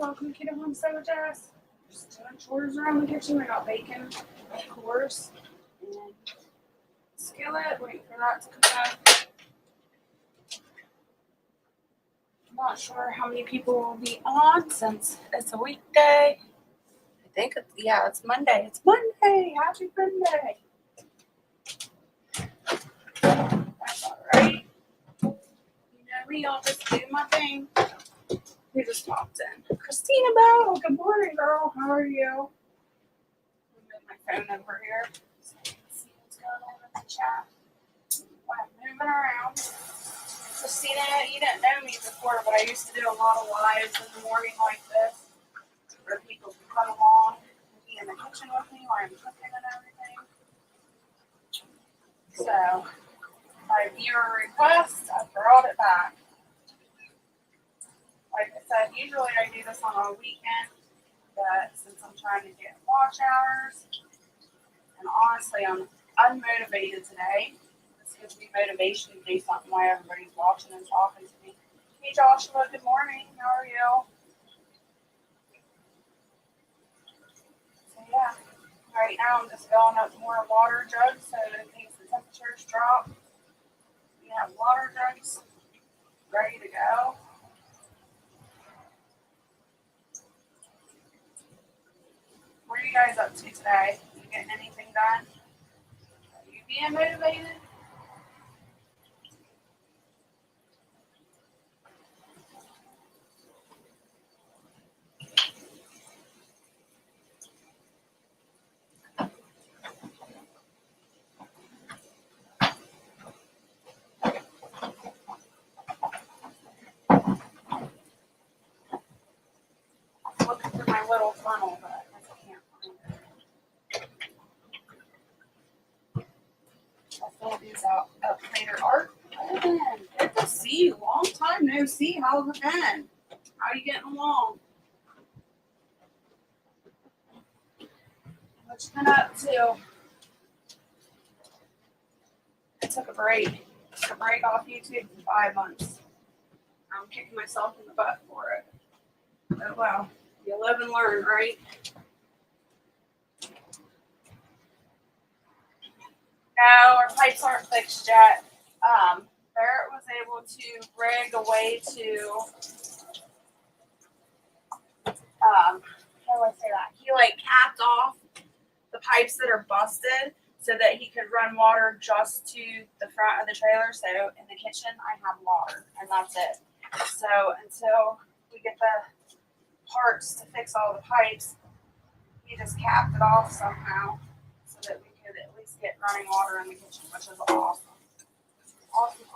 welcome to Keto Homestead with Jess. Just doing chores around the kitchen. I got bacon, of course, and skillet, waiting for that to cook. I'm not sure how many people will be on since it's a weekday. I think it's Monday. It's Monday. Happy Monday. That's alright. You know me, I'll just do my thing. Who just popped in? Christina Bell. Good morning, girl. How are you? I'm moving my phone over here so you can see what's going on in the chat. I'm moving around. Christina, you didn't know me before, but I used to do a lot of lives in the morning like this where people can come along and be in the kitchen with me while I'm cooking and everything. So, by viewer request, I brought it back. Like I said, usually I do this on a weekend, but since I'm trying to get watch hours, and honestly I'm unmotivated today, this gives me motivation to do something while everybody's watching and talking to me. Hey Joshua, good morning, how are you? So yeah, right now I'm just filling up more water jugs so in case the temperatures drop, we have water jugs ready to go. What are you guys up to today? You getting anything done? Are you being motivated? I'm looking for my little funnel, but I can't find it. I'll fill these out up later. Art, good to see you. Long time no see. How's it been? How are you getting along? What you been up to? I took a break. Took a break off YouTube for 5 months. I'm kicking myself in the butt for it. Oh well. You live and learn, right? No, our pipes aren't fixed yet. Barrett was able to rig a way to, how do I say that? He capped off the pipes that are busted so that he could run water just to the front of the trailer. So in the kitchen, I have water, and that's it. So until we get the parts to fix all the pipes, he just capped it off somehow so that we could at least get running water in the kitchen, which is awesome. Awesome.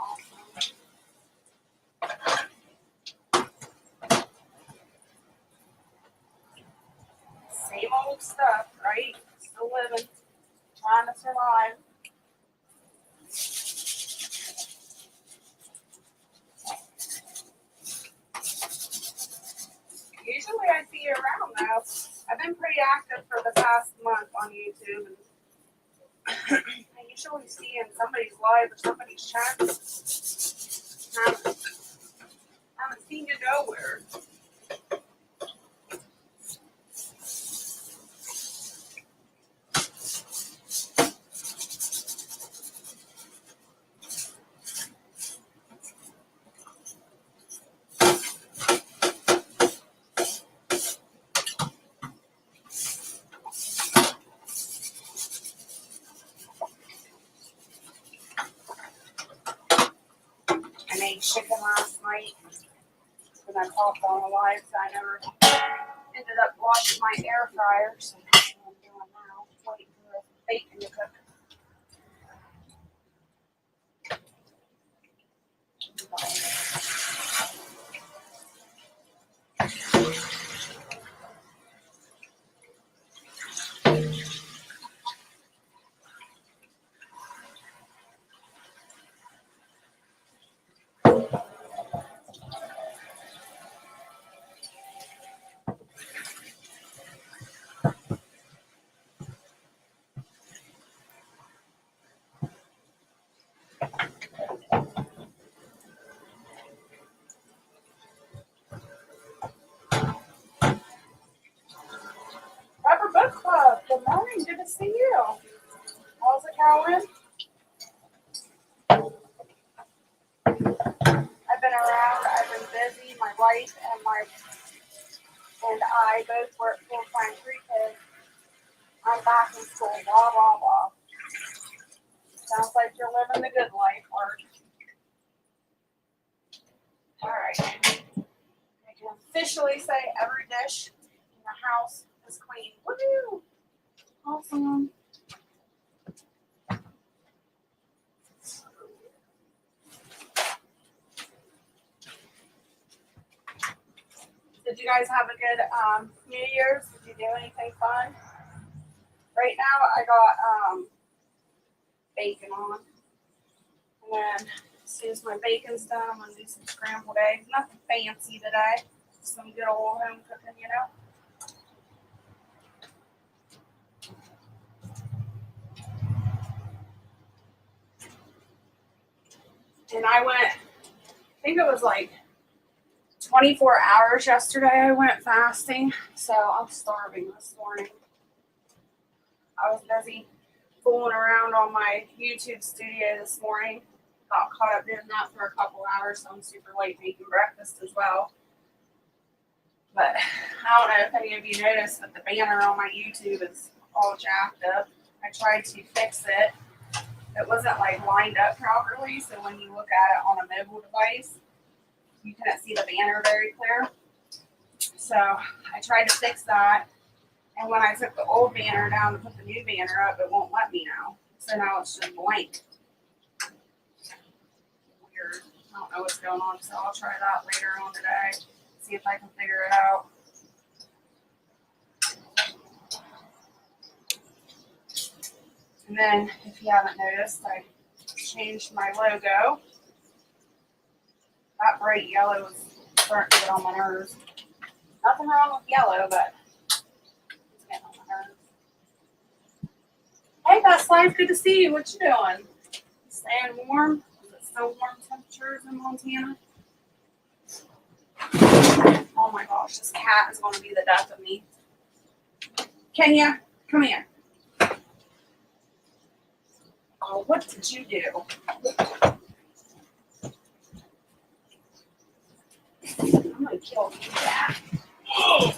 Same old stuff, right? Still living, trying to survive. Usually I see you around though. I've been pretty active for the past month on YouTube. And I usually see in somebody's live or somebody's channel. Haven't seen you nowhere. I made chicken last night when I popped on the live, so I never ended up washing my air fryer. So that's what I'm doing now. Waiting for the bacon to cook. been busy. My wife and I both work full-time, 3 kids. I'm back in school, blah, blah, blah. Sounds like you're living the good life, Art. All right. I can officially say every dish in the house is clean. Woo! Awesome. Did you guys have a good New Year's? Did you do anything fun? Right now, I got bacon on. And then as soon as my bacon's done, I'm going to do some scrambled eggs. Nothing fancy today. Some good old home cooking, you know. And I went, I think it was like 24 hours yesterday I went fasting. So I'm starving this morning. I was busy fooling around on my YouTube studio this morning. Got caught up doing that for a couple hours, so I'm super late making breakfast as well. But I don't know if any of you noticed that the banner on my YouTube is all jacked up. I tried to fix it. It wasn't like lined up properly, so when you look at it on a mobile device, you couldn't see the banner very clear. So I tried to fix that, and when I took the old banner down to put the new banner up, it won't let me now. So now it's just blank. Weird. I don't know what's going on, so I'll try that later on today. See if I can figure it out. And then, if you haven't noticed, I changed my logo. That bright yellow is starting to get on my nerves. Nothing wrong with yellow, but it's getting on my nerves. Hey, Best Life, good to see you. What you doing? Staying warm? Is it still warm temperatures in Montana? Oh my gosh, this cat is going to be the death of me. Kenya, come here. Oh, what did you do? I'm going to kill you, cat. Oh.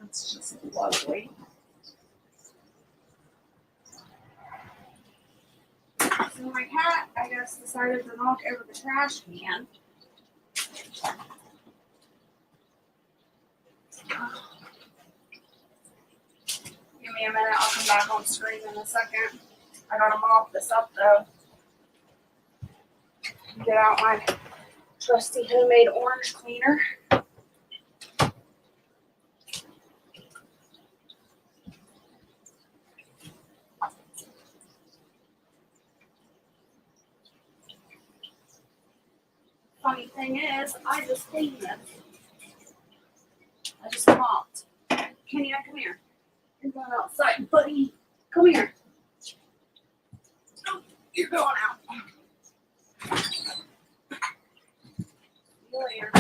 That's just lovely. So my cat, I guess, decided to knock over the trash can. Give me a minute, I'll come back on screen in a second. I gotta mop this up though. Get out my trusty homemade orange cleaner. Funny thing is, I just cleaned this. I just mopped. Kenny, come here. You're going outside, buddy. Come here. Oh, you're going out. See you later.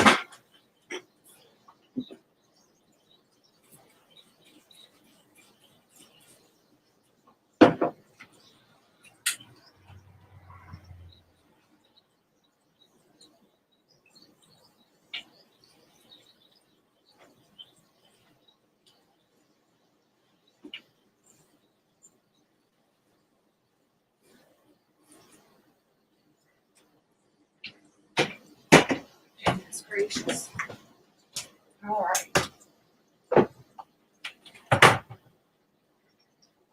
Goodness gracious. All right.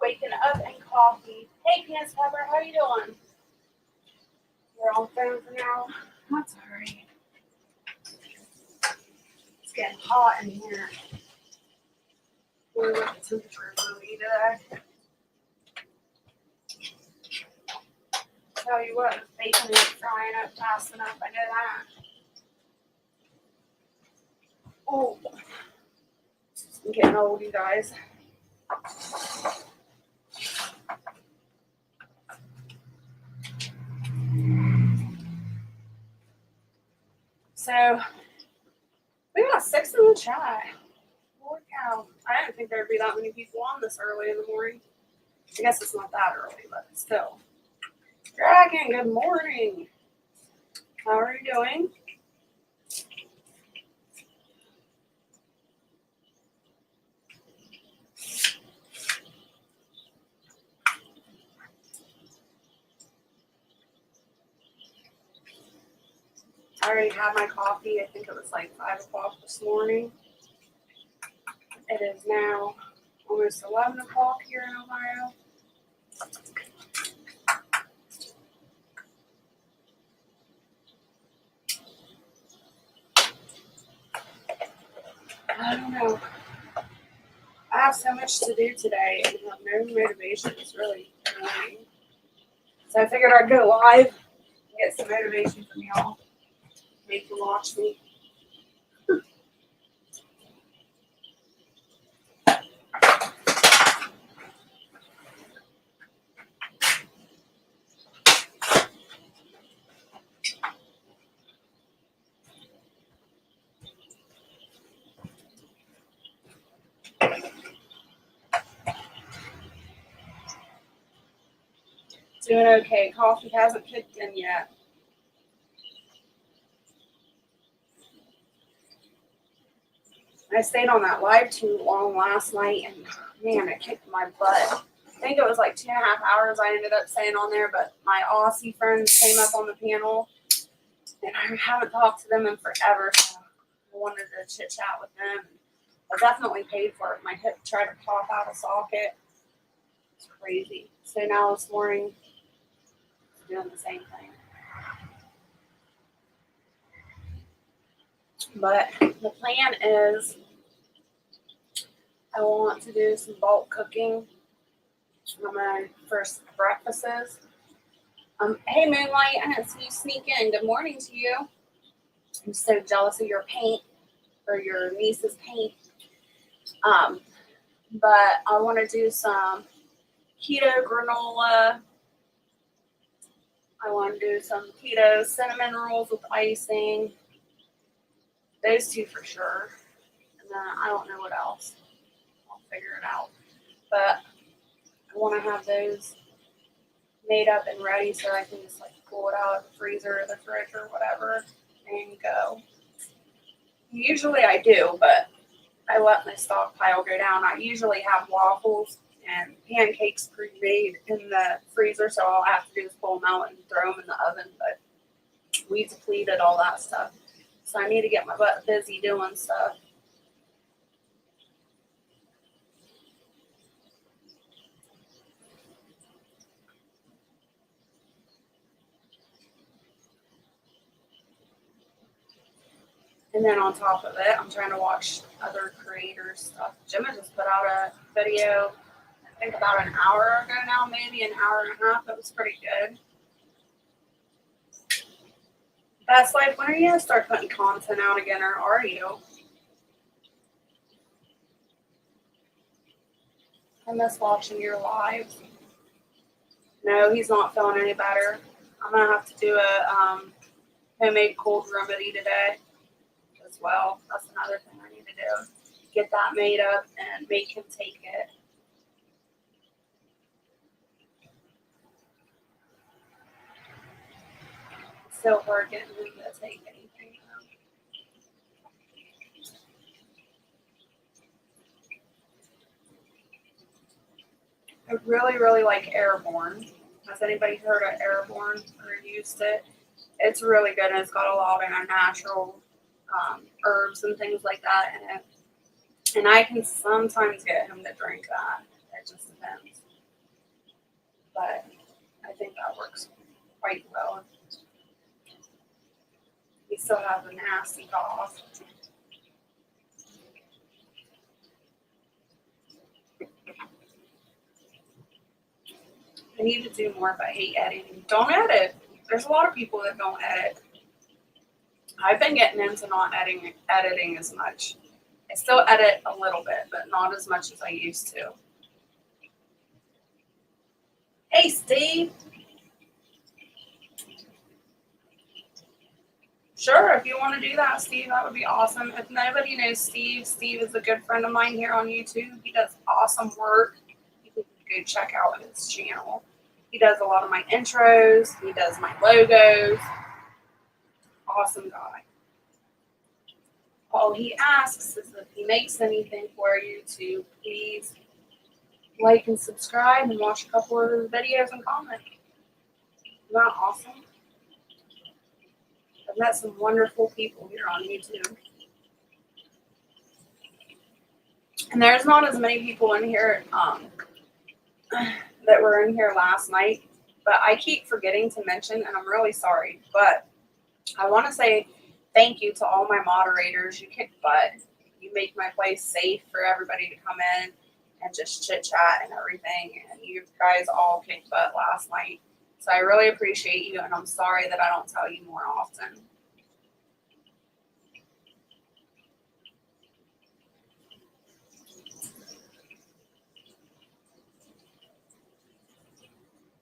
Waking up and coffee. Hey, Pants Pepper, how you doing? You're on phone for now. That's all right. It's getting hot in here. Wonder what the temperature will be today. Tell you what, the bacon is frying up fast enough. I know that. Oh, I'm getting old, you guys. So, we got 6 in the chat. Holy cow. I didn't think there'd be that many people on this early in the morning. I guess it's not that early, but still. Dragon, good morning. How are you doing? I already had my coffee. I think it was like 5 o'clock this morning. It is now almost 11 o'clock here in Ohio. I don't know. I have so much to do today and have no motivation. It's really annoying. So I figured I'd go live and get some motivation from y'all. Make you watch me. Doing okay. Coffee hasn't kicked in yet. I stayed on that live too long last night, and man, it kicked my butt. I think it was like 2.5 hours I ended up staying on there, but my Aussie friends came up on the panel, and I haven't talked to them in forever, so I wanted to chit chat with them. I definitely paid for it. My hip tried to pop out of socket. It's crazy. So now this morning, doing the same thing. But the plan is I want to do some bulk cooking on my first breakfasts. Hey Moonlight, I didn't see you sneak in. Good morning to you. I'm so jealous of your paint or your niece's paint. But I want to do some keto granola. I want to do some keto cinnamon rolls with icing. Those two for sure. And then I don't know what else. I'll figure it out. But I want to have those made up and ready so I can just like pull it out of the freezer or the fridge or whatever and go. Usually I do, but I let my stockpile go down. I usually have waffles and pancakes pre-made in the freezer, so all I have to do is pull them out and throw them in the oven, but we depleted all that stuff. So I need to get my butt busy doing stuff. And then on top of it, I'm trying to watch other creators' stuff. Gemma just put out a video, I think about an hour ago now, maybe an hour and a half. It was pretty good. Best Life, when are you going to start putting content out again, or are you? I miss watching your lives. No, he's not feeling any better. I'm going to have to do a homemade cold remedy today as well. That's another thing I need to do. Get that made up and make him take it. So hard getting him to take anything. I really, really like Airborne. Has anybody heard of Airborne or used it? It's really good, and it's got a lot of natural herbs and things like that in it. And I can sometimes get him to drink that. It just depends. But I think that works quite well. He still has a nasty cough. I need to do more, but I hate editing. Don't edit. There's a lot of people that don't edit. I've been getting into not editing as much. I still edit a little bit, but not as much as I used to. Hey, Steve. Sure, if you want to do that, Steve, that would be awesome. If nobody knows Steve, Steve is a good friend of mine here on YouTube. He does awesome work. You can go check out his channel. He does a lot of my intros. He does my logos. Awesome guy. All he asks is if he makes anything for you to please like and subscribe and watch a couple of his videos and comment. Isn't that awesome? I've met some wonderful people here on YouTube. And there's not as many people in here that were in here last night, but I keep forgetting to mention, and I'm really sorry, but I want to say thank you to all my moderators. You kick butt. You make my place safe for everybody to come in and just chit chat and everything. And you guys all kicked butt last night. So I really appreciate you, and I'm sorry that I don't tell you more often.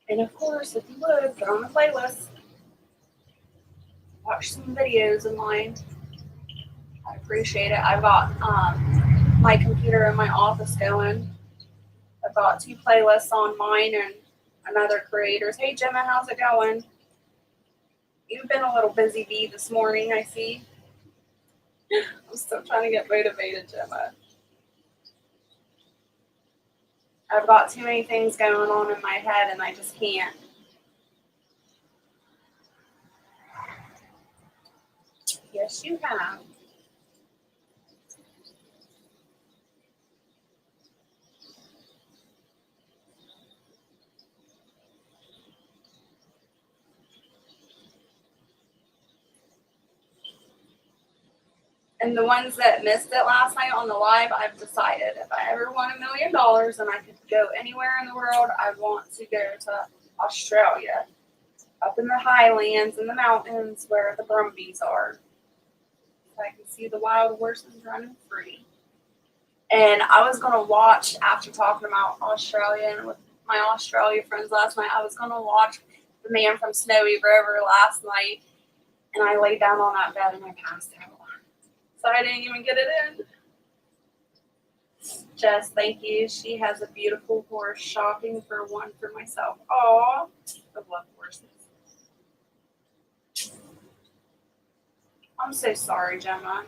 And of course, if you would, put on the playlist. Watch some videos of mine. I appreciate it. I've got my computer in my office going. I've got 2 playlists on mine and another creator's. Hey, Gemma, how's it going? You've been a little busy bee this morning, I see. I'm still trying to get motivated, Gemma. I've got too many things going on in my head and I just can't. Yes, you have. And the ones that missed it last night on the live, I've decided if I ever won $1 million and I could go anywhere in the world, I want to go to Australia, up in the highlands and the mountains where the brumbies are. So I can see the wild horses running free. And I was going to watch, after talking about Australia and with my Australia friends last night, I was going to watch The Man from Snowy River last night. And I laid down on that bed and I passed out. So I didn't even get it in. Jess, thank you. She has a beautiful horse. Shopping for one for myself. Aw, I love horses. I'm so sorry, Gemma.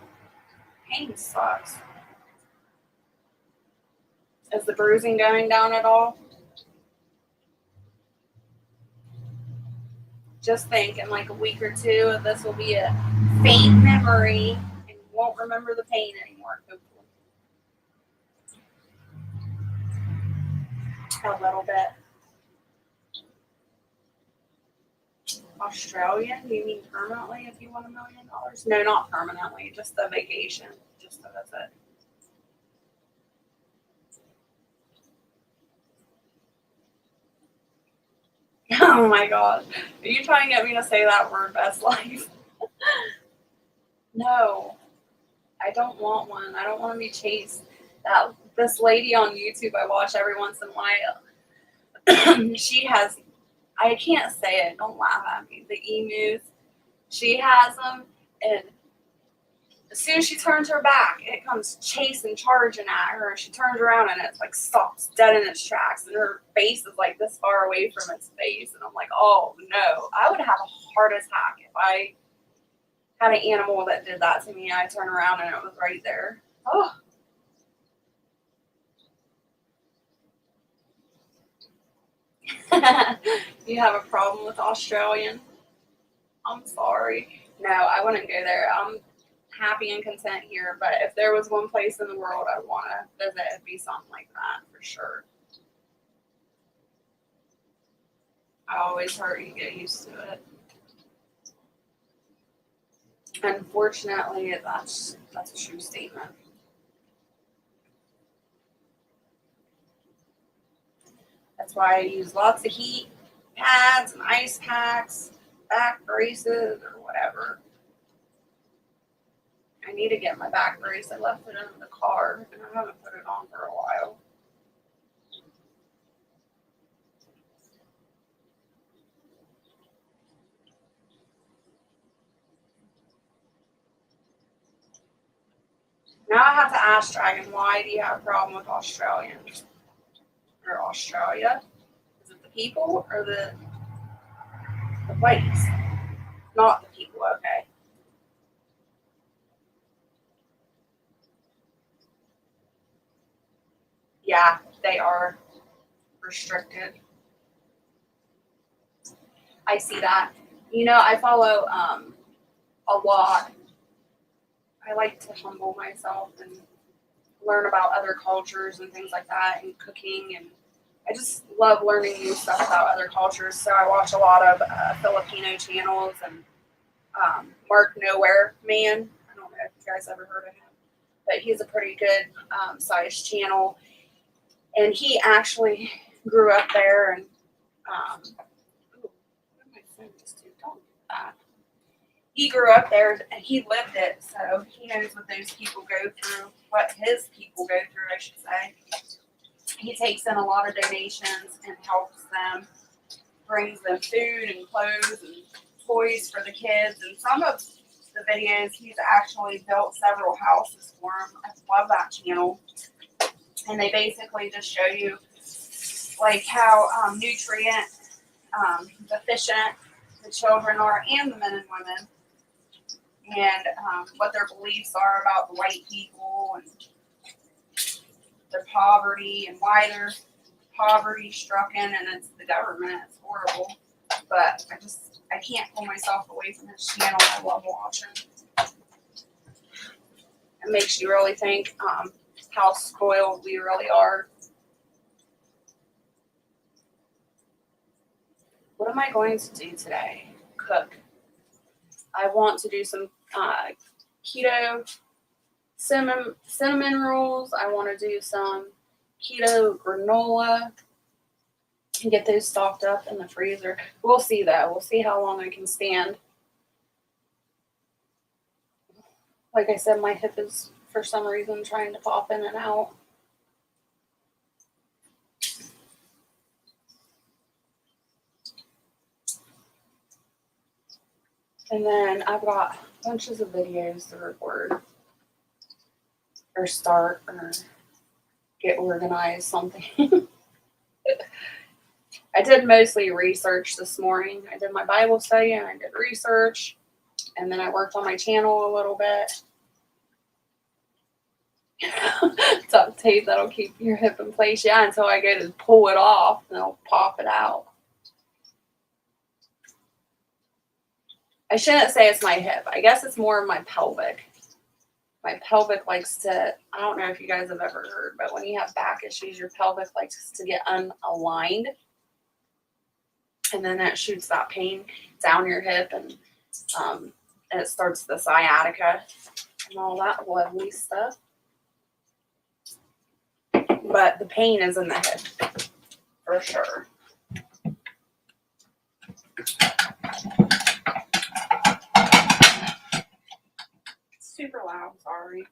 Pain sucks. Is the bruising going down at all? Just think, in like a week or two, this will be a faint memory and you won't remember the pain anymore, hopefully. A little bit. Australian? Do you mean permanently if you want $1 million? No, not permanently, just a vacation, just to visit. Oh my god. Are you trying to get me to say that word, best life? No. I don't want one. I don't want to be chased. This lady on YouTube I watch every once in a while, she has, I can't say it, don't laugh at me, the emus. She has them, and as soon as she turns her back, it comes chasing, charging at her. She turns around and it's like stops dead in its tracks, and her face is like this far away from its face. And I'm like, oh no, I would have a heart attack if I had an animal that did that to me. I turn around and it was right there. Oh. You have a problem with Australian? I'm sorry. No, I wouldn't go there. I'm happy and content here, but if there was one place in the world I'd want to visit, it'd be something like that for sure. I always heard you get used to it. Unfortunately, that's a true statement. That's why I use lots of heat pads and ice packs, back braces, or whatever. I need to get my back brace. I left it in the car and I haven't put it on for a while. Now I have to ask Dragon, why do you have a problem with Australians? Or Australia? Is it the people or the place? Not the people, okay. Yeah, they are restricted. I see that. You know, I follow a lot. I like to humble myself and learn about other cultures and things like that, and cooking, and I just love learning new stuff about other cultures. So I watch a lot of Filipino channels and Mark Nowhere Man. I don't know if you guys ever heard of him, but he's a pretty good sized channel, and he actually grew up there. And ooh, what am I saying this to? Don't do that. He grew up there and he lived it, so he knows what those people go through, what his people go through, I should say. He takes in a lot of donations and helps them, brings them food and clothes and toys for the kids. And some of the videos, he's actually built several houses for them. I love that channel. And they basically just show you like how nutrient deficient the children are, and the men and women, and what their beliefs are about the white people and their poverty and why they're poverty strucken, and it's the government. It's horrible. But I can't pull myself away from this channel. I love watching. It makes you really think how spoiled we really are. What am I going to do today? Cook. I want to do some keto cinnamon rolls. I want to do some keto granola and get those stocked up in the freezer. We'll see though. We'll see how long I can stand. Like I said, my hip is for some reason trying to pop in and out. And then I've got bunches of videos to record or start or get organized, something. I did mostly research this morning. I did my Bible study and I did research, and then I worked on my channel a little bit. Duct tape that'll keep your hip in place. Yeah, until I go to pull it off and it'll pop it out. I shouldn't say it's my hip. I guess it's more of my pelvic. My pelvic likes to, I don't know if you guys have ever heard, but when you have back issues, your pelvic likes to get unaligned. And then that shoots that pain down your hip, and it starts the sciatica and all that lovely stuff. But the pain is in the hip, for sure. Super loud, sorry.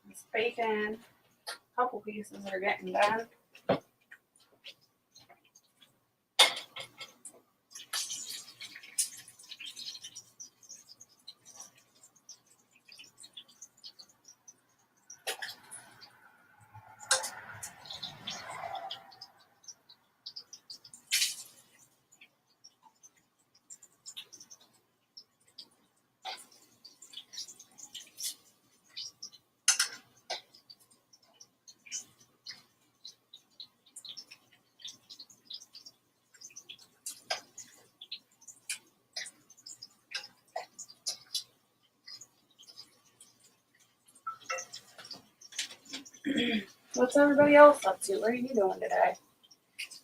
This bacon, a couple pieces are getting done. What's everybody else up to? What are you doing today?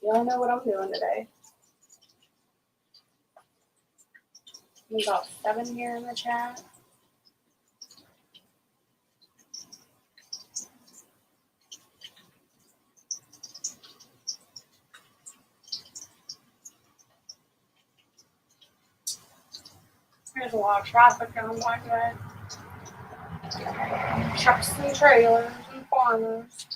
Y'all know what I'm doing today. We got 7 here in the chat. There's a lot of traffic going one way. Trucks and trailers and farmers.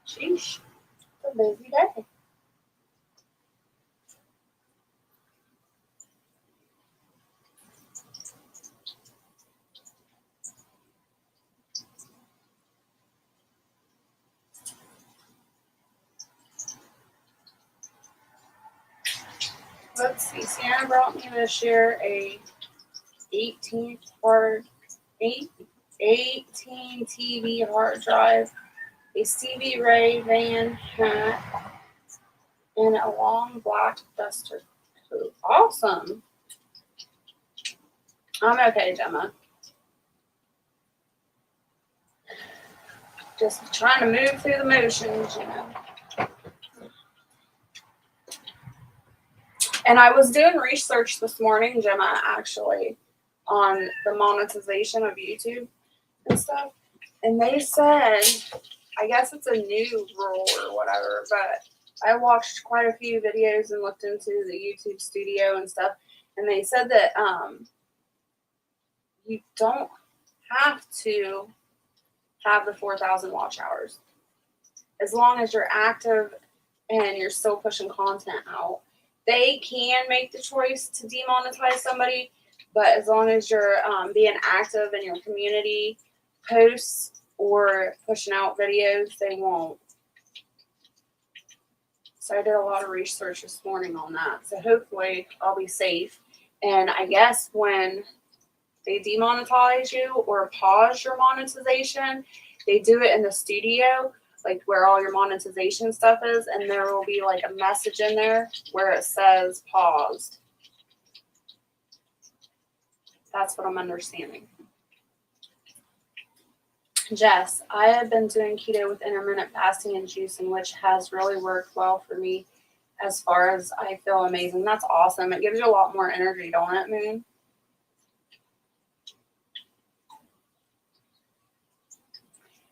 Sheesh, it's a busy day. Let's see. Sienna brought me this year a 18 TV hard drive, a Stevie Ray Vaughan hat, and a long black duster coat. Awesome. I'm okay, Gemma. Just trying to move through the motions, you know. And I was doing research this morning, Gemma, actually, on the monetization of YouTube and stuff. And they said, I guess it's a new rule or whatever, but I watched quite a few videos and looked into the YouTube studio and stuff. And they said that you don't have to have the 4,000 watch hours. As long as you're active and you're still pushing content out. They can make the choice to demonetize somebody, but as long as you're being active in your community posts or pushing out videos, they won't. So I did a lot of research this morning on that. So hopefully I'll be safe. And I guess when they demonetize you or pause your monetization, they do it in the studio, like where all your monetization stuff is, and there will be like a message in there where it says paused. That's what I'm understanding. Jess, I have been doing keto with intermittent fasting and juicing, which has really worked well for me as far as I feel amazing. That's awesome. It gives you a lot more energy, don't it, Moon?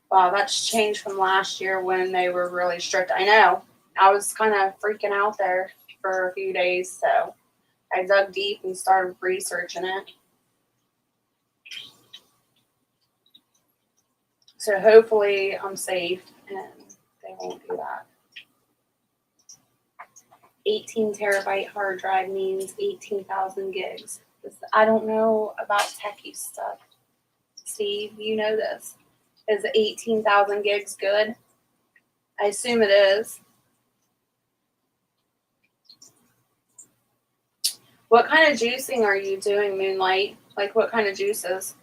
Wow, that's changed from last year when they were really strict. I know. I was kind of freaking out there for a few days, so I dug deep and started researching it. So hopefully I'm safe and they won't do that. 18 terabyte hard drive means 18,000 gigs. I don't know about techie stuff. Steve, you know this. Is 18,000 gigs good? I assume it is. What kind of juicing are you doing, Moonlight? Like what kind of juices?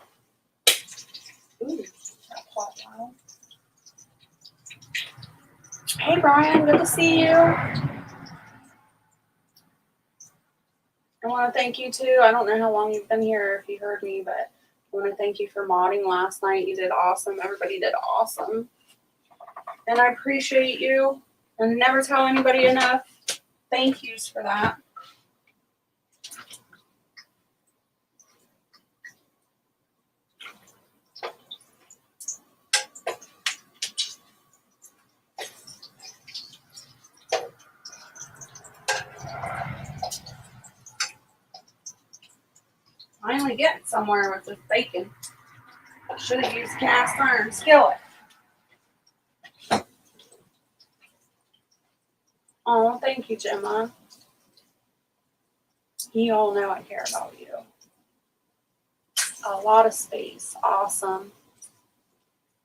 Ooh, that plot tile. Hey Brian, good to see you. I want to thank you too. I don't know how long you've been here, if you heard me, but I want to thank you for modding last night. You did awesome. Everybody did awesome. And I appreciate you. And never tell anybody enough thank yous for that. Finally getting somewhere with this bacon. Should have used cast iron skillet. Oh, thank you, Gemma. You all know I care about you. A lot of space. Awesome.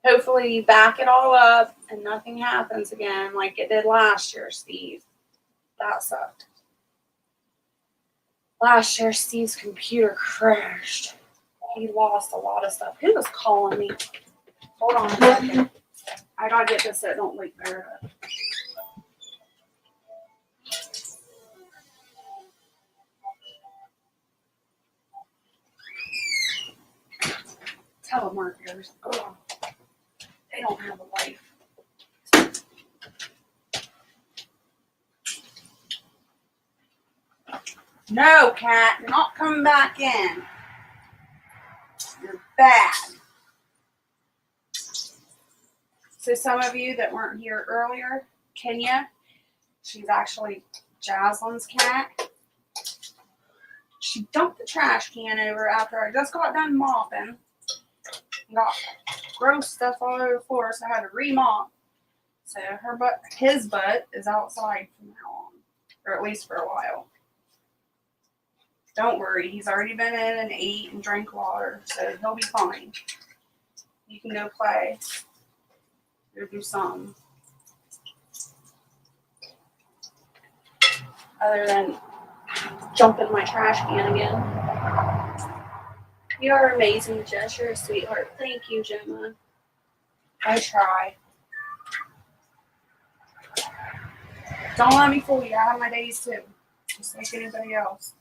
Hopefully you back it all up and nothing happens again like it did last year, Steve. That sucked. Last year, Steve's computer crashed. He lost a lot of stuff. Who was calling me? Hold on a second. I gotta get this so it don't wake Barrett up. Telemarketers. Oh, they don't have a life. No, Cat, you're not coming back in. You're bad. So some of you that weren't here earlier, Kenya, she's actually Jaslyn's cat. She dumped the trash can over after I just got done mopping. Got gross stuff all over the floor, so I had to re-mop. So his butt is outside from now on, or at least for a while. Don't worry, he's already been in and ate and drank water, so he'll be fine. You can go play or do something. Other than jump in my trash can again. You are amazing, Jess. You're a sweetheart. Thank you, Gemma. I try. Don't let me fool you. I have my days too, just like anybody else.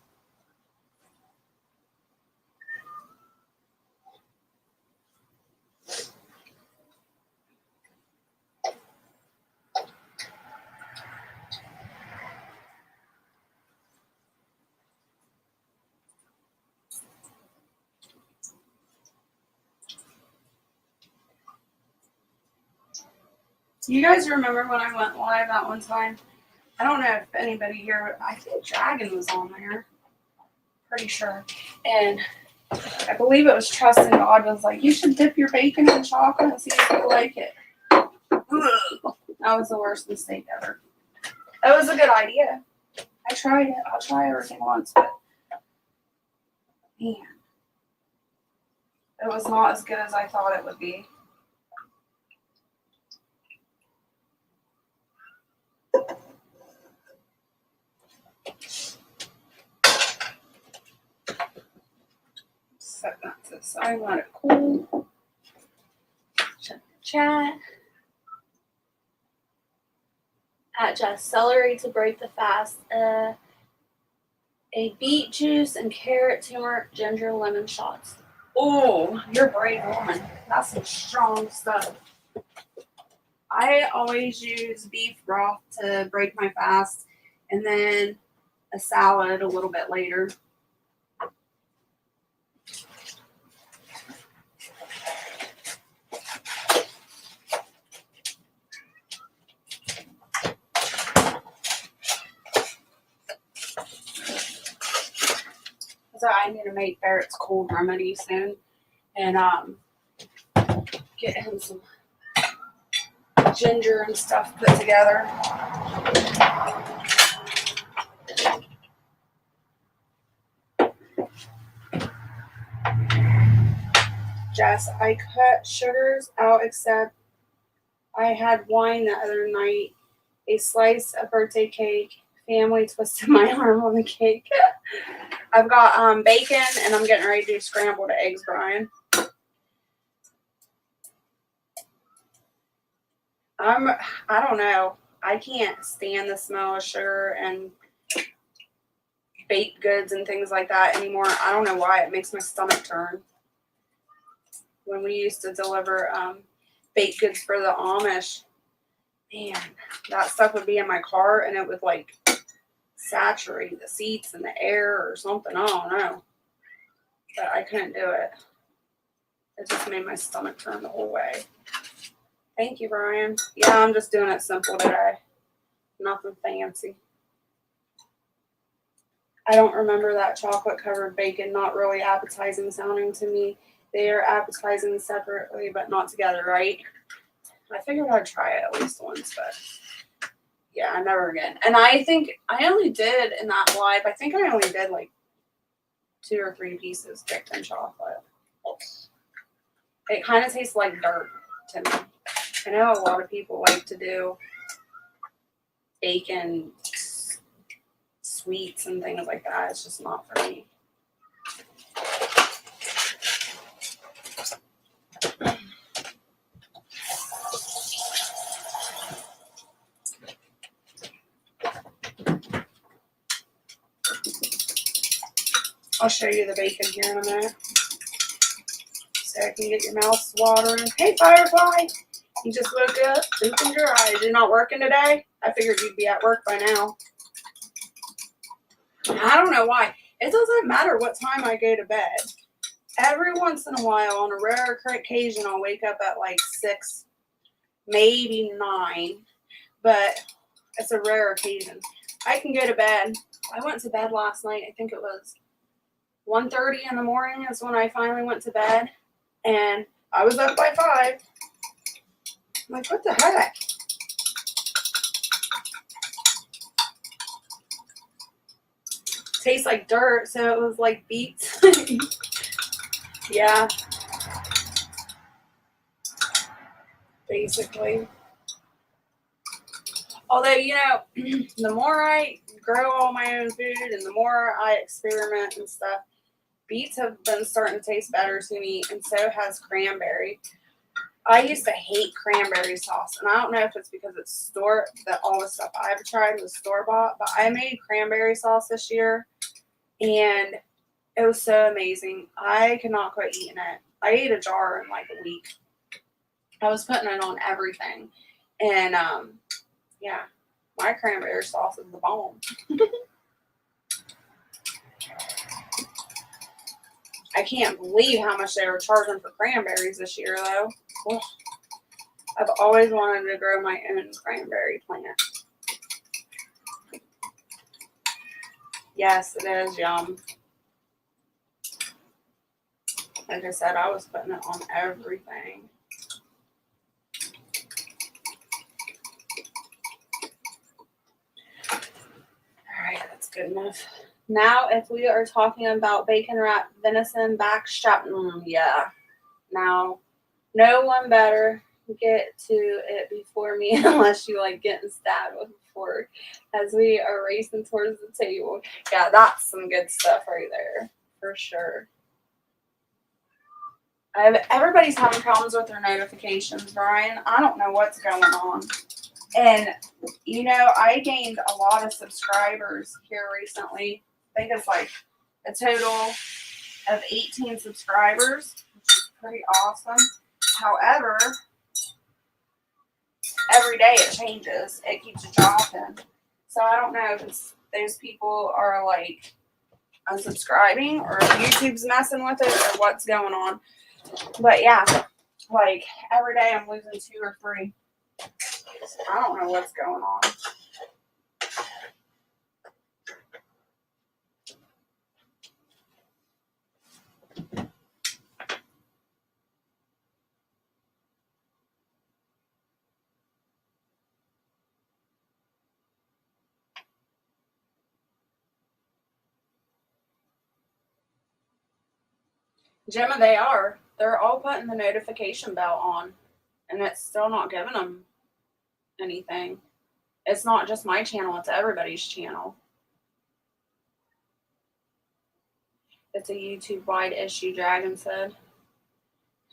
You guys remember when I went live that one time? I don't know if anybody here, I think Dragon was on there. Pretty sure. And I believe it was Trust in God was like, you should dip your bacon in chocolate and see if you like it. That was the worst mistake ever. That was a good idea. I tried it. I'll try everything once, but man, it was not as good as I thought it would be. Set that to the side, let it cool. Check the chat. At Jess, celery to break the fast. A beet juice and carrot, turmeric, ginger, lemon shots. Oh, you're a brave woman. That's some strong stuff. I always use beef broth to break my fast, and then a salad a little bit later. So I need to make Barrett's cold remedy soon, and get him some ginger and stuff put together. Jess, I cut sugars out except I had wine the other night, a slice of birthday cake, family twisted my arm on the cake. I've got bacon, and I'm getting ready to do scrambled eggs, Brian. I don't know. I can't stand the smell of sugar and baked goods and things like that anymore. I don't know why. It makes my stomach turn. When we used to deliver baked goods for the Amish, man, that stuff would be in my car, and it would like saturate the seats and the air or something. I don't know. But I couldn't do it. It just made my stomach turn the whole way. Thank you, Brian. Yeah, I'm just doing it simple today. Nothing fancy. I don't remember that chocolate-covered bacon. Not really appetizing sounding to me. They are appetizing separately, but not together, right? I figured I'd try it at least once, but yeah, never again. And I think I only did in that live, I think I only did like 2 or 3 pieces dipped in chocolate. It kind of tastes like dirt to me. I know a lot of people like to do bacon sweets and things like that. It's just not for me. I'll show you the bacon here in a minute. So I can get your mouth watering. Hey, Firefly! You just woke up, opened your eyes. You're not working today? I figured you'd be at work by now. I don't know why. It doesn't matter what time I go to bed. Every once in a while, on a rare occasion, I'll wake up at like 6, maybe 9. But it's a rare occasion. I can go to bed. I went to bed last night. I think it was 1:30 in the morning is when I finally went to bed. And I was up by 5. I'm like, what the heck? Tastes like dirt, so it was like beets. Yeah. Basically. Although, the more I grow all my own food and the more I experiment and stuff, beets have been starting to taste better to me, and so has cranberry. I used to hate cranberry sauce, and I don't know if it's because it's that all the stuff I've tried was store bought, but I made cranberry sauce this year, and it was so amazing. I could not quit eating it. I ate a jar in like a week. I was putting it on everything, and yeah, my cranberry sauce is the bomb. I can't believe how much they were charging for cranberries this year, though. Ugh. I've always wanted to grow my own cranberry plant. Yes, it is yum. Like I said, I was putting it on everything. All right, that's good enough. Now, if we are talking about bacon wrapped venison backstrap, yeah. Now, no one better get to it before me unless you like getting stabbed with a fork as we are racing towards the table. Yeah, that's some good stuff right there, for sure. Everybody's having problems with their notifications, Brian. I don't know what's going on. And, I gained a lot of subscribers here recently. I think it's like a total of 18 subscribers, which is pretty awesome. However, every day it changes. It keeps dropping. So I don't know if those people are like unsubscribing or if YouTube's messing with it or what's going on. But yeah, like every day I'm losing 2 or 3. I don't know what's going on. Gemma, they are. They're all putting the notification bell on, and it's still not giving them anything. It's not just my channel, it's everybody's channel. It's a YouTube-wide issue, Dragon said.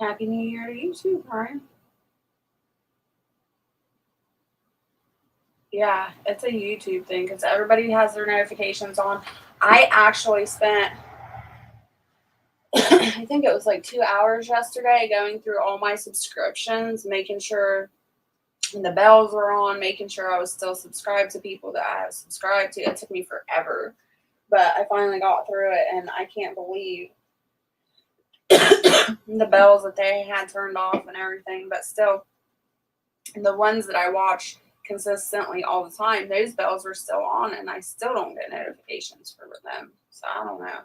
Happy New Year to you too, Brian. Yeah, it's a YouTube thing because everybody has their notifications on. I actually spent, I think it was like 2 hours yesterday going through all my subscriptions, making sure the bells were on, making sure I was still subscribed to people that I have subscribed to. It took me forever, but I finally got through it, and I can't believe the bells that they had turned off and everything. But still, the ones that I watch consistently all the time, those bells were still on, and I still don't get notifications for them. So I don't know.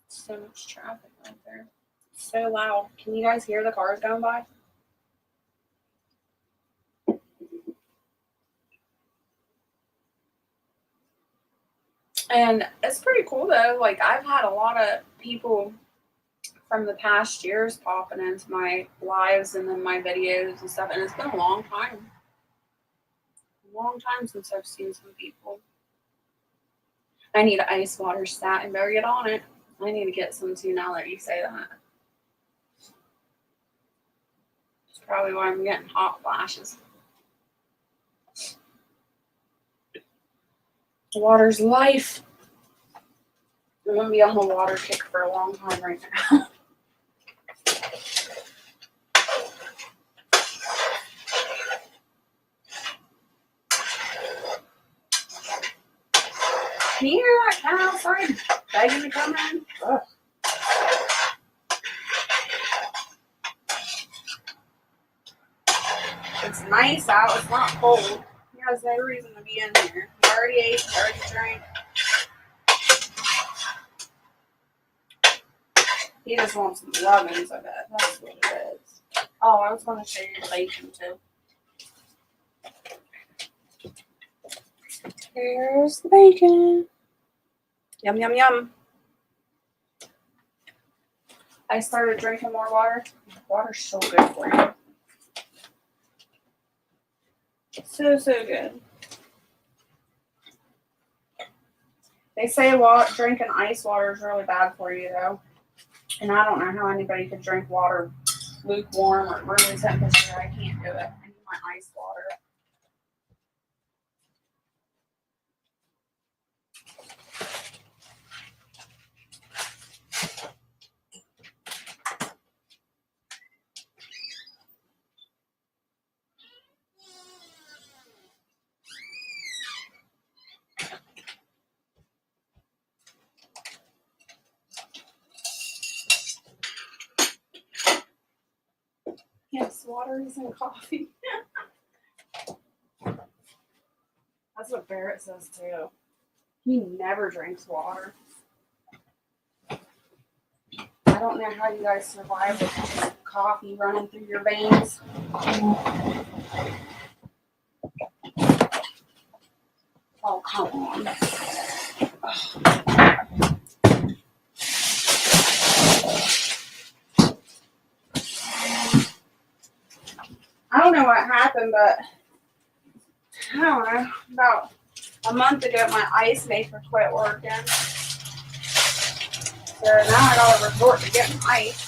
So much traffic right there. So loud. Can you guys hear the cars going by? And it's pretty cool though. Like I've had a lot of people from the past years popping into my lives and then my videos and stuff, and it's been a long time. A long time since I've seen some people. I need an ice water stat and better get on it. I need to get some too now that you say that. It's probably why I'm getting hot flashes. Water's life. I'm going to be on the water kick for a long time right now. Can you hear that cat outside begging to come in? Ugh. It's nice out. It's not cold. He has no reason to be in here. He already ate. He already drank. He just wants some lemons, I bet. That's what it is. Oh, I was going to show you the bacon, too. Here's the bacon. Yum, yum, yum. I started drinking more water. Water's so good for you. So, so good. They say drinking ice water is really bad for you, though. And I don't know how anybody could drink water lukewarm or room temperature. I can't do it. I need my ice water. Yes, water isn't coffee. That's what Barrett says too. He never drinks water. I don't know how you guys survive with coffee running through your veins. Oh, come on. I don't know what happened, but I don't know. About a month ago, my ice maker quit working. So now I gotta resort to getting ice.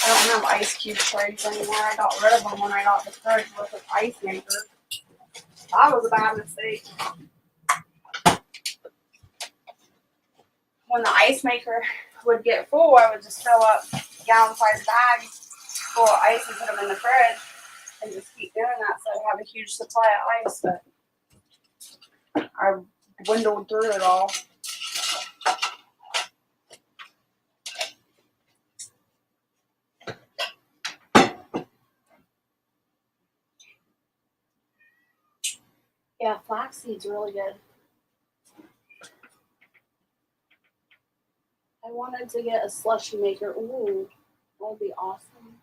I don't have ice cube trays anymore. I got rid of them when I got the fridge with the ice maker. That was a bad mistake. When the ice maker would get full, I would just fill up gallon-sized bags full of ice and put them in the fridge and just keep doing that so I'd have a huge supply of ice. But I dwindled through it all. Yeah, flaxseed's really good. I wanted to get a slushy maker. Ooh, that would be awesome.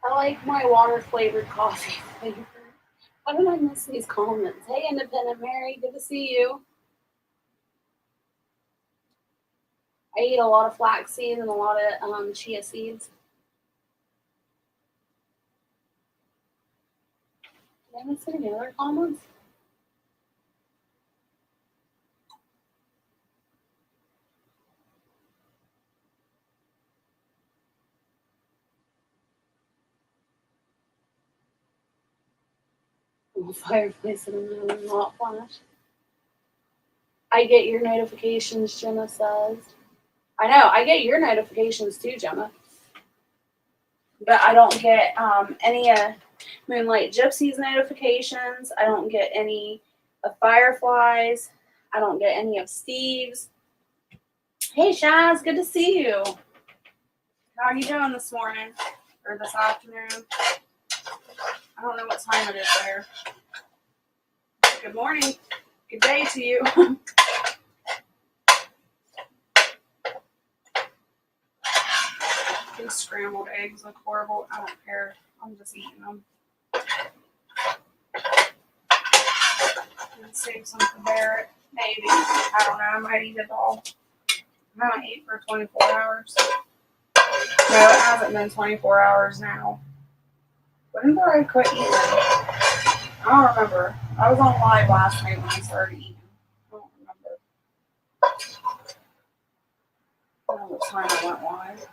I like my water flavored coffee flavor. Why don't I miss these comments? Hey, Independent Mary, good to see you. I eat a lot of flaxseed and a lot of chia seeds. Did I miss any other comments? Fireplace in another hot flash. I get your notifications, Gemma says. I know, I get your notifications too, Gemma. But I don't get any Moonlight Gypsy's notifications. I don't get any of Fireflies. I don't get any of Steve's. Hey, Shaz, good to see you. How are you doing this morning? Or this afternoon? I don't know what time it is there. Good morning. Good day to you. These scrambled eggs look horrible. I don't care. I'm just eating them. And save some for Barrett. Maybe. I don't know. I might eat it all. I haven't eaten for 24 hours. No, it hasn't been 24 hours now. When did I quit eating? I don't remember. I was on live last night when I started eating. I don't remember. I don't know what time I went live.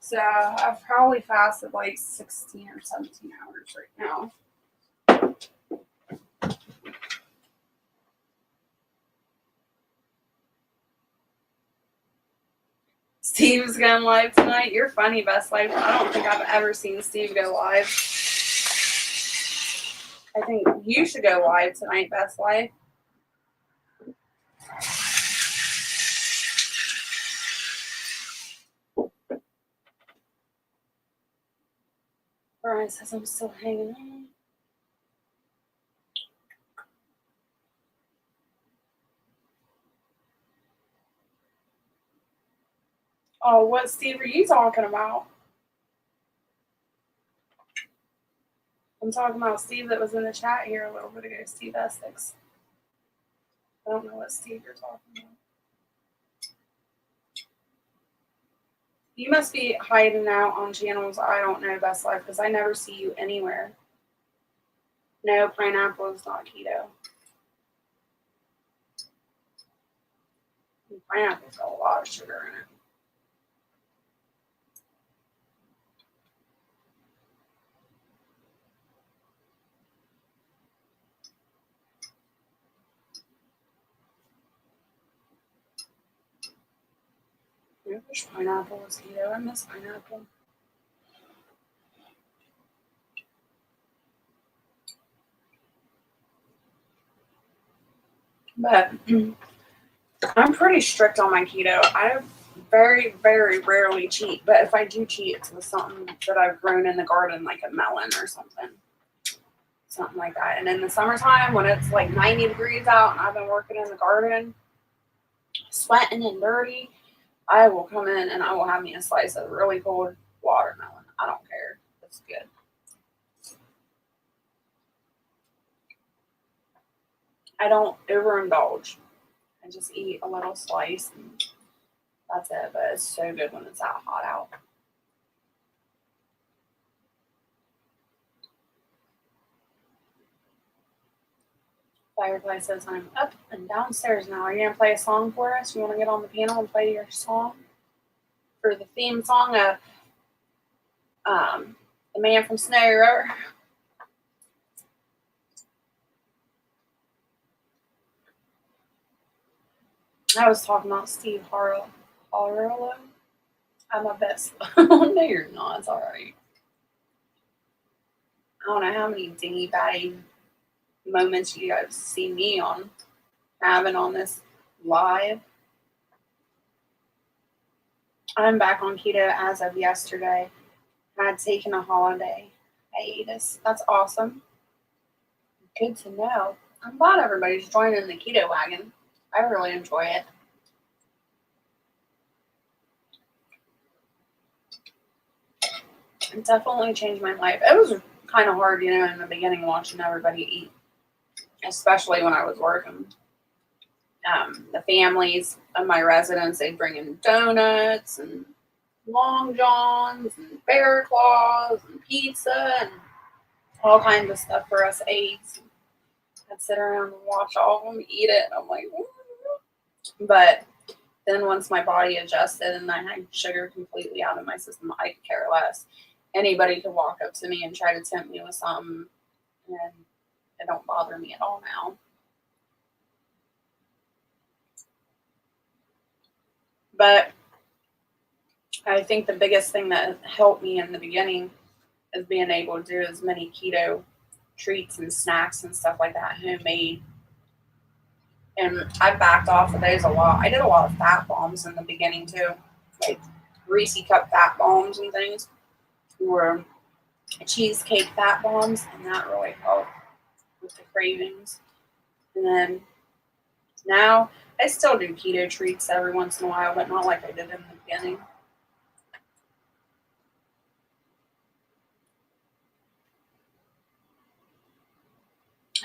So I've probably fasted like 16 or 17 hours right now. Steve's going live tonight. You're funny, Best Life. I don't think I've ever seen Steve go live. I think you should go live tonight, Best Life. Brian says I'm still hanging on. Oh, what Steve are you talking about? I'm talking about Steve that was in the chat here a little bit ago, Steve Essex. I don't know what Steve you're talking about. You must be hiding out on channels I don't know, Best Life, because I never see you anywhere. No, pineapple is not keto. Pineapple's got a lot of sugar in it. I wish pineapple was keto. I miss pineapple. But I'm pretty strict on my keto. I very, very rarely cheat. But if I do cheat, it's with something that I've grown in the garden, like a melon or something. Something like that. And in the summertime, when it's like 90 degrees out and I've been working in the garden, sweating and dirty, I will come in and I will have me a slice of really cold watermelon. I don't care. It's good. I don't overindulge. I just eat a little slice and that's it. But it's so good when it's that hot out. Firefly says, I'm up and downstairs now. Are you going to play a song for us? You want to get on the panel and play your song? For the theme song of The Man from Snowy River. I was talking about Steve Harlow. I'm a best. No, you're not. It's all right. I don't know how many dingy batty moments you guys see me on having on this live. I'm back on keto as of yesterday. I had taken a holiday hiatus. That's awesome. Good to know. I'm glad everybody's joining the keto wagon. I really enjoy it. It definitely changed my life. It was kind of hard, in the beginning watching everybody eat, especially when I was working. The families of my residents, they'd bring in donuts and Long Johns and bear claws and pizza and all kinds of stuff for us aides. I'd sit around and watch all of them eat it. I'm like, ooh. But then once my body adjusted and I had sugar completely out of my system, I could care less. Anybody could walk up to me and try to tempt me with something, and it don't bother me at all now. But I think the biggest thing that helped me in the beginning is being able to do as many keto treats and snacks and stuff like that, homemade. And I backed off of those a lot. I did a lot of fat bombs in the beginning too, like Reese cup fat bombs and things, or cheesecake fat bombs, and that really helped with the cravings. And then now I still do keto treats every once in a while, but not like I did in the beginning.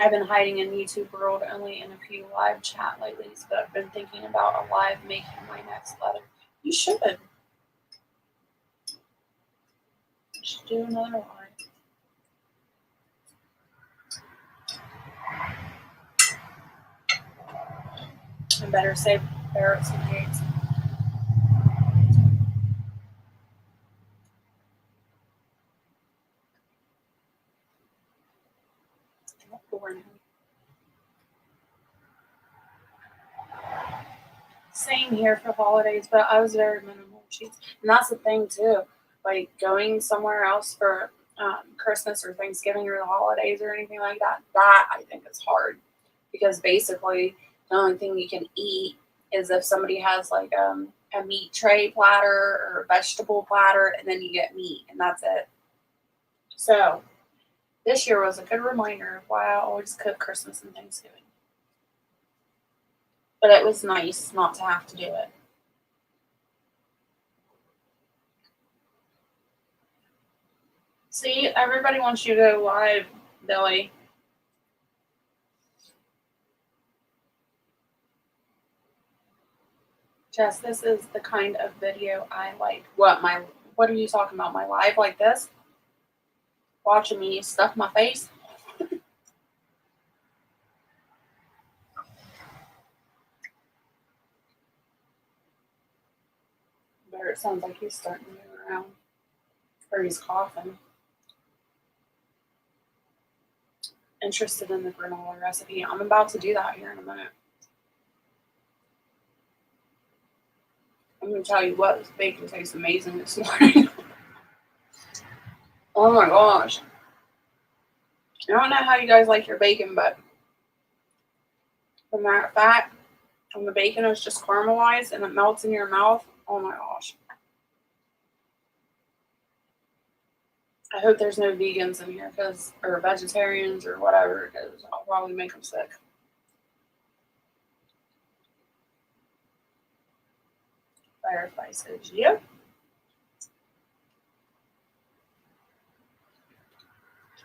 I've been hiding in YouTube world only in a few live chat lately, but I've been thinking about a live making my next letter. You should. You should do another live. I better save ferrets and eggs. Same here for holidays, but I was very minimal cheese. And that's the thing too. Like going somewhere else for Christmas or Thanksgiving or the holidays or anything like that, that I think is hard. Because basically the only thing you can eat is if somebody has like a meat tray platter or a vegetable platter, and then you get meat, and that's it. So this year was a good reminder of why I always cook Christmas and Thanksgiving. But it was nice not to have to do it. See, everybody wants you to go live, Billy. Jess, this is the kind of video I like. What are you talking about? My live like this? Watching me stuff my face? But it sounds like he's starting to move around. Or he's coughing. Interested in the granola recipe. I'm about to do that here in a minute. I'm going to tell you what, this bacon tastes amazing this morning. Oh my gosh. I don't know how you guys like your bacon, but the matter of fact, when the bacon is just caramelized and it melts in your mouth, oh my gosh. I hope there's no vegans in here or vegetarians or whatever, because I'll probably make them sick. Firefly says, yep.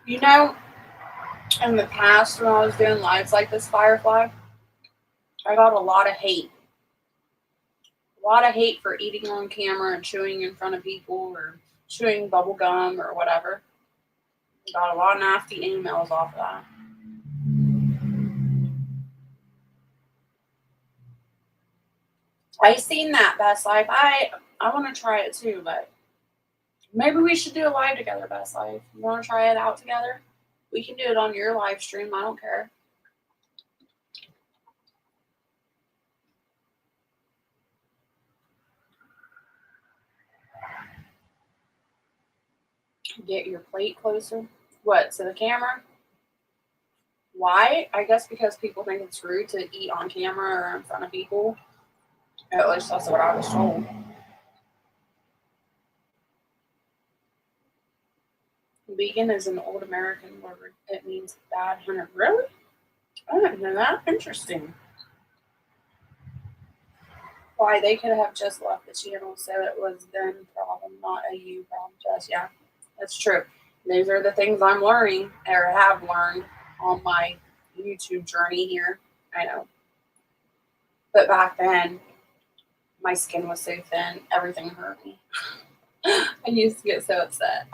You know, in the past when I was doing lives like this, Firefly, I got a lot of hate. A lot of hate for eating on camera and chewing in front of people or chewing bubble gum or whatever. Got a lot of nasty emails off of that. I seen that, Best Life. I want to try it too, but maybe we should do a live together, Best Life. You want to try it out together? We can do it on your live stream. I don't care. Get your plate closer. What, to the camera? Why? I guess because people think it's rude to eat on camera or in front of people. At least that's what I was told. Vegan is an old American word. It means bad hunter. Really? I didn't know that. Interesting. Why, they could have just left the channel, so it was them problem, not a you problem, Jess. Yeah, that's true. These are the things I'm learning or have learned on my YouTube journey here. I know. But back then, my skin was so thin, everything hurt me. I used to get so upset.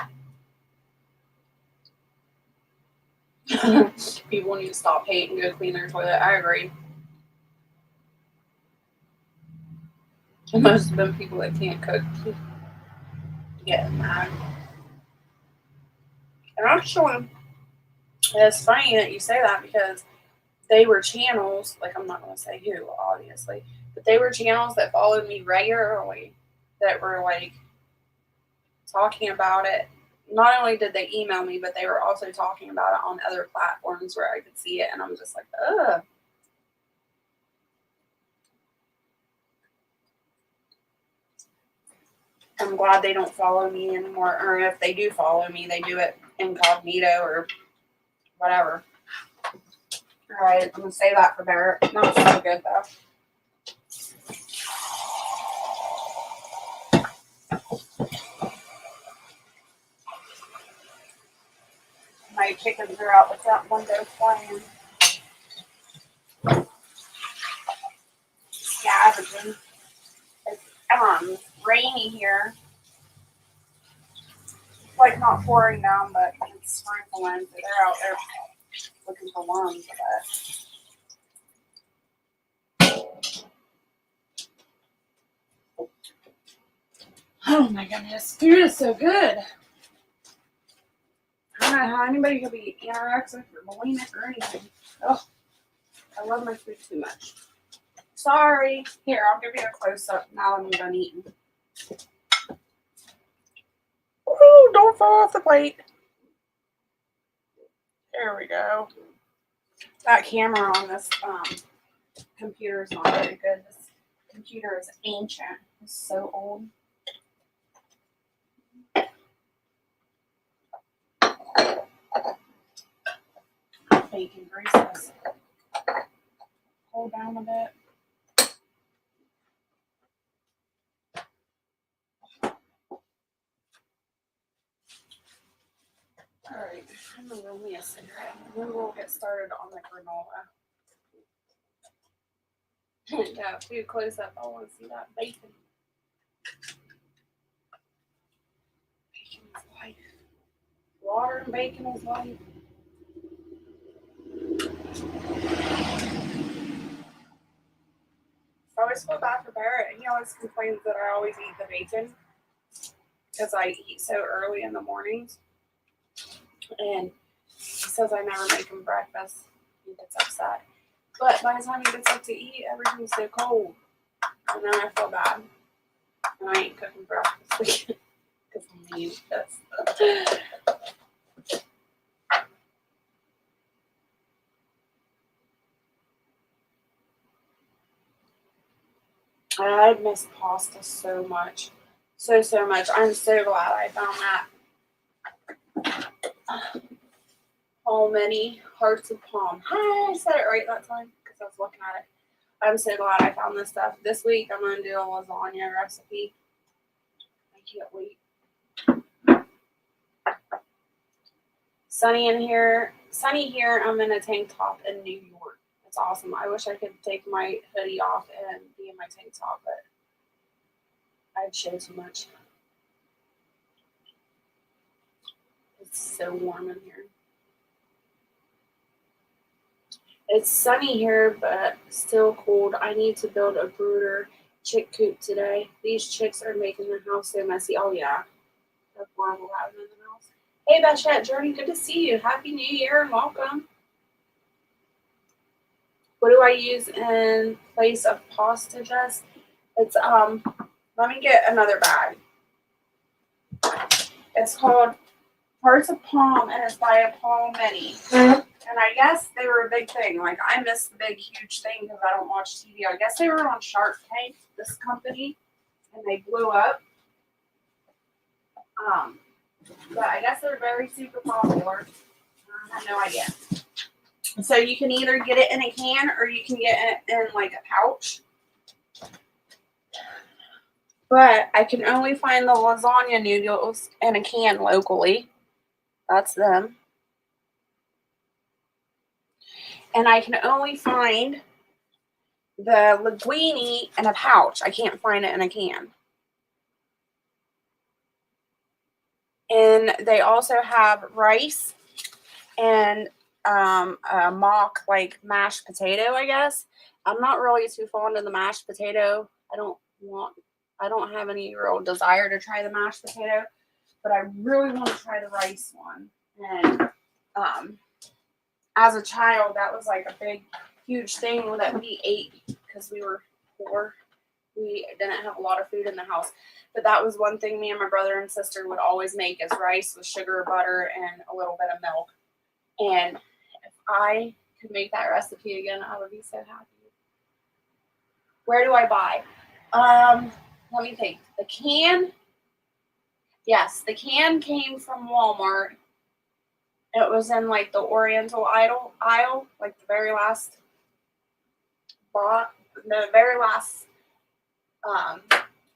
People need to stop hating and go clean their toilet. I agree. And most of them people that can't cook get mad. And actually, it's funny that you say that because they were channels, like I'm not going to say who, obviously, but they were channels that followed me regularly that were like talking about it. Not only did they email me, but they were also talking about it on other platforms where I could see it, and I'm just like, ugh. I'm glad they don't follow me anymore, or if they do follow me, they do it incognito or whatever. All right, I'm going to save that for Barrett. Not so good, though. My chickens are out the front window playing. Scavenging. It's rainy here. Like not pouring down, but it's sprinkling. So they're out there looking for worms, I bet. Oh my goodness. Food is so good. I don't know how anybody could be anorexic or bulimic or anything. Oh, I love my food too much. Sorry. Here, I'll give you a close-up now that I'm done eating. Ooh, don't fall off the plate. There we go. That camera on this computer is not very good. This computer is ancient. It's so old. bacon greases. Hold down a bit. Alright, I'm gonna roll me a cigarette and then we'll get started on the granola. Yeah, food close up. I want to see that bacon. Bacon is life. Water and bacon is life. I always feel bad for Barrett. He always complains that I always eat the bacon because I eat so early in the mornings. And he says I never make him breakfast. He gets upset. But by the time he gets up to eat, everything's so cold. And then I feel bad. And I ain't cooking breakfast because I'm mean. I miss pasta so much. So much. I'm so glad I found that. How many hearts of palm? Hi, I said it right that time because I was looking at it. I'm so glad I found this stuff. This week I'm going to do a lasagna recipe. I can't wait. Sunny here. I'm in a tank top in New York. It's awesome. I wish I could take my hoodie off and be in my tank top, but I'd show too much. It's so warm in here. It's sunny here, but still cold. I need to build a brooder chick coop today. These chicks are making the house so messy. Oh, yeah. That's horrible having them in the house. Hey, Beshette Journey, good to see you. Happy New Year and welcome. What do I use in place of pasta, Jess? It's, let me get another bag. It's called Hearts of Palm, and it's by a Palm Mini. And I guess they were a big thing. Like, I missed the big, huge thing because I don't watch TV. I guess they were on Shark Tank, this company, and they blew up. But I guess they're very super popular. I have no idea. So you can either get it in a can or you can get it in like a pouch. But I can only find the lasagna noodles in a can locally. That's them. And I can only find the linguine in a pouch. I can't find it in a can. And they also have rice and a mock like mashed potato, I guess. I'm not really too fond of the mashed potato. I don't have any real desire to try the mashed potato, but I really want to try the rice one. And as a child, that was like a big, huge thing that we ate because we were poor. We didn't have a lot of food in the house. But that was one thing me and my brother and sister would always make is rice with sugar, butter, and a little bit of milk. And if I could make that recipe again, I would be so happy. Where do I buy? Let me think. The can. Yes, the can came from Walmart. It was in like the Oriental aisle, like the very last I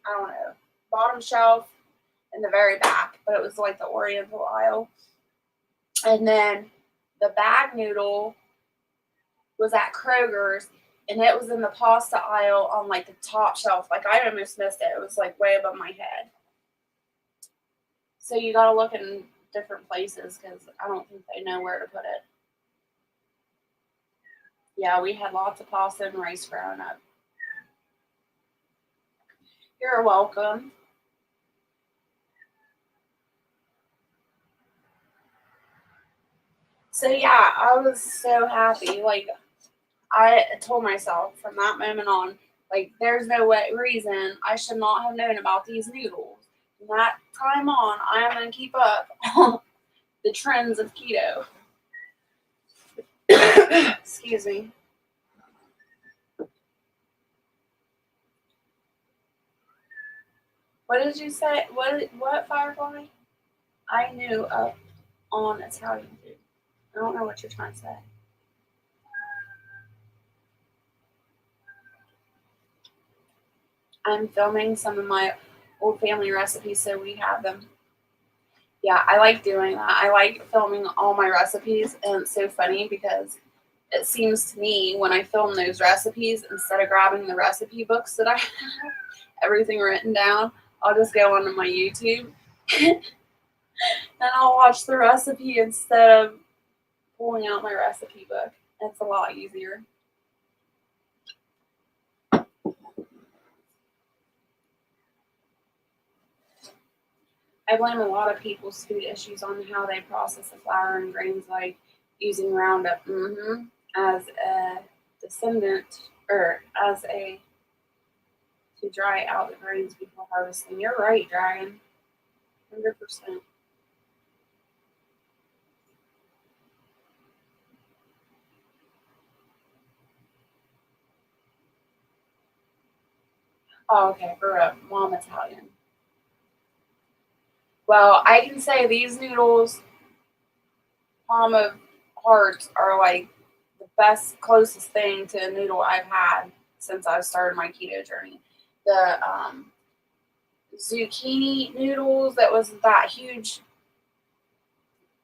don't know, bottom shelf in the very back, but it was like the Oriental aisle. And then the bag noodle was at Kroger's, and it was in the pasta aisle on like the top shelf. Like I almost missed it. It was like way above my head. So you got to look in different places because I don't think they know where to put it. Yeah, we had lots of pasta and rice growing up. You're welcome. So yeah, I was so happy. Like I told myself from that moment on, like there's no reason I should not have known about these noodles. From that time on, I am going to keep up the trends of keto. Excuse me. What did you say? What Firefly? I knew up on Italian food. I don't know what you're trying to say. I'm filming some of my old family recipes so we have them. Yeah, I like doing that. I like filming all my recipes, and it's so funny because it seems to me when I film those recipes, instead of grabbing the recipe books that I have, everything written down, I'll just go onto my YouTube and I'll watch the recipe instead of pulling out my recipe book. It's a lot easier. I blame a lot of people's food issues on how they process the flour and grains, like using Roundup as a descendant or as a to dry out the grains before harvesting. You're right, Dragon. 100%. Oh, okay. Grew up mom Italian. Well, I can say these noodles, palm of hearts, are like the best, closest thing to a noodle I've had since I started my keto journey. The zucchini noodles that was that huge,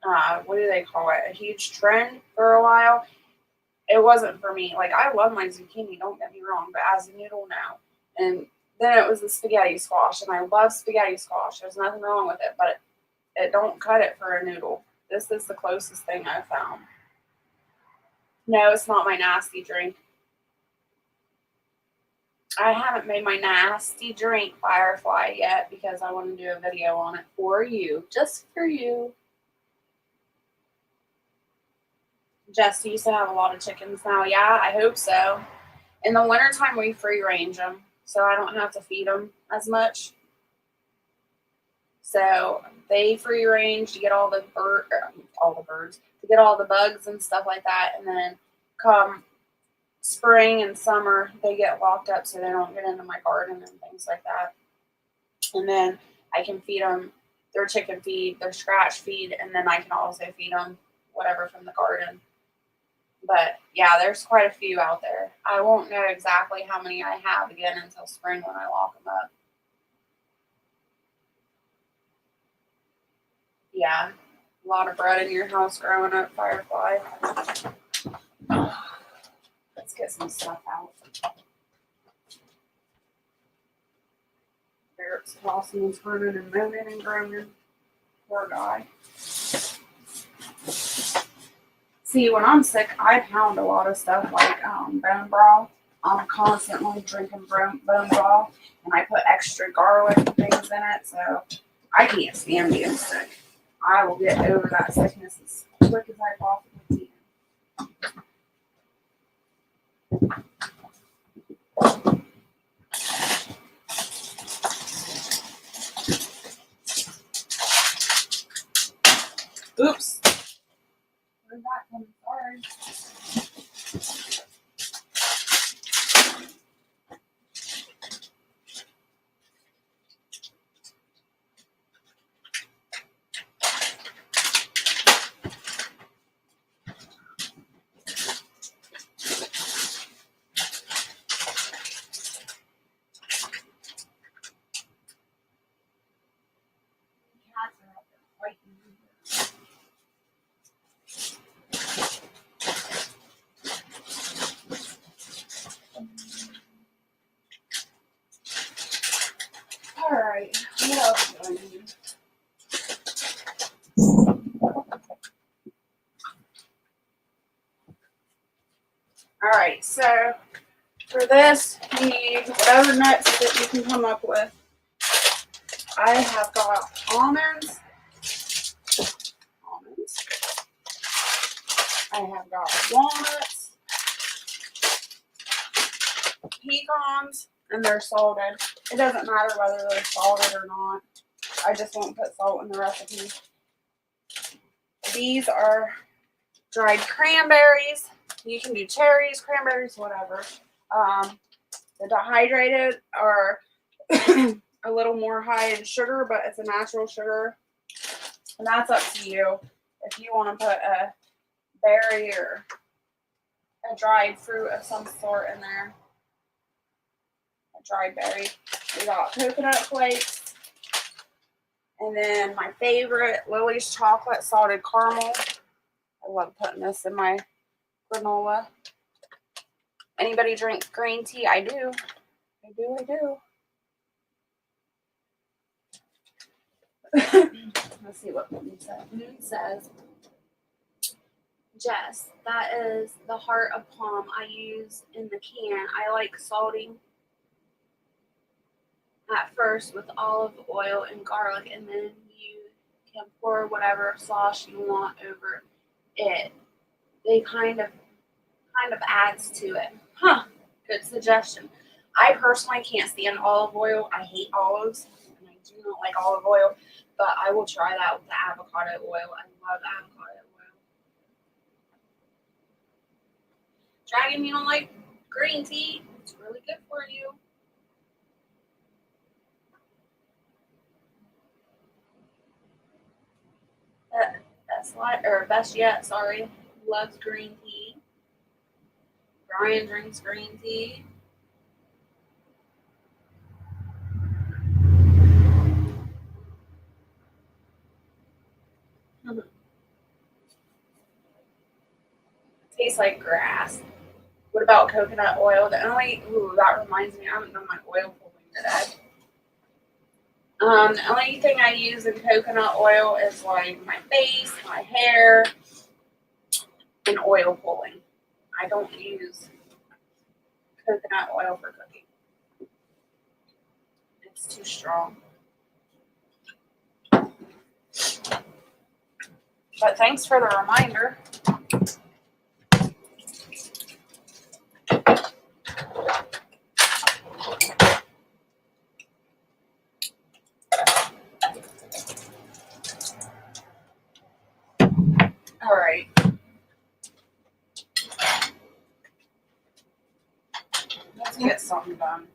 what do they call it? A huge trend for a while. It wasn't for me. Like, I love my zucchini, don't get me wrong, but as a noodle now. And then it was the spaghetti squash, and I love spaghetti squash. There's nothing wrong with it, but it don't cut it for a noodle. This is the closest thing I've found. No, it's not my nasty drink. I haven't made my nasty drink Firefly yet because I want to do a video on it for you, just for you. Jess used to have a lot of chickens now. Yeah, I hope so. In the wintertime, we free range them, so I don't have to feed them as much. So they free range to get all the birds, to get all the bugs and stuff like that. And then come spring and summer, they get locked up so they don't get into my garden and things like that. And then I can feed them their chicken feed, their scratch feed, and then I can also feed them whatever from the garden. But yeah, there's quite a few out there. I won't know exactly how many I have again until spring when I lock them up. Yeah, a lot of bread in your house growing up, Firefly. Let's get some stuff out. Barrett's tossing and turning and moaning and groaning. Poor guy. See, when I'm sick, I pound a lot of stuff like bone broth. I'm constantly drinking bone broth, and I put extra garlic and things in it, so I can't stand being sick. I will get over that sickness as quick as I possibly can. Oops. Where's that coming? Sorry. Cats are up there fighting. All right, what else do I need? All right, so for this, you need whatever nuts that you can come up with. I have got almonds. I have got walnuts, pecans, and they're salted. It doesn't matter whether they're salted or not. I just won't put salt in the recipe. These are dried cranberries. You can do cherries, cranberries, whatever. The dehydrated are a little more high in sugar, but it's a natural sugar. And that's up to you if you want to put a berry or a dried fruit of some sort in there. a dry berry. We got coconut flakes. And then my favorite, Lily's chocolate salted caramel. I love putting this in my granola. Anybody drink green tea? I do. I do. Let's see what Moon says. Moon says, Jess, that is the heart of palm I use in the can. I like salting at first with olive oil and garlic, and then you can pour whatever sauce you want over it. They kind of adds to it. Huh. Good suggestion. I personally can't stand olive oil. I hate olives, and I do not like olive oil, but I will try that with the avocado oil. I love avocado oil. Dragon, you don't like green tea? It's really good for you. Best yet, sorry, loves green tea. Brian drinks green tea. Tastes like grass. What about coconut oil? That reminds me, I haven't done my oil pulling today. The only thing I use in coconut oil is like my face, my hair, and oil pulling. I don't use coconut oil for cooking. It's too strong. But thanks for the reminder. All right. Let's get something done.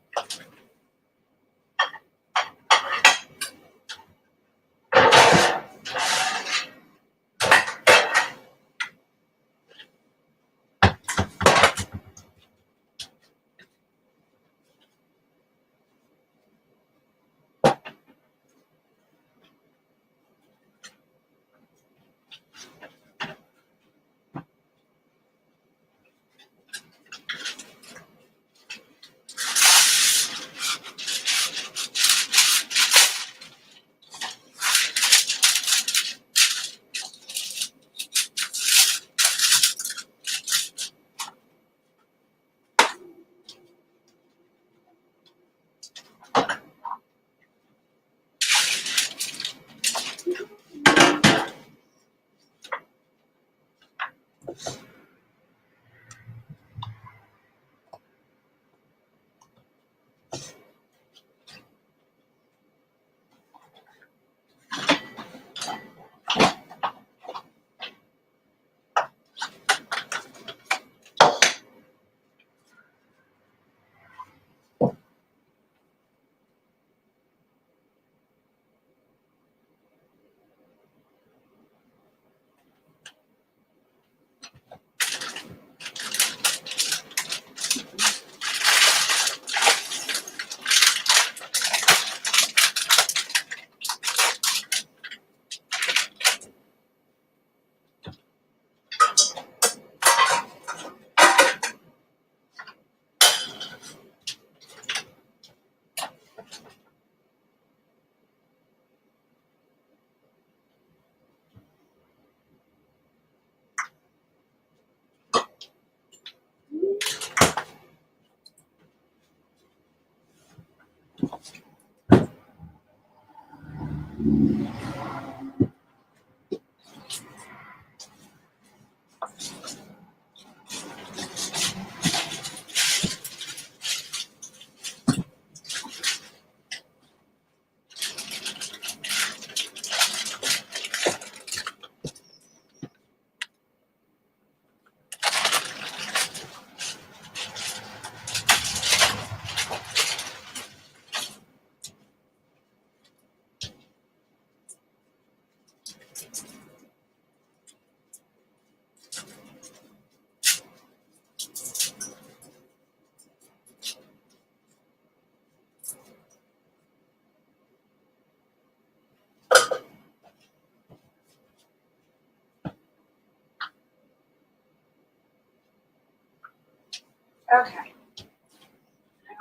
Okay. Now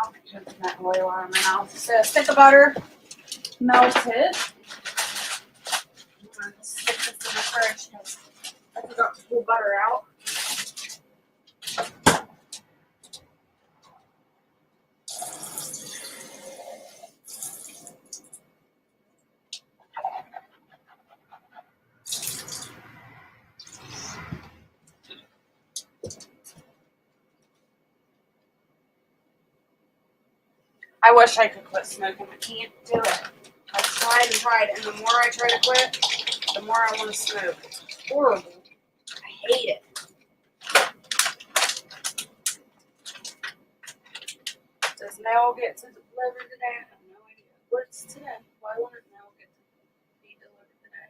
I'm putting that oil out of my mouth. So stick of butter melted. I'm going to stick this in the fridge because I forgot to pull butter out. I wish I could quit smoking. I can't do it. I've tried and tried, and the more I try to quit, the more I want to smoke. It's horrible. I hate it. Does mail get to deliver today? I have no idea. What's today? Why won't mail get to be delivered today?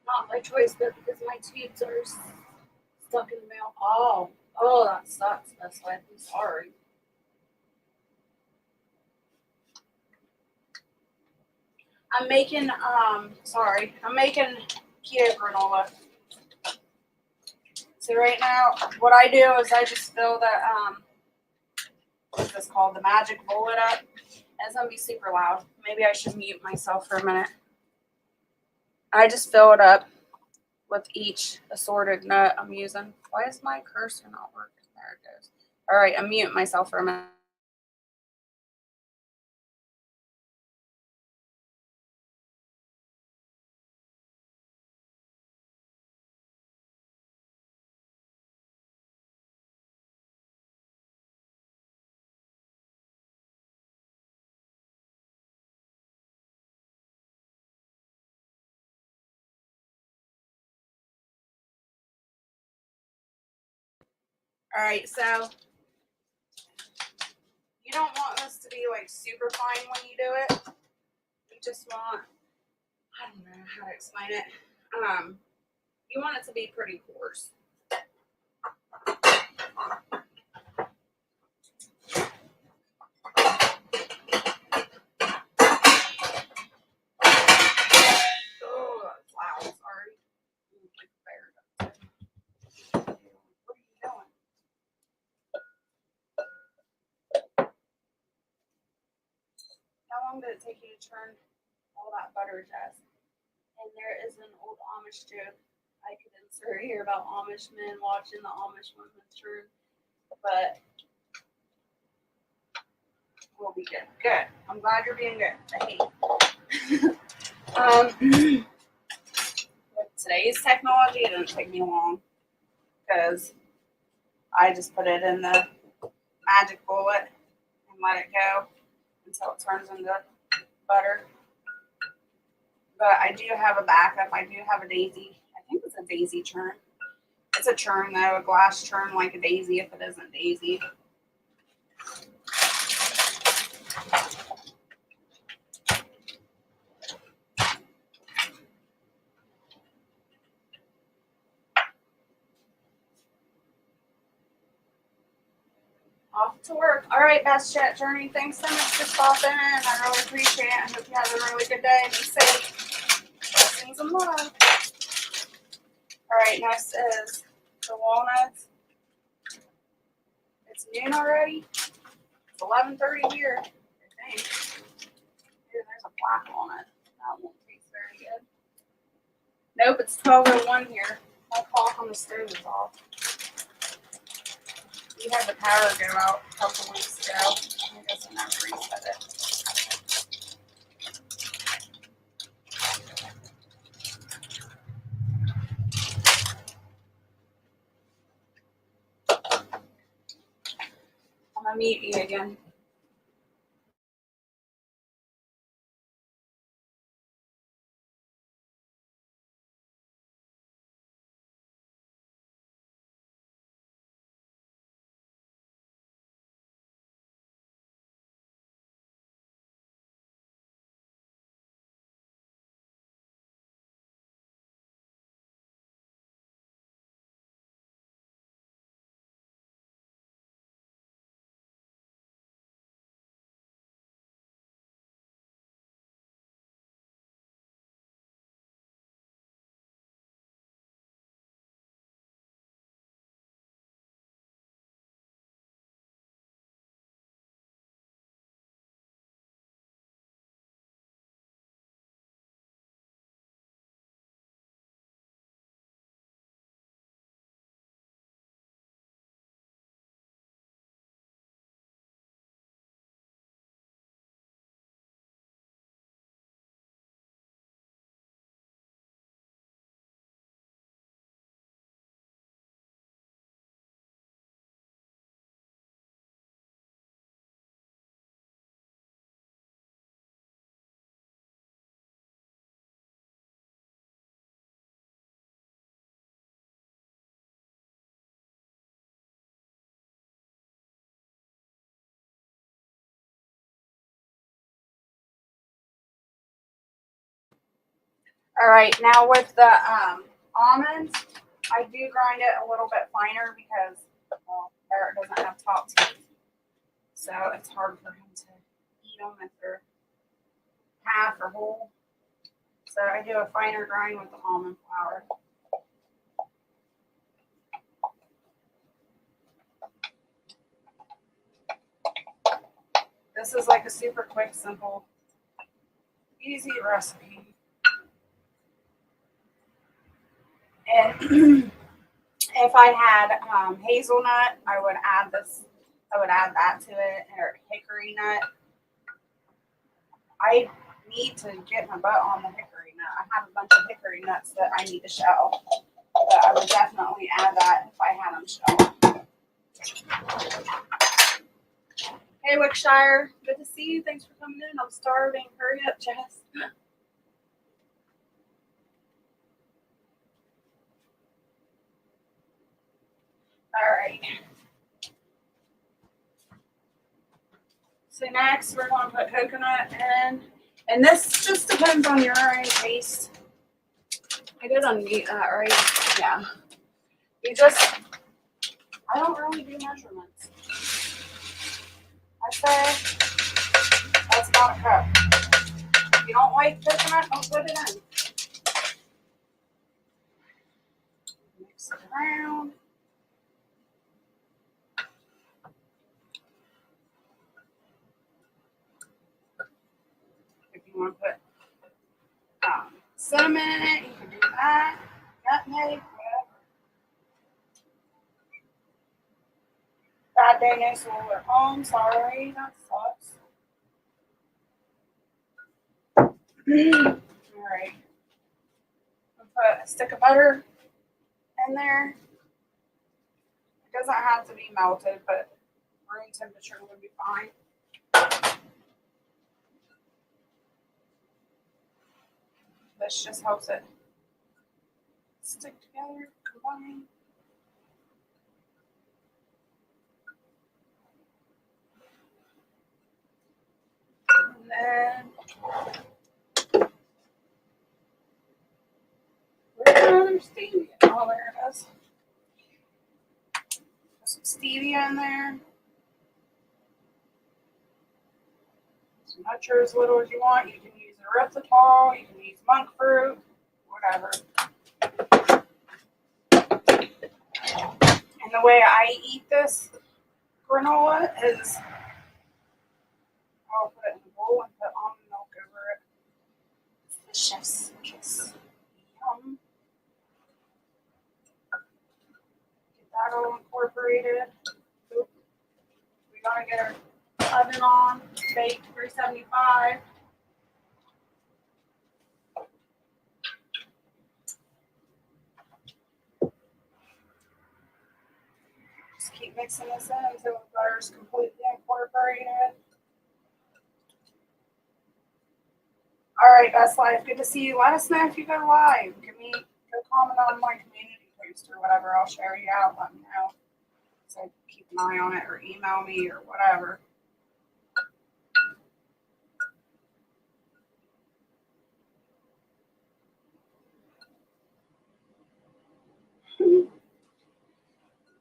Not my choice, but because my tubes are stuck in the mail. Oh, that sucks. That's why I'm sorry. I'm making keto granola. So right now, what I do is I just fill the what's this called, the magic bullet up. It's gonna be super loud. Maybe I should mute myself for a minute. I just fill it up with each assorted nut I'm using. Why is my cursor not working? There it goes. All right, I'm muting myself for a minute. All right, so you don't want this to be like super fine when you do it. You just want, I don't know how to explain it. You want it to be pretty coarse. Oh, that's loud. Sorry. What are you doing? How long did it take you to churn all that butter, Jess? And there is an old Amish joke I could insert here about Amish men watching the Amish women churn, but we'll be good. Good. I'm glad you're being good. I hate. With today's technology, it didn't take me long because I just put it in the magic bullet and let it go until it turns into butter. But I do have a backup. I do have a daisy. I think it's a daisy churn. It's a churn though, a glass churn like a daisy if it isn't daisy. Off to work. All right, Best Chat Journey. Thanks so much for stopping in. I really appreciate it. I hope you have a really good day. Be safe. Blessings and love. All right, next is the walnuts. It's noon already. It's 11:30 here. I think. Ooh, there's a black walnut. That won't taste very good. Nope, it's 12:01 here. My clock on the stove is off. We had the power go out a couple weeks ago. I guess I never reset it. I'm gonna mute you again. All right, now with the almonds, I do grind it a little bit finer because Barrett doesn't have top teeth. So it's hard for him to eat them if they're half or whole. So I do a finer grind with the almond flour. This is like a super quick, simple, easy recipe. And if I had hazelnut, I would add this. I would add that to it, or hickory nut. I need to get my butt on the hickory nut. I have a bunch of hickory nuts that I need to shell. But I would definitely add that if I had them shelled. Hey, Wickshire. Good to see you. Thanks for coming in. I'm starving. Hurry up, Jess. All right. So next, we're going to put coconut in. And this just depends on your own taste. I did unmute that, right? Yeah. You just, I don't really do measurements. I say that's about a cup. If you don't like coconut, don't put it in. Mix it around. If you want to put cinnamon in it, you can do that. Nutmeg, whatever. Bad day, no school at home. Sorry, that sucks. All right. I'll put a stick of butter in there. It doesn't have to be melted, but room temperature would be fine. This just helps it stick together, combine. And then where's another stevia? Oh, there it is. Put some stevia in there. Some nutcher as little as you want. You can use erythritol, you can use monk fruit, whatever. And the way I eat this granola is I'll put it in a bowl and put almond milk over it. It's the chef's kiss. Yum. Get that all incorporated. Oop. We gotta get our oven on, bake 375. Just keep mixing this in until the butter is completely incorporated. All right, Best Life, good to see you. Let us know if you go live. Go comment on my community post or whatever. I'll share you out. Let me know. So keep an eye on it or email me or whatever.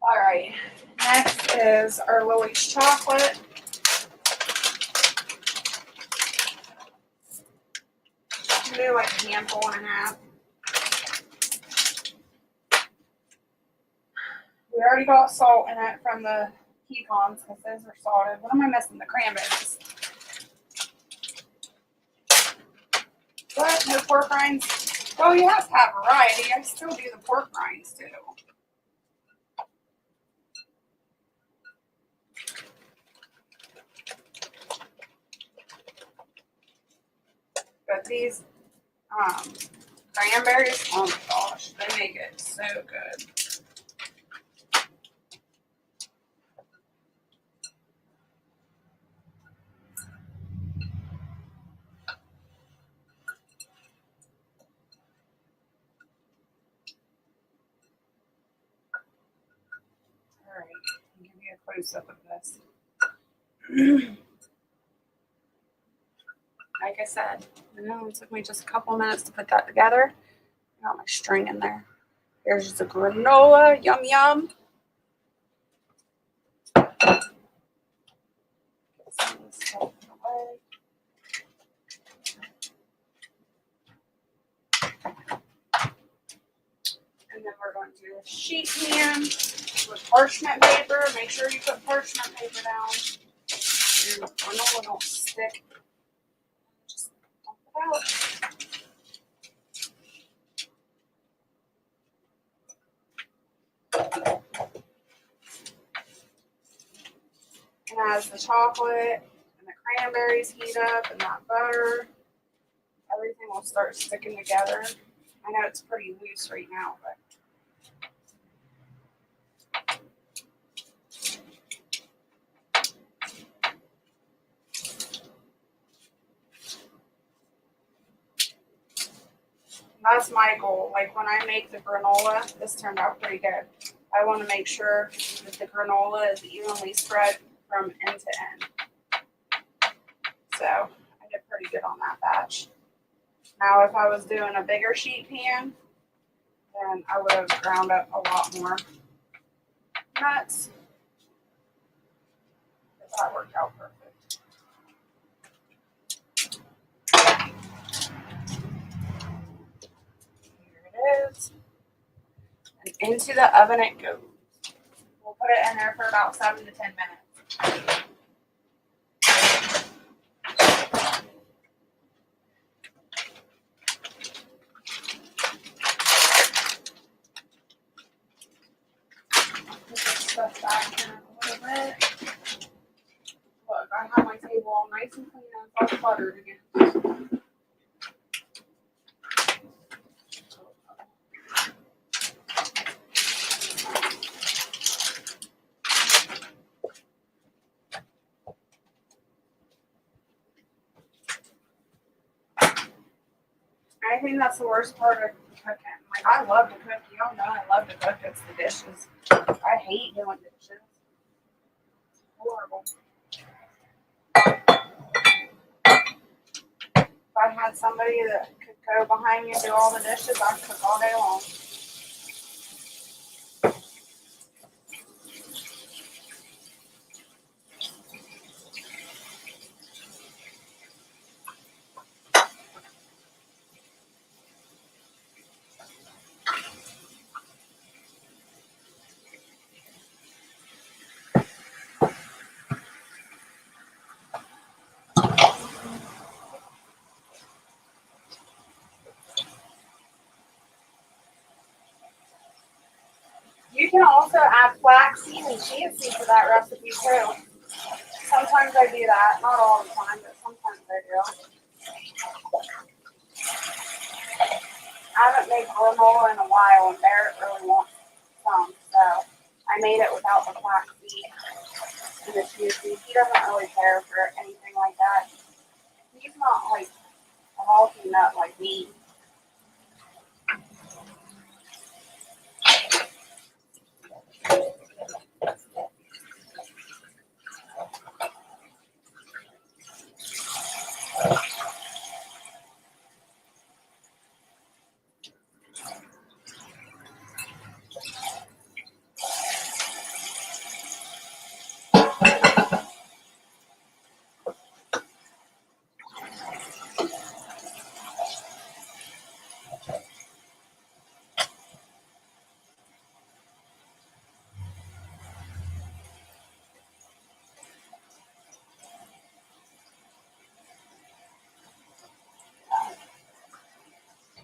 All right, next is our Lily's chocolate. Do like a handful and a half. We already got salt in it from the pecans because those are salted. What am I missing? The cranberries. But no pork rinds. Well, you have to have variety. I still do the pork rinds too. But these cranberries, oh my gosh, they make it so good. All right, I'll give you a close up of this. I like I said, it took me just a couple of minutes to put that together. I got my string in there. Here's the granola. Yum, yum. And then we're going to do a sheet pan with parchment paper. Make sure you put parchment paper down. Your granola don't stick. Just dump it out. And as the chocolate and the cranberries heat up and that butter, everything will start sticking together. I know it's pretty loose right now, but that's my goal. Like when I make the granola, this turned out pretty good. I want to make sure that the granola is evenly spread from end to end. So I did pretty good on that batch. Now if I was doing a bigger sheet pan, then I would have ground up a lot more nuts. But that worked out perfect. Is. And into the oven it goes. We'll put it in there for about 7 to 10 minutes. Put this stuff back in a little bit. Look, I have my table all nice and clean and all cluttered again. I think that's the worst part of cooking. Like, I love to cook. You don't know I love to cook. It's the dishes. I hate doing dishes. It's horrible. If I had somebody that could go behind me and do all the dishes, I'd cook all day long. You can also add flaxseed and chia seed to that recipe too. Sometimes I do that, not all the time, but sometimes I do. I haven't made granola in a while, and Barrett really wants some, so I made it without the flaxseed and the chia seed. He doesn't really care for anything like that. He's not like a healthy nut like me.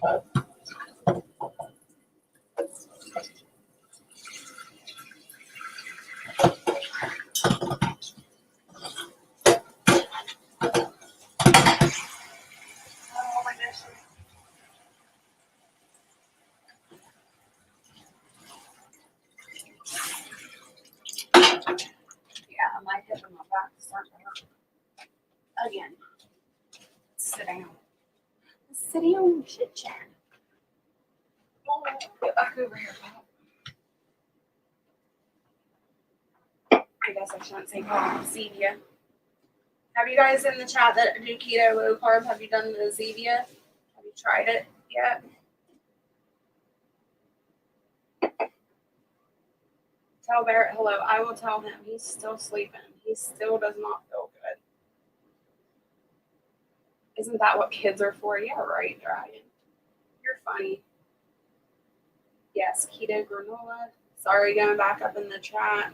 Oh my gosh. Yeah, my hip and my back is starting to hurt. Again. Sit down. Sit down, chit chat. Oh, get back over here, Pop. I guess I shouldn't say Pop. See ya. Have you guys in the chat that do keto low carb? Have you done the Zevia? Have you tried it yet? Tell Barrett hello. I will tell him. He's still sleeping. He still does not feel good. Isn't that what kids are for? Yeah, right, Dragon. You're funny. Yes, keto granola. Sorry, going back up in the chat.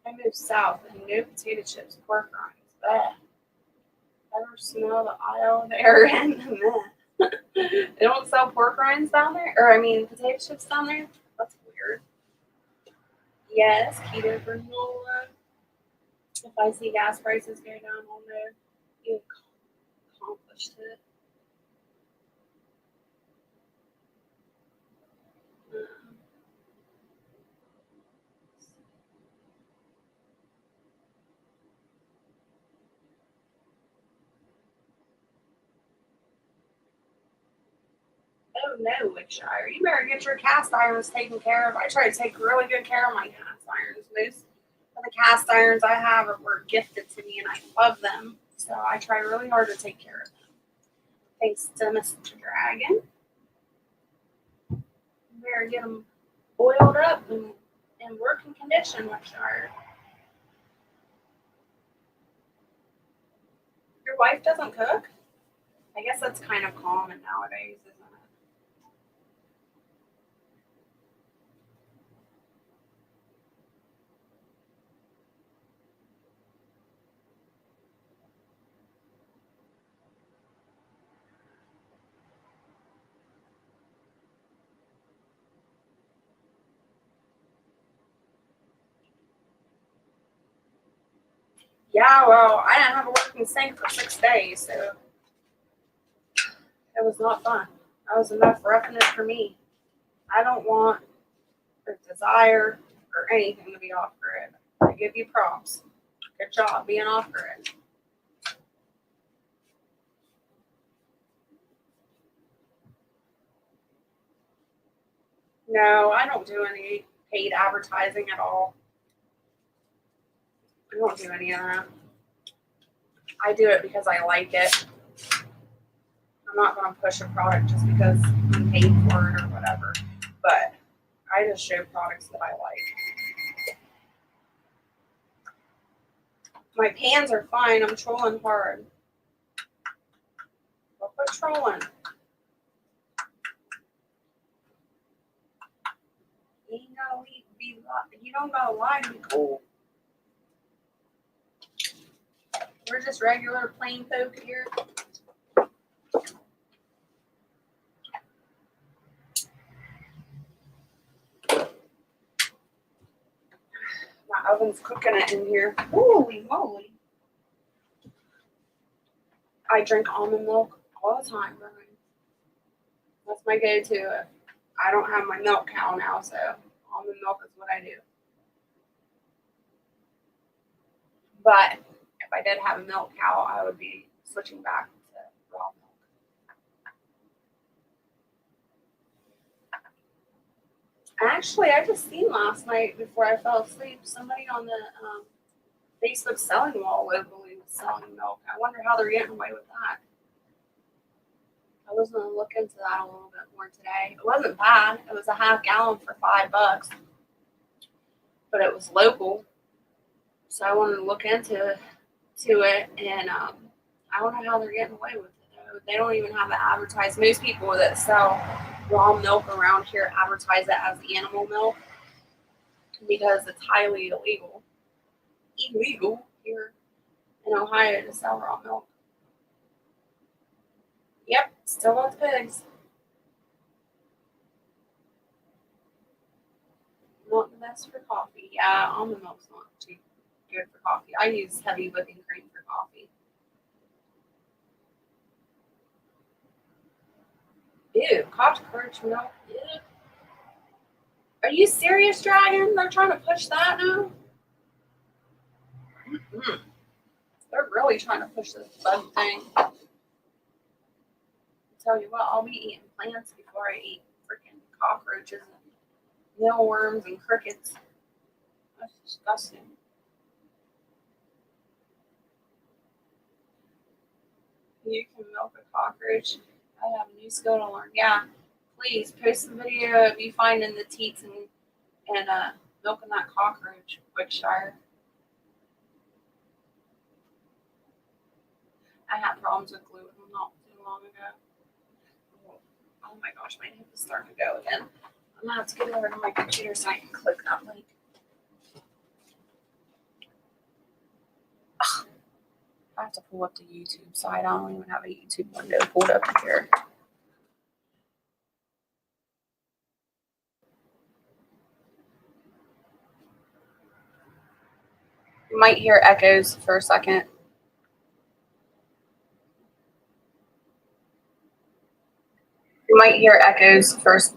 I moved south and no potato chips, pork rinds. Bleh. Ever smell the aisle there? And they don't sell pork rinds down there? Or, I mean, potato chips down there? That's weird. Yes, keto granola. If I see gas prices go down, I'll know you accomplished it. Oh no, Wickshire. You better get your cast irons taken care of. I try to take really good care of my cast irons. Most of the cast irons I have were gifted to me and I love them. So I try really hard to take care of them. Thanks to Mr. Dragon. You better get them oiled up and in working condition, Wickshire. Your wife doesn't cook? I guess that's kind of common nowadays, isn't it? Yeah, well, I didn't have a working sink for 6 days, so it was not fun. That was enough roughing it for me. I don't want or desire or anything to be off grid. I give you props. Good job being off grid. No, I don't do any paid advertising at all. I don't do any of that. I do it because I like it. I'm not going to push a product just because I'm paid for it or whatever. But I just show products that I like. My pans are fine. I'm trolling hard. Well, quit trolling. You don't gotta lie to be cool. We're just regular plain folk here. My oven's cooking it in here. Holy moly. I drink almond milk all the time, Brian. That's my go-to. I don't have my milk cow now, so almond milk is what I do. But if I did have a milk cow, I would be switching back to raw milk. Actually, I just seen last night before I fell asleep, somebody on the Facebook selling wall locally was selling milk. I wonder how they're getting away with that. I was going to look into that a little bit more today. It wasn't bad. It was a half gallon for $5, but it was local. So I wanted to look into it, and I don't know how they're getting away with it. They don't even have it advertised. Most people that sell raw milk around here advertise it as animal milk because it's highly illegal here in Ohio to sell raw milk. Yep, still got the pigs. Not the best for coffee. Yeah, almond milk's not too good for coffee. I use heavy whipping cream for coffee. Ew, cockroach milk. Ew. Are you serious, Dragon? They're trying to push that now? Mm-hmm. They're really trying to push this bug thing. tell you what, I'll be eating plants before I eat freaking cockroaches and mealworms and crickets. That's disgusting. You can milk a cockroach. I have a new skill to learn. Yeah, please post the video of you finding the teats and milking that cockroach, Wickshire. I had problems with gluten not too long ago. Oh my gosh, my hip is starting to go again. I'm gonna have to get over to my computer so I can click that link. Ugh. I have to pull up the YouTube site. I don't even have a YouTube window pulled up here. You might hear echoes for a second. You might hear echoes first.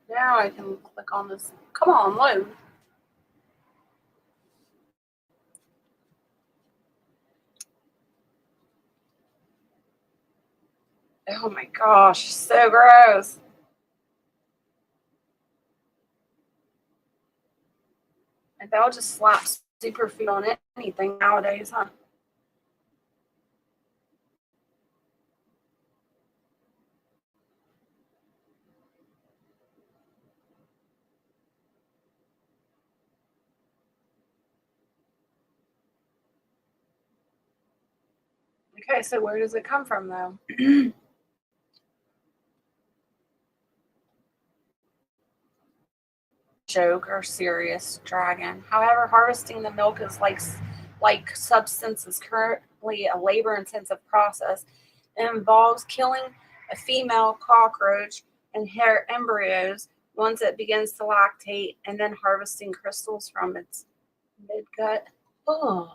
Now I can click on this. Come on, load. Oh my gosh, so gross. And they'll just slap superfood on anything nowadays, huh? Okay, so where does it come from, though? Joke or serious, dragon. However, harvesting the milk is like substance is currently a labor-intensive process. It involves killing a female cockroach and her embryos once it begins to lactate, and then harvesting crystals from its midgut. Oh.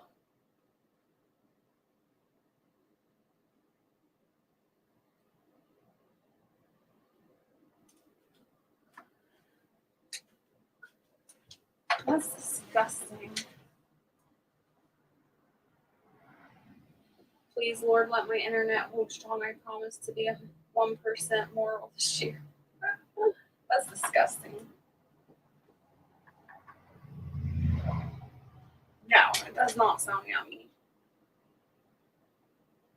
That's disgusting. Please, Lord, let my internet hold strong. I promise to be 1% moral this year. That's disgusting. No, it does not sound yummy.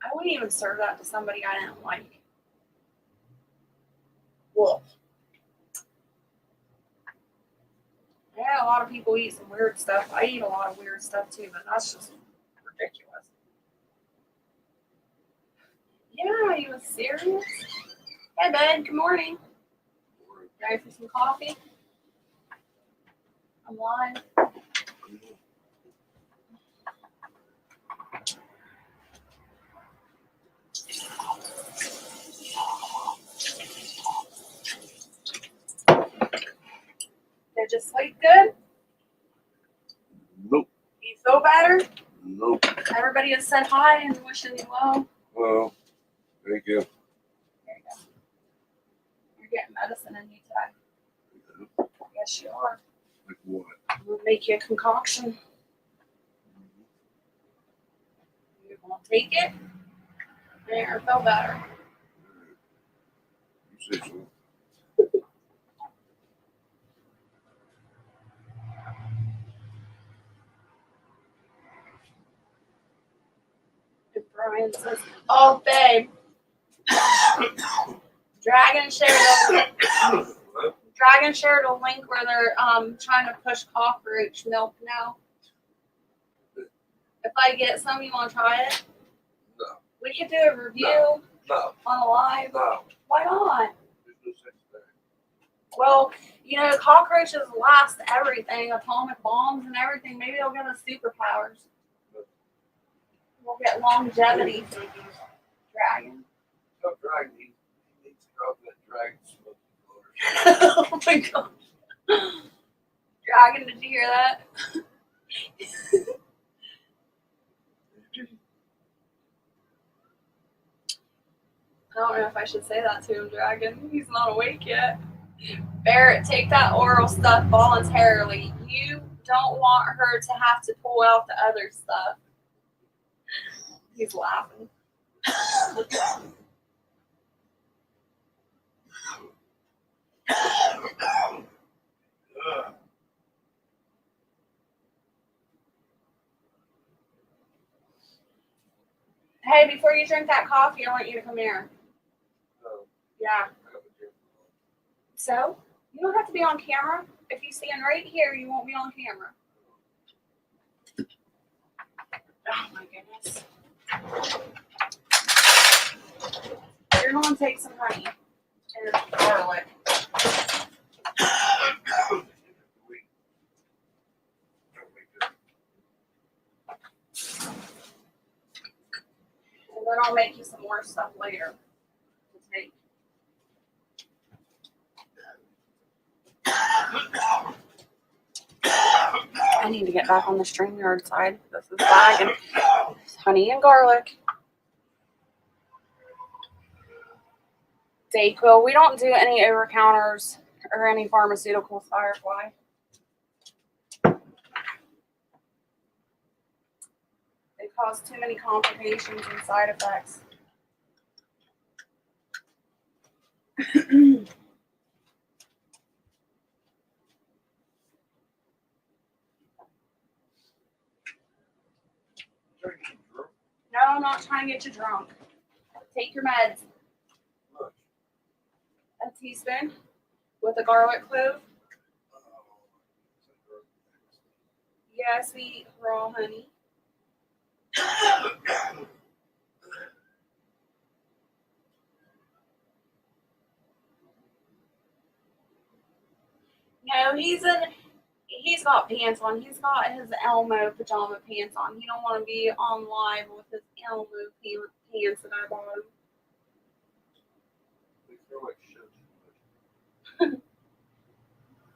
I wouldn't even serve that to somebody I didn't like. Well, yeah, a lot of people eat some weird stuff. I eat a lot of weird stuff too, but that's just ridiculous. Yeah, are you serious? Hey, bud, good morning. Ready for some coffee? I'm live. Did you sleep good? Nope. You feel better? Nope. Everybody has said hi and wishing you well. Well, thank you. There you go. You're getting medicine in you today. Yes, you are. Like what? We'll make you a concoction. You're going to take it. There, feel better. You say so. And Brian says, oh, babe. Dragon shared a link where they're trying to push cockroach milk now. If I get some, you want to try it? No. We could do a review No. on a live. No. Why not? There's no such thing. Well, you know, cockroaches last everything, atomic bombs and everything. Maybe they'll give us superpowers. We'll get longevity from dragon. No dragon. He needs to go up that dragon smoke floater. Oh my gosh. Dragon, did you hear that? I don't know if I should say that to him, Dragon. He's not awake yet. Barrett, take that oral stuff voluntarily. You don't want her to have to pull out the other stuff. He's laughing. Hey, before you drink that coffee, I want you to come here. Yeah. So, you don't have to be on camera. If you stand right here, you won't be on camera. Oh my goodness. You're going to take some honey and garlic. And then I'll make you some more stuff later to take. I need to get back on the StreamYard side. This is lagging. Honey and garlic. Dayquil. We don't do any over-counters or any pharmaceuticals, Firefly. They cause too many complications and side effects. No, I'm not trying to get you drunk. Take your meds. A teaspoon with a garlic clove. Yes, we eat raw honey. No, he's got pants on. He's got his Elmo pajama pants on. He don't want to be on live with his Elmo pants that I bought him.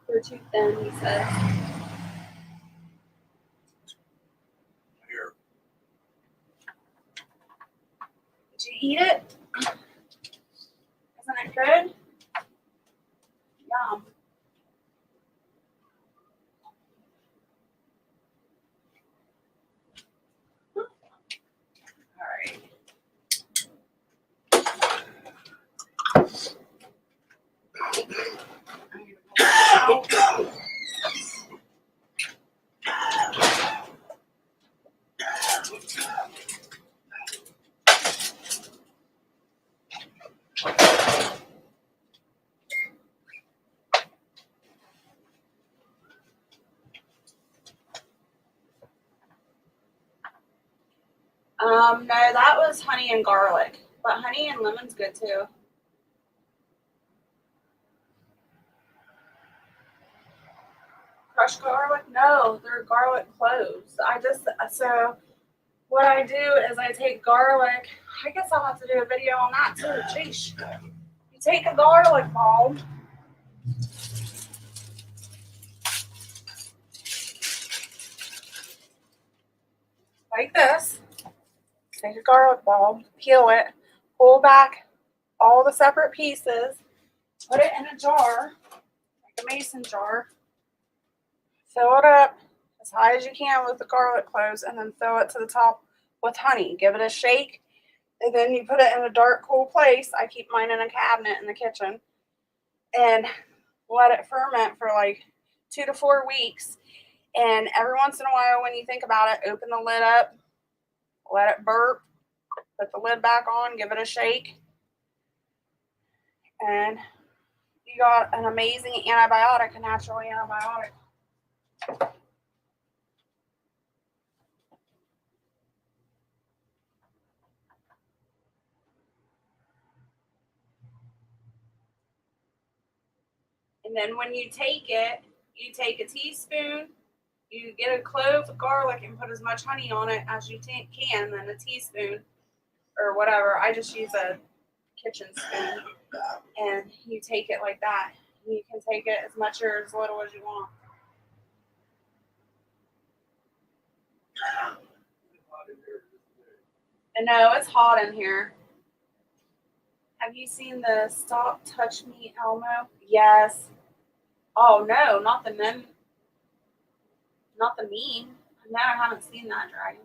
They're too thin, he says. Here. Did you eat it? Isn't it good? Yum. All right. No, that was honey and garlic, but honey and lemon's good too. Crushed garlic? No, they're garlic cloves. So what I do is I take garlic. I guess I'll have to do a video on that too. Sheesh. You take a garlic bulb. Like this. Take a garlic bulb, peel it, pull back all the separate pieces, put it in a jar, like a mason jar, fill it up as high as you can with the garlic cloves, and then fill it to the top with honey. Give it a shake, and then you put it in a dark, cool place. I keep mine in a cabinet in the kitchen, and let it ferment for like 2 to 4 weeks. And every once in a while, when you think about it, open the lid up, let it burp, put the lid back on, give it a shake, and you got an amazing antibiotic, a natural antibiotic. And then when you take it, you take a teaspoon, you get a clove of garlic and put as much honey on it as you can, then a teaspoon or whatever. I just use a kitchen spoon, and you take it like that. You can take it as much or as little as you want. And no, it's hot in here. Have you seen the Stop Touch Me Elmo? Yes. Oh no, not the meme. Not the meme. No, I haven't seen that dragon.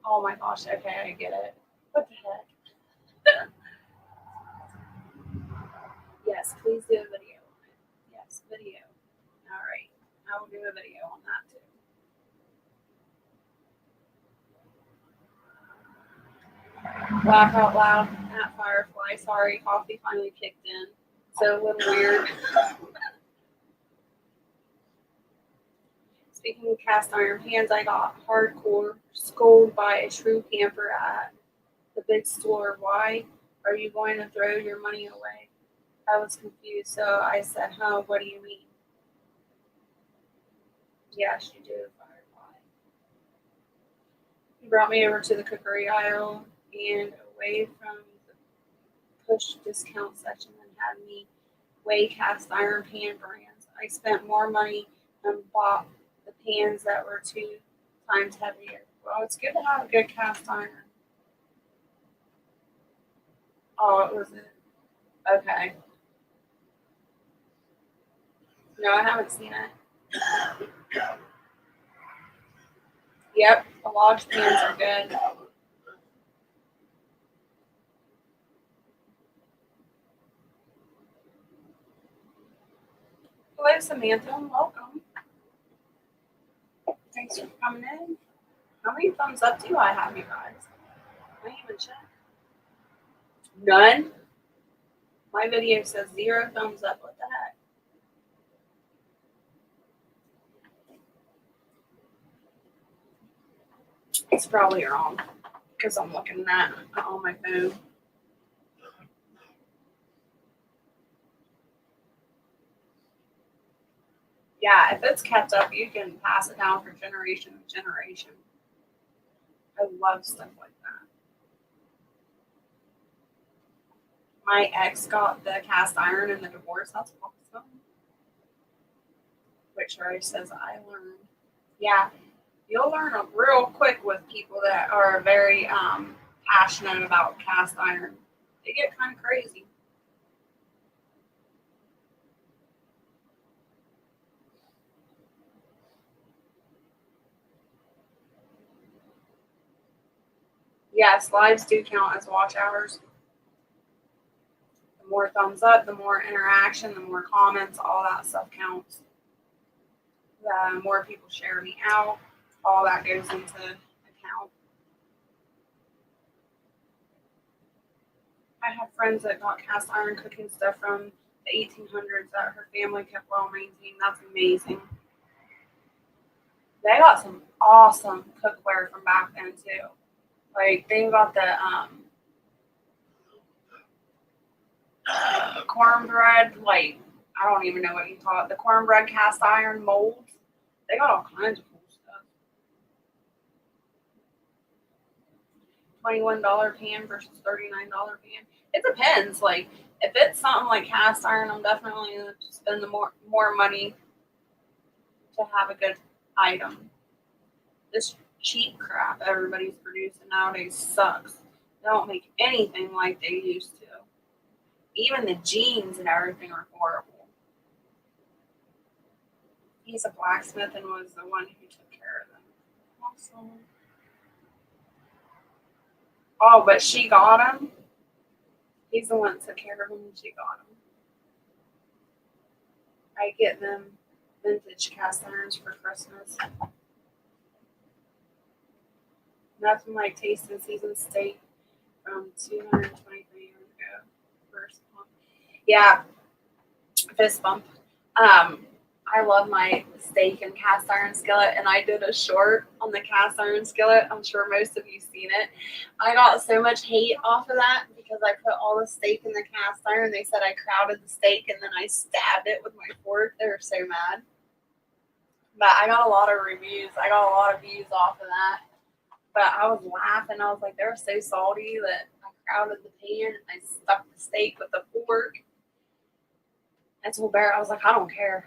Oh my gosh, okay, I get it. What the heck? Yes, please do a video on it. Yes, video. All right. I will do a video on that too. Laugh out loud at Firefly. Sorry, coffee finally kicked in. So a little weird. Speaking of cast iron pans, I got hardcore scolded by a true camper at the big store. Why are you going to throw your money away? I was confused, so I said, huh, what do you mean? Yes, you do, Firefly. He brought me over to the cookery aisle and away from the push discount section and had me weigh cast iron pan brands. I spent more money and bought the pans that were 2 times heavier. Well, it's good to have a good cast iron. Oh, it was it. Okay. No, I haven't seen it. Yep, the lodge pans are good. Hello, Samantha. Welcome. Thanks for coming in. How many thumbs up do I have, you guys? I didn't even check. None? My video says 0 thumbs up. What the heck? It's probably wrong because I'm looking at it on my phone. Yeah, if it's kept up, you can pass it down for generation to generation. I love stuff like that. My ex got the cast iron in the divorce. That's awesome. Which Rose says I learned. Yeah, you'll learn real quick with people that are very passionate about cast iron. They get kind of crazy. Yes, lives do count as watch hours. The more thumbs up, the more interaction, the more comments, all that stuff counts. The more people share me out, all that goes into account. I have friends that got cast iron cooking stuff from the 1800s that her family kept well maintained. That's amazing. They got some awesome cookware from back then too. Like they got the cornbread, like I don't even know what you call it, the cornbread cast iron molds. They got all kinds of cool stuff. $21 pan versus $39 pan. It depends. Like if it's something like cast iron, I'm definitely gonna spend the more money to have a good item. This cheap crap everybody's producing nowadays sucks. They don't make anything like they used to. Even the jeans and everything are horrible. He's a blacksmith and was the one who took care of them. Awesome. Oh, but she got him. He's the one that took care of him and she got him. I get them vintage cast irons for Christmas. Nothing like tasting seasoned steak from 223 years ago. First pump. Yeah, fist bump. I love my steak and cast iron skillet, and I did a short on the cast iron skillet. I'm sure most of you seen it. I got so much hate off of that because I put all the steak in the cast iron. They said I crowded the steak and then I stabbed it with my fork. They were so mad. But I got a lot of reviews. I got a lot of views off of that. But I was laughing. I was like, they were so salty that I crowded the pan and I stuck the steak with the fork. I told Barrett, I was like, I don't care.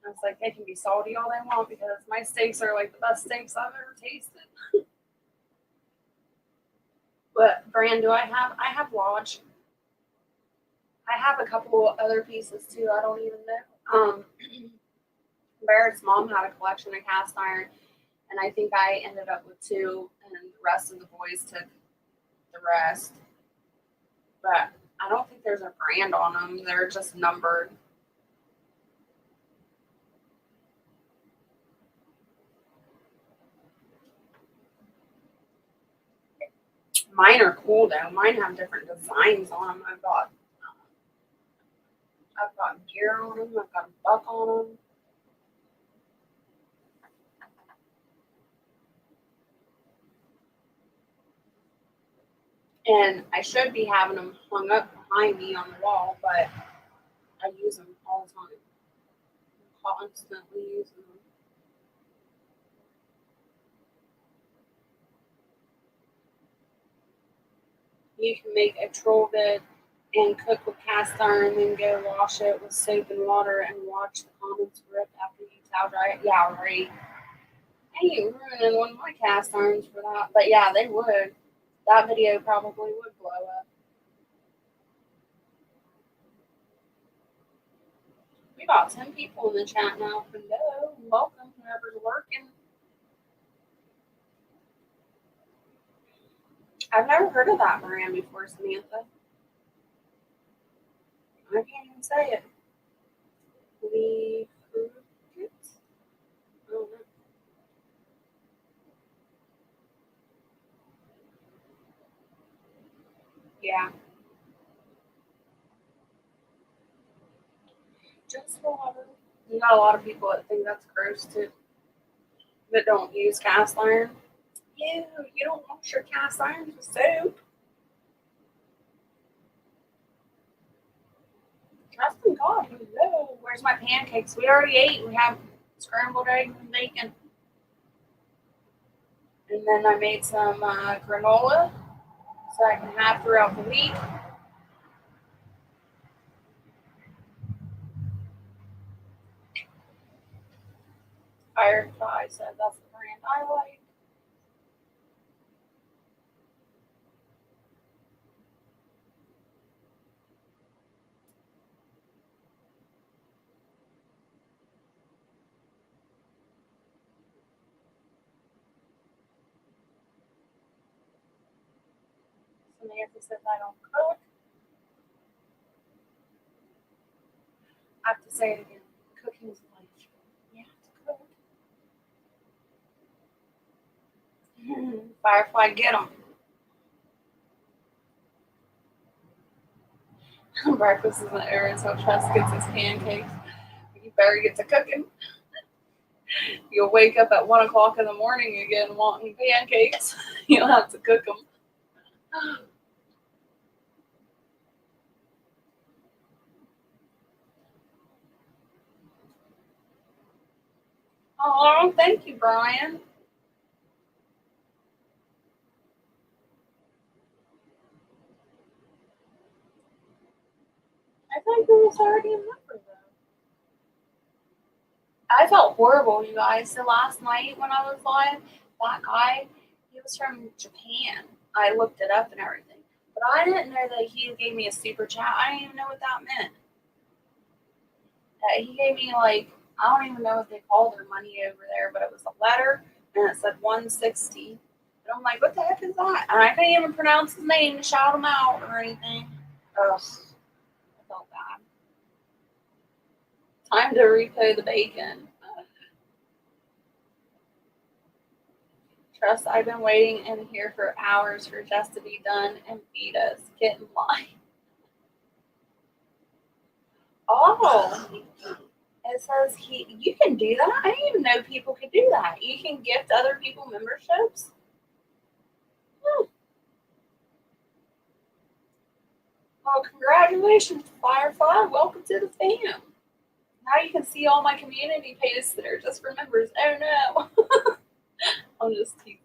I was like, they can be salty all they want because my steaks are like the best steaks I've ever tasted. What brand do I have? I have Lodge. I have a couple other pieces too. I don't even know. Barrett's mom had a collection of cast iron, And I think I ended up with 2, and the rest of the boys took the rest. But I don't think there's a brand on them. They're just numbered. Mine are cool though. Mine have different designs on them. I've got gear on them. I've got a buck on them. And I should be having them hung up behind me on the wall, but I use them all the time. I'm constantly using them. You can make a troll bed and cook with cast iron, then go wash it with soap and water and watch the comments rip after you towel dry it. Yeah, right. I ain't ruining one of my cast irons for that. But yeah, they would. That video probably would blow up. We got 10 people in the chat now. Hello, welcome, whoever's lurking. I've never heard of that brand before, Samantha. I can't even say it. The fruit? I don't know. Yeah. Just water. You got a lot of people that think that's gross too, that don't use cast iron. Ew, you don't wash your cast irons with soap. Trust in God. Hello. Where's my pancakes? We already ate. We have scrambled eggs and bacon. And then I made some granola so I can have throughout the week. Firefly said that's the brand I like. Samantha says I don't cook. I have to say it again. Cooking is life. You have to cook. Firefly, get them. Breakfast is in the area, so Trust gets his pancakes. You better get to cooking. You'll wake up at 1 o'clock in the morning again wanting pancakes. You'll have to cook them. Oh, thank you, Brian. I thought you was already a member, though. I felt horrible, you guys. So last night when I was live, that guy, he was from Japan. I looked it up and everything. But I didn't know that he gave me a super chat. I didn't even know what that meant. He gave me like, I don't even know what they call their money over there, but it was a letter and it said 160. And I'm like, what the heck is that? And I couldn't even pronounce his name to shout him out or anything. Ugh, I felt bad. Time to repo the bacon. Trust, I've been waiting in here for hours for Jess to be done and feed us. Get in line. Oh, it says you can do that? I didn't even know people could do that. You can gift other people memberships? Well, congratulations, Firefly. Welcome to the fam. Now you can see all my community pages that are just for members. Oh no. I'm just teasing.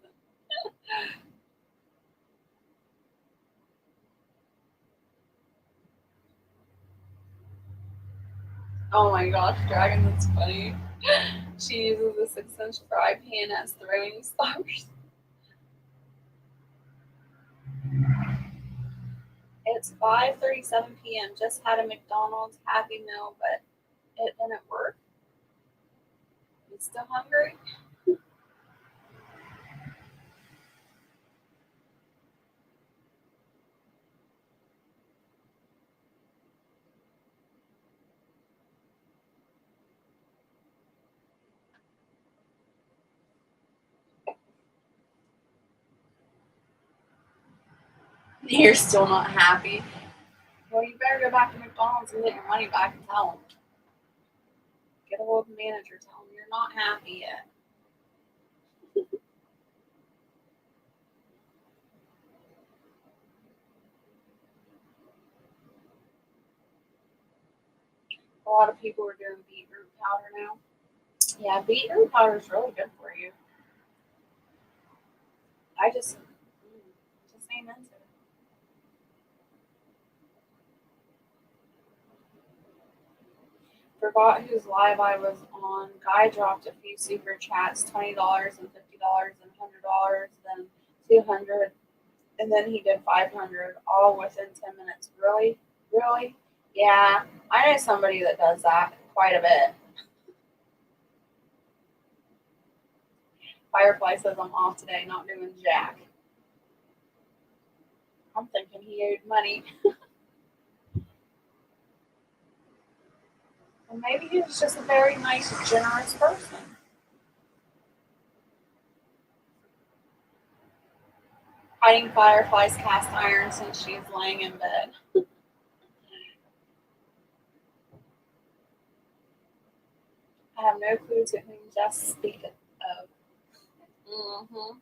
Oh my gosh, Dragon, that's funny. She uses a 6-inch fry pan as throwing stars. It's 5:37 p.m. Just had a McDonald's Happy Meal, but it didn't work. You still hungry? You're still not happy. Well, you better go back to McDonald's and get your money back and tell them. Get a hold of the manager. Tell them you're not happy yet. A lot of people are doing beetroot powder now. Yeah, beetroot powder is really good for you. I just ain't into it. Forgot whose live I was on. Guy dropped a few super chats, $20 and $50 and $100, then $200, and then he did $500, all within 10 minutes. Really? Really? Yeah, I know somebody that does that quite a bit. Firefly says I'm off today, not doing jack. I'm thinking he owed money. Well, maybe he was just a very nice, generous person. Hiding Firefly's cast iron since she's laying in bed. I have no clue to whom Jess speaketh of. Mm-hmm.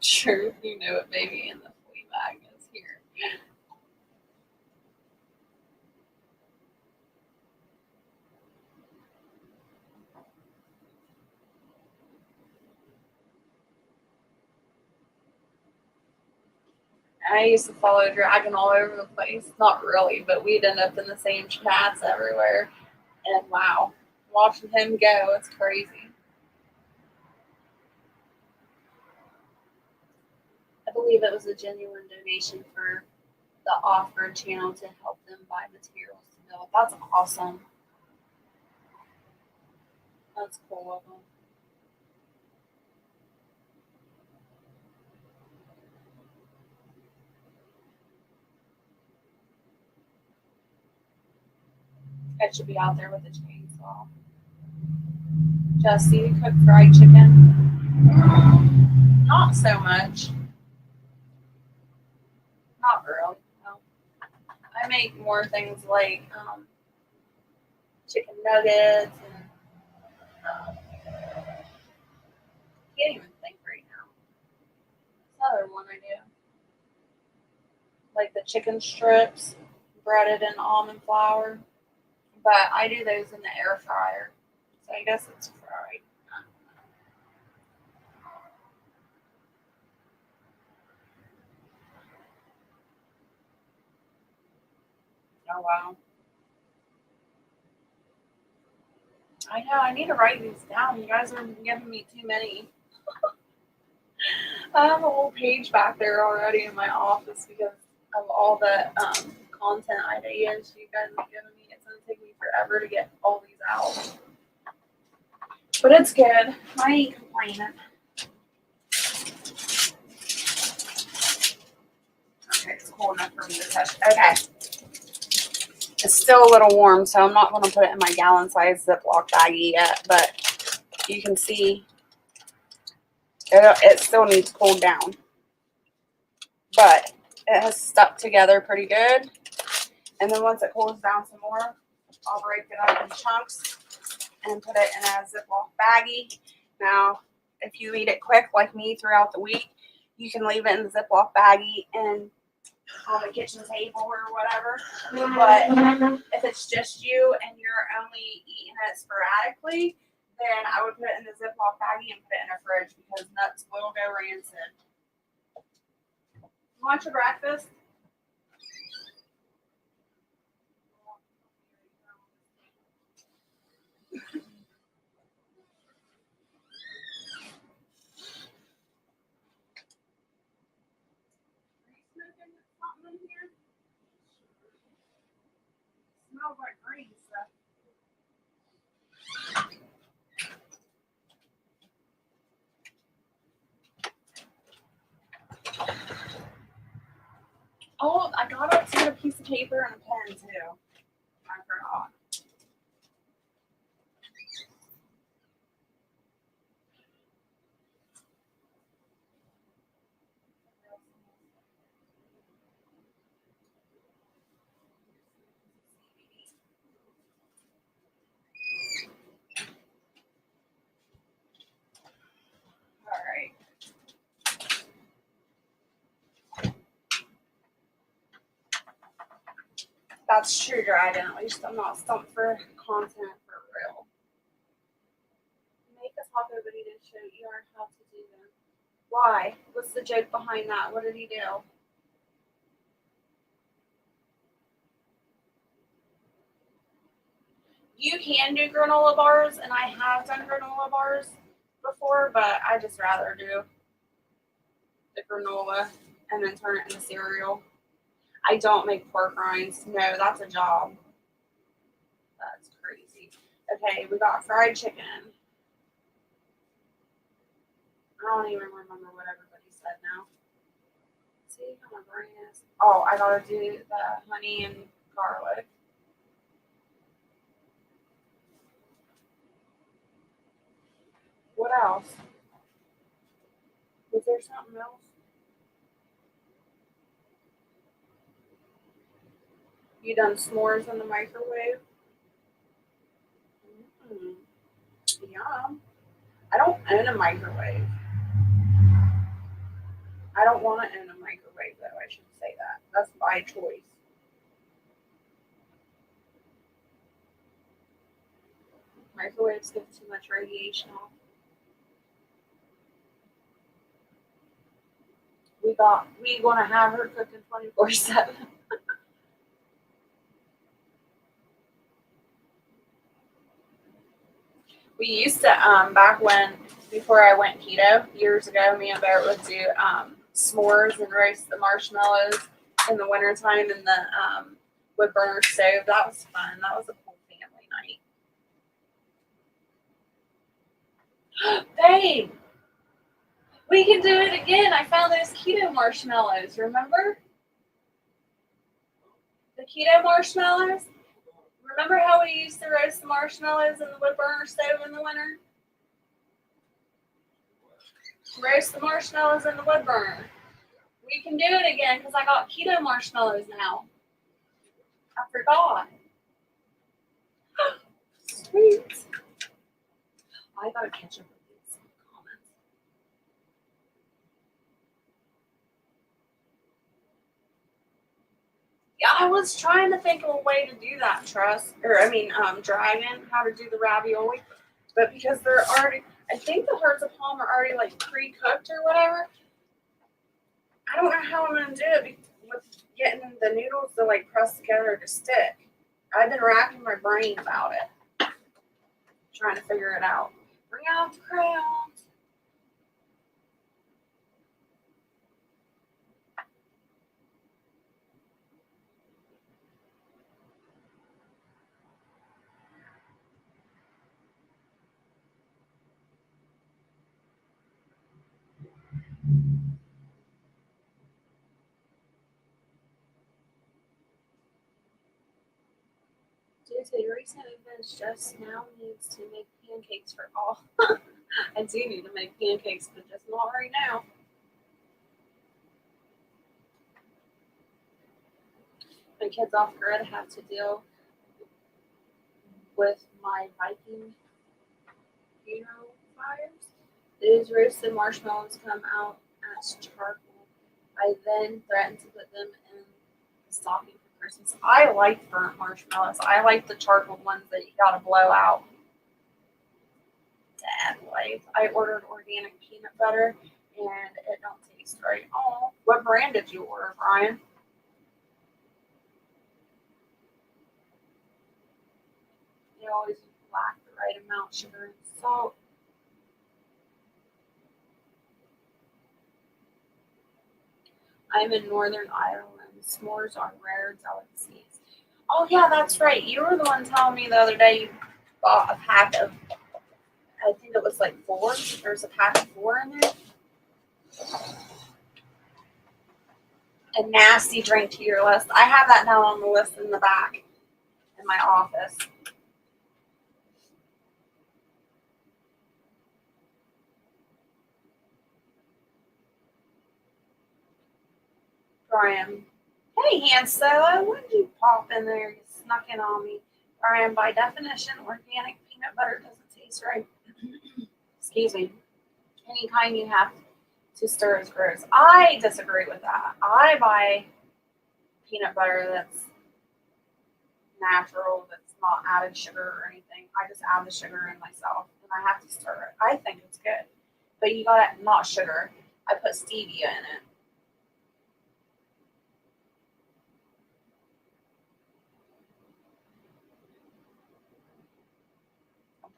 Sure, you know it, baby, and the flea bag is here. I used to follow Dragon all over the place. Not really, but we'd end up in the same chats everywhere. And wow, watching him go, it's crazy. I believe it was a genuine donation for the Off-Grid channel to help them buy materials to build. That's awesome. That's cool of them. I should be out there with a chainsaw. Jess, do you cook fried chicken? Not so much. Not really. No. I make more things like chicken nuggets and can't even think right now. Another one I do. Like the chicken strips, breaded in almond flour. But I do those in the air fryer. So I guess it's fried. Oh wow. I know, I need to write these down. You guys are giving me too many. I have a whole page back there already in my office because of all the content ideas you guys have given me. It's going to take me forever to get all these out. But it's good. I ain't complaining. Okay, it's cool enough for me to touch. Okay. It's still a little warm, so I'm not going to put it in my gallon-sized Ziploc baggie yet, but you can see it still needs cooled down. But it has stuck together pretty good. And then once it cools down some more, I'll break it up in chunks and put it in a Ziploc baggie. Now, if you eat it quick like me throughout the week, you can leave it in the Ziploc baggie and on the kitchen table or whatever. But if it's just you and you're only eating it sporadically, then I would put it in the Ziploc baggie and put it in a fridge because nuts will go rancid. You want your breakfast? Smells like green stuff. piece of paper and a pen too. I forgot. All right. That's true, Dragon. At least I'm not stumped for content for real. Make a taco, but he didn't show ER how to do them. Why? What's the joke behind that? What did he do? You can do granola bars, and I have done granola bars before, but I just rather do the granola and then turn it into cereal. I don't make pork rinds. No, that's a job. That's crazy. Okay, we got fried chicken. I don't even remember what everybody said now. See how my brain is. Oh, I gotta do the honey and garlic. What else? Was there something else? You done s'mores in the microwave? Yum. I don't own a microwave. I don't want to own a microwave, though. I should say that. That's by choice. Microwaves give too much radiation off. We gonna have her cooking 24/7. We used to back when before I went keto years ago, me and Barrett would do s'mores and roast the marshmallows in the wintertime in the wood burner stove. That was fun. That was a cool family night. Babe, we can do it again. I found those keto marshmallows, remember? The keto marshmallows? Remember how we used to roast the marshmallows in the wood burner stove in the winter? Roast the marshmallows in the wood burner. We can do it again because I got keto marshmallows now. I forgot. Sweet. I gotta catch up with these comments. Yeah, I was trying to think of a way to do that, Dragon, how to do the ravioli. But because they're already, I think the hearts of palm are already like pre-cooked or whatever. I don't know how I'm gonna do it with getting the noodles to like press together to stick. I've been racking my brain about it, trying to figure it out. Bring out the crayons. Due to recent events, Jess now needs to make pancakes for all. I do need to make pancakes, but just not right now. My kids off grid have to deal with my Viking funeral fires. These roasted marshmallows come out as charcoal. I then threatened to put them in the stocking for Christmas. I like burnt marshmallows. I like the charcoal ones that you gotta blow out. Dad life. I ordered organic peanut butter and it don't taste right. Oh, what brand did you order, Brian? You always lack the right amount of sugar and salt. I'm in Northern Ireland. S'mores are rare delicacies. Oh yeah, that's right. You were the one telling me the other day you bought a pack of, I think it was like 4. There's a pack of 4 in there. a nasty drink to your list. I have that down on the list in the back in my office. Brian. Hey, Han Solo. When did you pop in there? You snuck in on me. Brian, by definition, organic peanut butter doesn't taste right. Excuse me. Any kind you have to stir is gross. I disagree with that. I buy peanut butter that's natural, that's not added sugar or anything. I just add the sugar in myself and I have to stir it. I think it's good. But you got not sugar. I put stevia in it.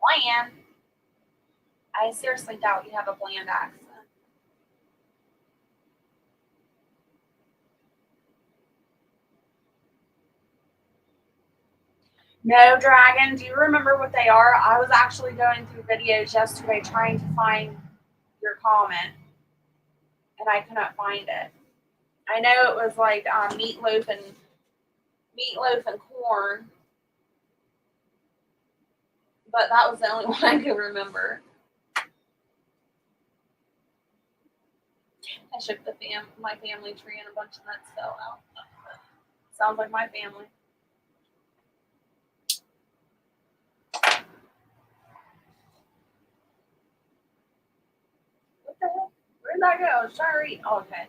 Bland. I seriously doubt you have a bland accent. No, Dragon. Do you remember what they are? I was actually going through videos yesterday trying to find your comment, and I couldn't find it. I know it was like meatloaf and corn, but that was the only one I could remember. I shook my family tree and a bunch of nuts fell out. Sounds like my family. What the heck? Where'd that go? I was trying to read. Oh, okay.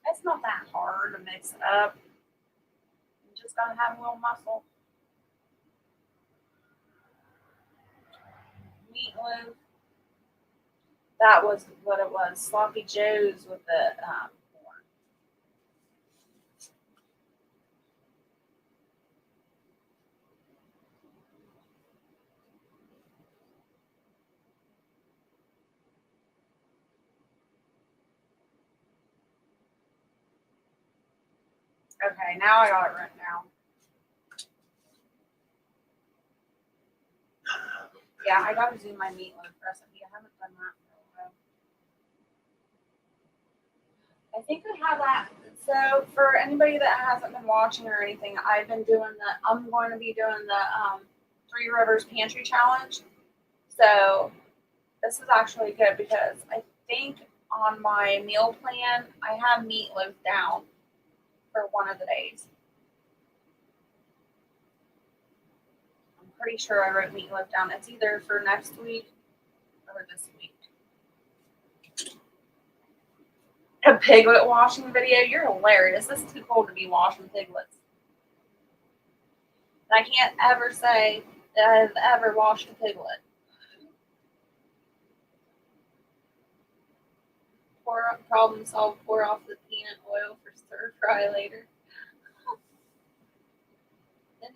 It's not that hard to mix it up. You just gotta have a little muscle. Meatloaf. That was what it was. Sloppy Joe's with the corn. Okay, now I got it written down. Yeah, I gotta do my meatloaf recipe. I haven't done that for a while. I think I have that. So for anybody that hasn't been watching or anything, I'm going to be doing the Three Rivers Pantry Challenge. So this is actually good because I think on my meal plan, I have meatloaf down for one of the days. I'm pretty sure I wrote meatloaf down. It's either for next week or this week. A piglet washing video? You're hilarious. This is too cold to be washing piglets. And I can't ever say that I've ever washed a piglet. Problem solved. Pour off the peanut oil for stir fry later. Then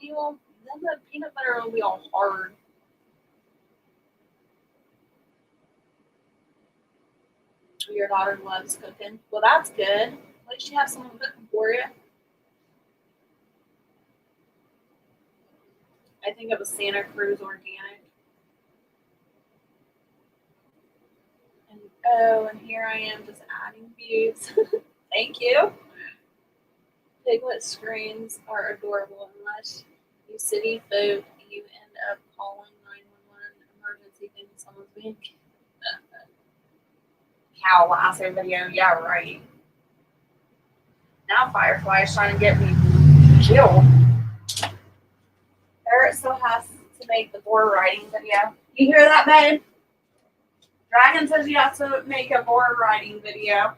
the peanut butter will be all hard. Your daughter loves cooking. Well, that's good. At least you have someone cooking for you. I think it was Santa Cruz Organic. And here I am just adding views. Thank you. Piglet screens are adorable unless you city folk, you end up calling 911 emergency thinking someone's being cow lasso video. Yeah, right. Now Firefly is trying to get me killed. Eric still has to make the boar riding video. You hear that, babe? Dragon says you have to make a boar riding video.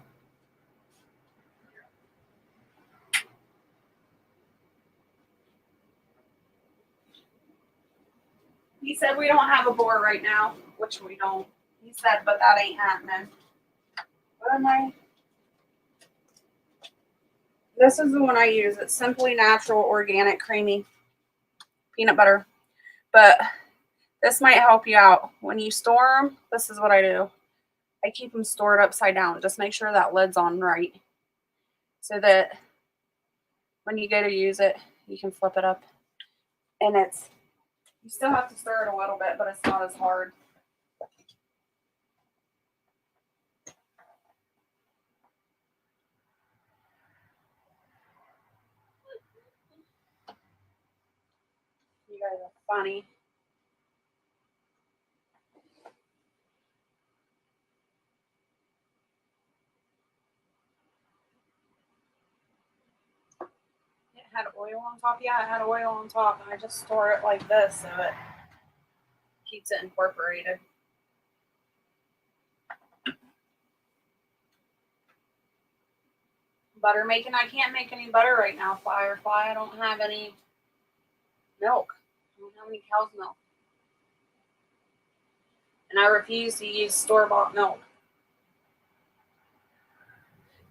He said we don't have a boar right now, which we don't. He said, but that ain't happening. What am I? This is the one I use. It's Simply Natural Organic Creamy Peanut Butter. But this might help you out. When you store them, this is what I do. I keep them stored upside down. Just make sure that lid's on right. So that when you go to use it, you can flip it up. And it's You still have to stir it a little bit, but it's not as hard. You guys are funny. It had oil on top. Yeah, it had oil on top, and I just store it like this so it keeps it incorporated. Butter making. I can't make any butter right now, Firefly. I don't have any milk. I don't have any cow's milk. And I refuse to use store-bought milk.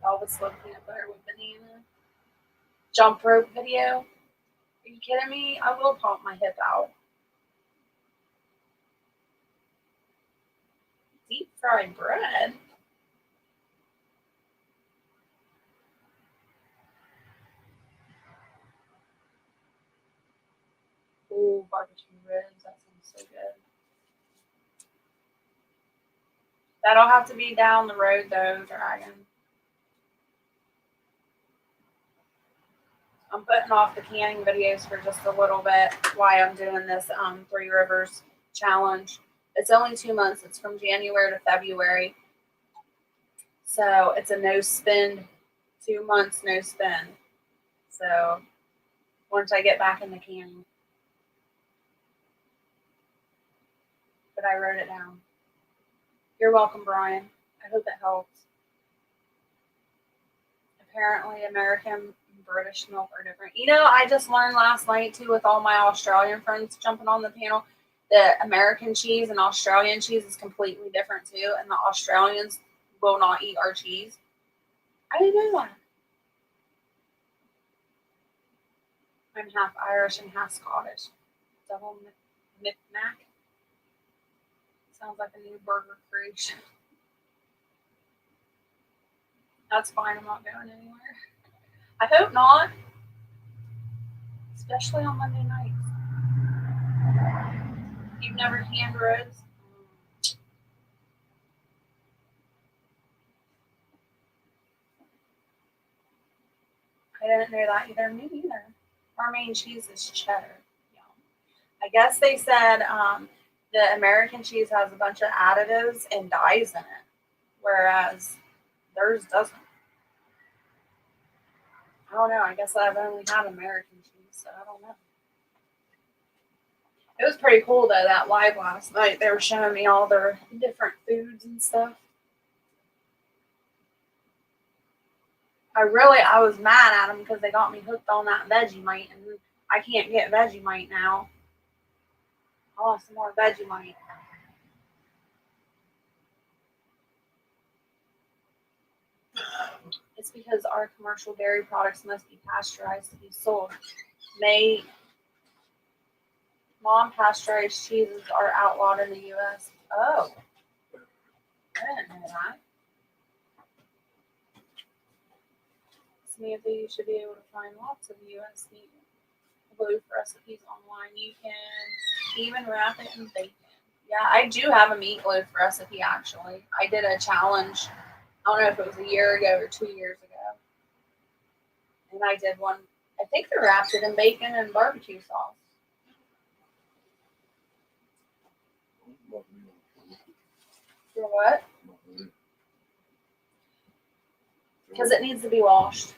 Velvet Slow peanut butter with banana. Jump rope video. Are you kidding me? I will pop my hip out. Deep fried bread. Ooh, barbecue ribs. That sounds so good. That'll have to be down the road though, Dragon. I'm putting off the canning videos for just a little bit while I'm doing this Three Rivers challenge. It's only 2 months. It's from January to February. So it's a no spend, 2 months no spend. So once I get back in the canning. But I wrote it down. You're welcome, Brian. I hope it helps. Apparently American and British milk are different. You know, I just learned last night too with all my Australian friends jumping on the panel that American cheese and Australian cheese is completely different too, and the Australians will not eat our cheese. I didn't know that. I'm half Irish and half Scottish. Double Micmac. Sounds like a new burger creation. That's fine. I'm not going anywhere. I hope not. Especially on Monday nights. You've never canned ribs? I didn't know that either. Me either. Our main cheese is cheddar. Yeah. I guess they said the American cheese has a bunch of additives and dyes in it, whereas theirs doesn't. I don't know. I guess I've only had American cheese, so I don't know. It was pretty cool though, that live last night. They were showing me all their different foods and stuff. I was mad at them because they got me hooked on that Vegemite, and I can't get Vegemite now. I want some more Vegemite. It's because our commercial dairy products must be pasteurized to be sold. Non-pasteurized cheeses are outlawed in the U.S. Oh, I didn't know that. Samantha, you should be able to find lots of U.S. meat loaf recipes online. You can even wrap it in bacon. Yeah, I do have a meatloaf recipe actually. I did a challenge. I don't know if it was a year ago or 2 years ago. And I did one. I think they wrapped it in bacon and barbecue sauce. For what? Because it needs to be washed.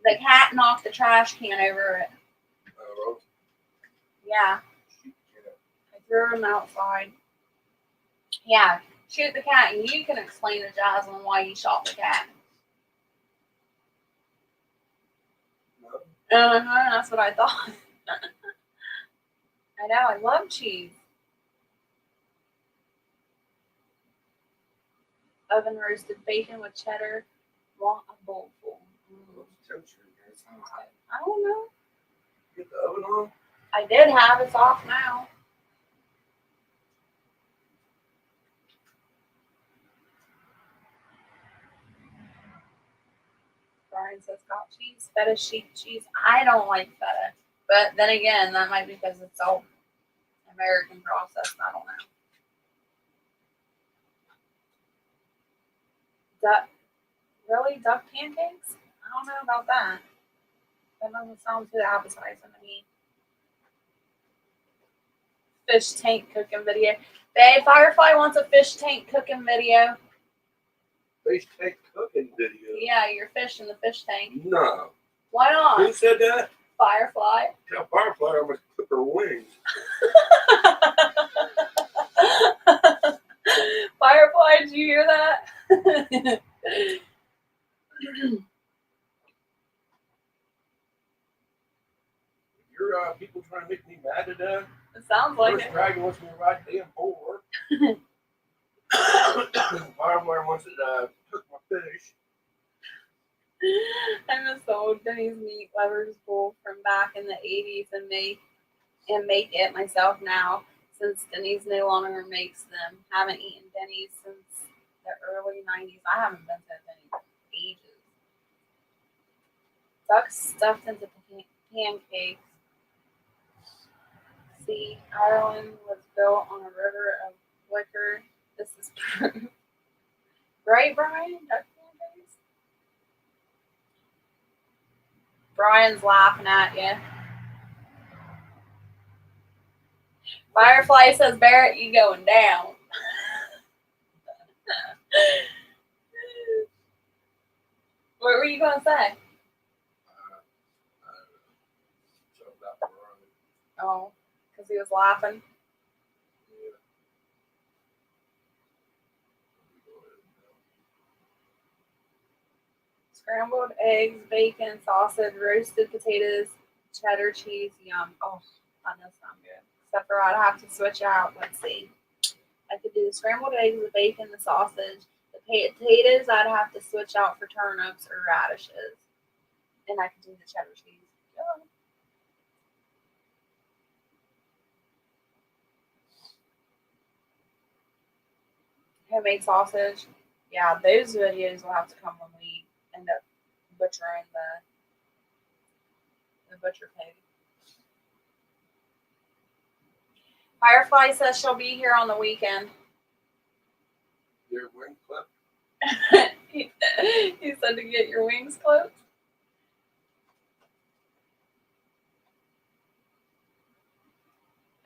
The cat knocked the trash can over it. Yeah. I threw him outside. Yeah. Shoot the cat, and you can explain to Jasmine why you shot the cat. That's what I thought. I know, I love cheese. Oven roasted bacon with cheddar. Want a bowl full. Sounds good. I don't know. Get the oven on? I did have. It's off now. Brian says got cheese. Feta sheep cheese. I don't like feta. But then again, that might be because it's all American processed. I don't know. Duck pancakes? I don't know about that. That doesn't sound too appetizing to me. Fish tank cooking video. Babe, Firefly wants a fish tank cooking video. Fish tank cooking video. Yeah, you're fish in the fish tank. No. Why not? Who said that? Firefly. Tell Firefly I must clip her wings. Firefly, did you hear that? You're people trying to make me mad to death. It sounds like First it. Dragon wants me to ride damn board. Firefly wants to cook my fish. I miss the old Denny's meat lovers bowl from back in the 80s and make it myself now since Denny's no longer makes them. Haven't eaten Denny's since the early 90s. I haven't been to Denny's in ages. Duck stuffed into pancakes. See, Ireland was built on a river of liquor. This is proof. Right, Brian? Duck pancakes? Brian's laughing at you. Firefly says, Barrett, you going down. What were you going to say? Oh, because he was laughing. Scrambled eggs, bacon, sausage, roasted potatoes, cheddar cheese, yum. Oh, that does sound good. Except for I'd have to switch out. Let's see. I could do the scrambled eggs, the bacon, the sausage. The potatoes, I'd have to switch out for turnips or radishes. And I could do the cheddar cheese. Yum. Homemade sausage. Yeah, those videos will have to come when we end up butchering the butcher pig. Firefly says she'll be here on the weekend. Your wing clip? He said to get your wings clipped.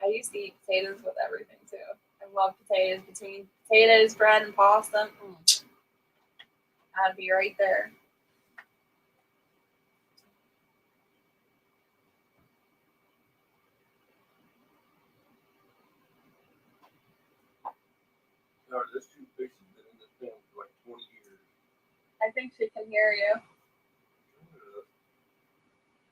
I used to eat potatoes with everything too. I love potatoes. Between potatoes, bread, and pasta, I'd be right there. No, this two fish has been in this family for like 20 years. I think she can hear you.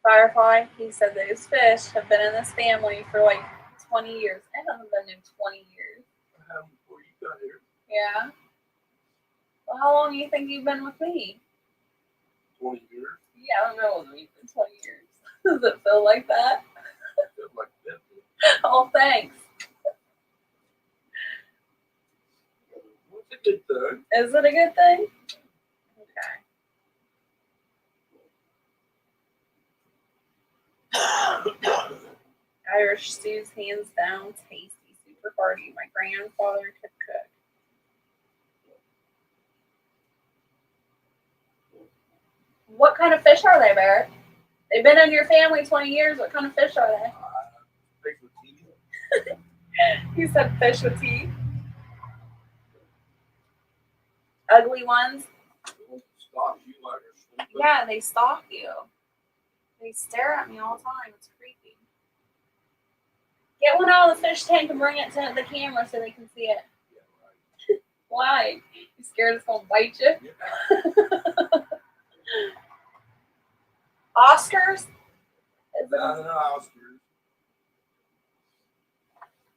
Firefly, he said those fish have been in this family for like 20 years. I haven't been in 20 years. I have before you got here. Yeah. Well, how long do you think you've been with me? 20 years? Yeah, I don't know. It's been 20 years. Does it feel like that? It feels like 50. Oh, thanks. What's a good thing? Is it a good thing? Okay. Irish stews, hands down, tasty, super hearty. My grandfather could cook. What kind of fish are they, Barrett? They've been in your family 20 years. What kind of fish are they? Fish with teeth. You said fish with teeth. Ugly ones? Stalk you like a sleeper. Yeah, they stalk you. They stare at me all the time. It's creepy. Get one out of the fish tank and bring it to the camera so they can see it. Yeah, right. Why? You scared it's gonna bite you? Yeah. Oscars? Is it? No, Oscars.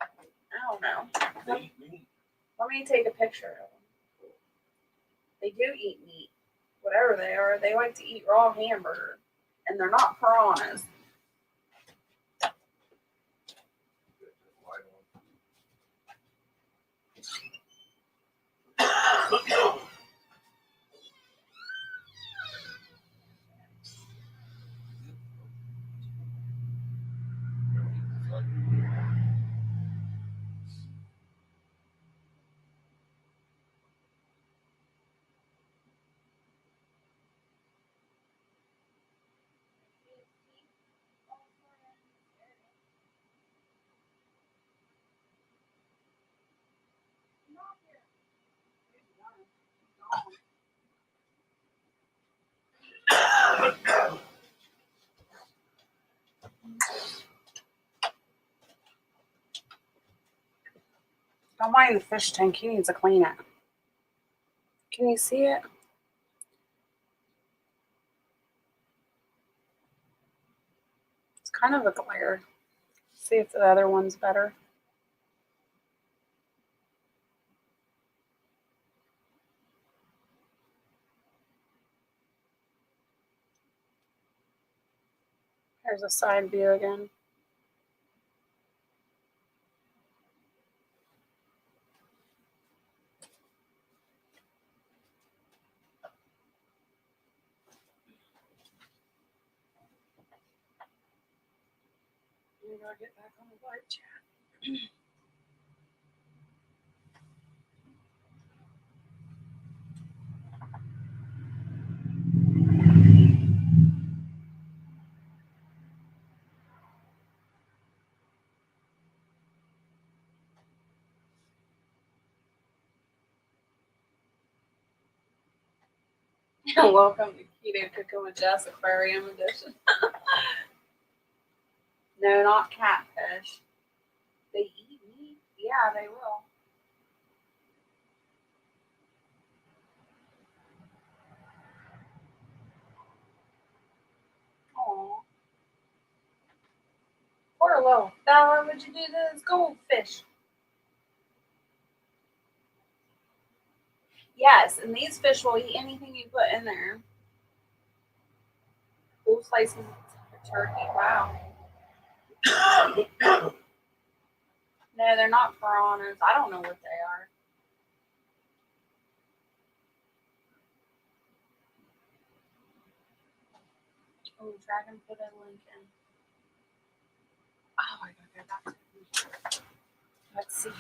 I don't know. They eat meat. Let me take a picture of them. They do eat meat. Whatever they are, they like to eat raw hamburger. And they're not piranhas. Don't mind the fish tank. He needs to clean it. Can you see it? It's kind of a glare. See if the other one's better. There's a side view again. We gotta get back on the live chat. Welcome to Keto Cooking with Jess Aquarium Edition. No, not catfish. They eat meat? Yeah, they will. Aww. Poor little fella, would you do this goldfish? Yes, and these fish will eat anything you put in there. Full slices of turkey. Wow. No, they're not piranhas. I don't know what they are. Oh, Dragon put a link in. Oh, I gotta go back to it. Let's see.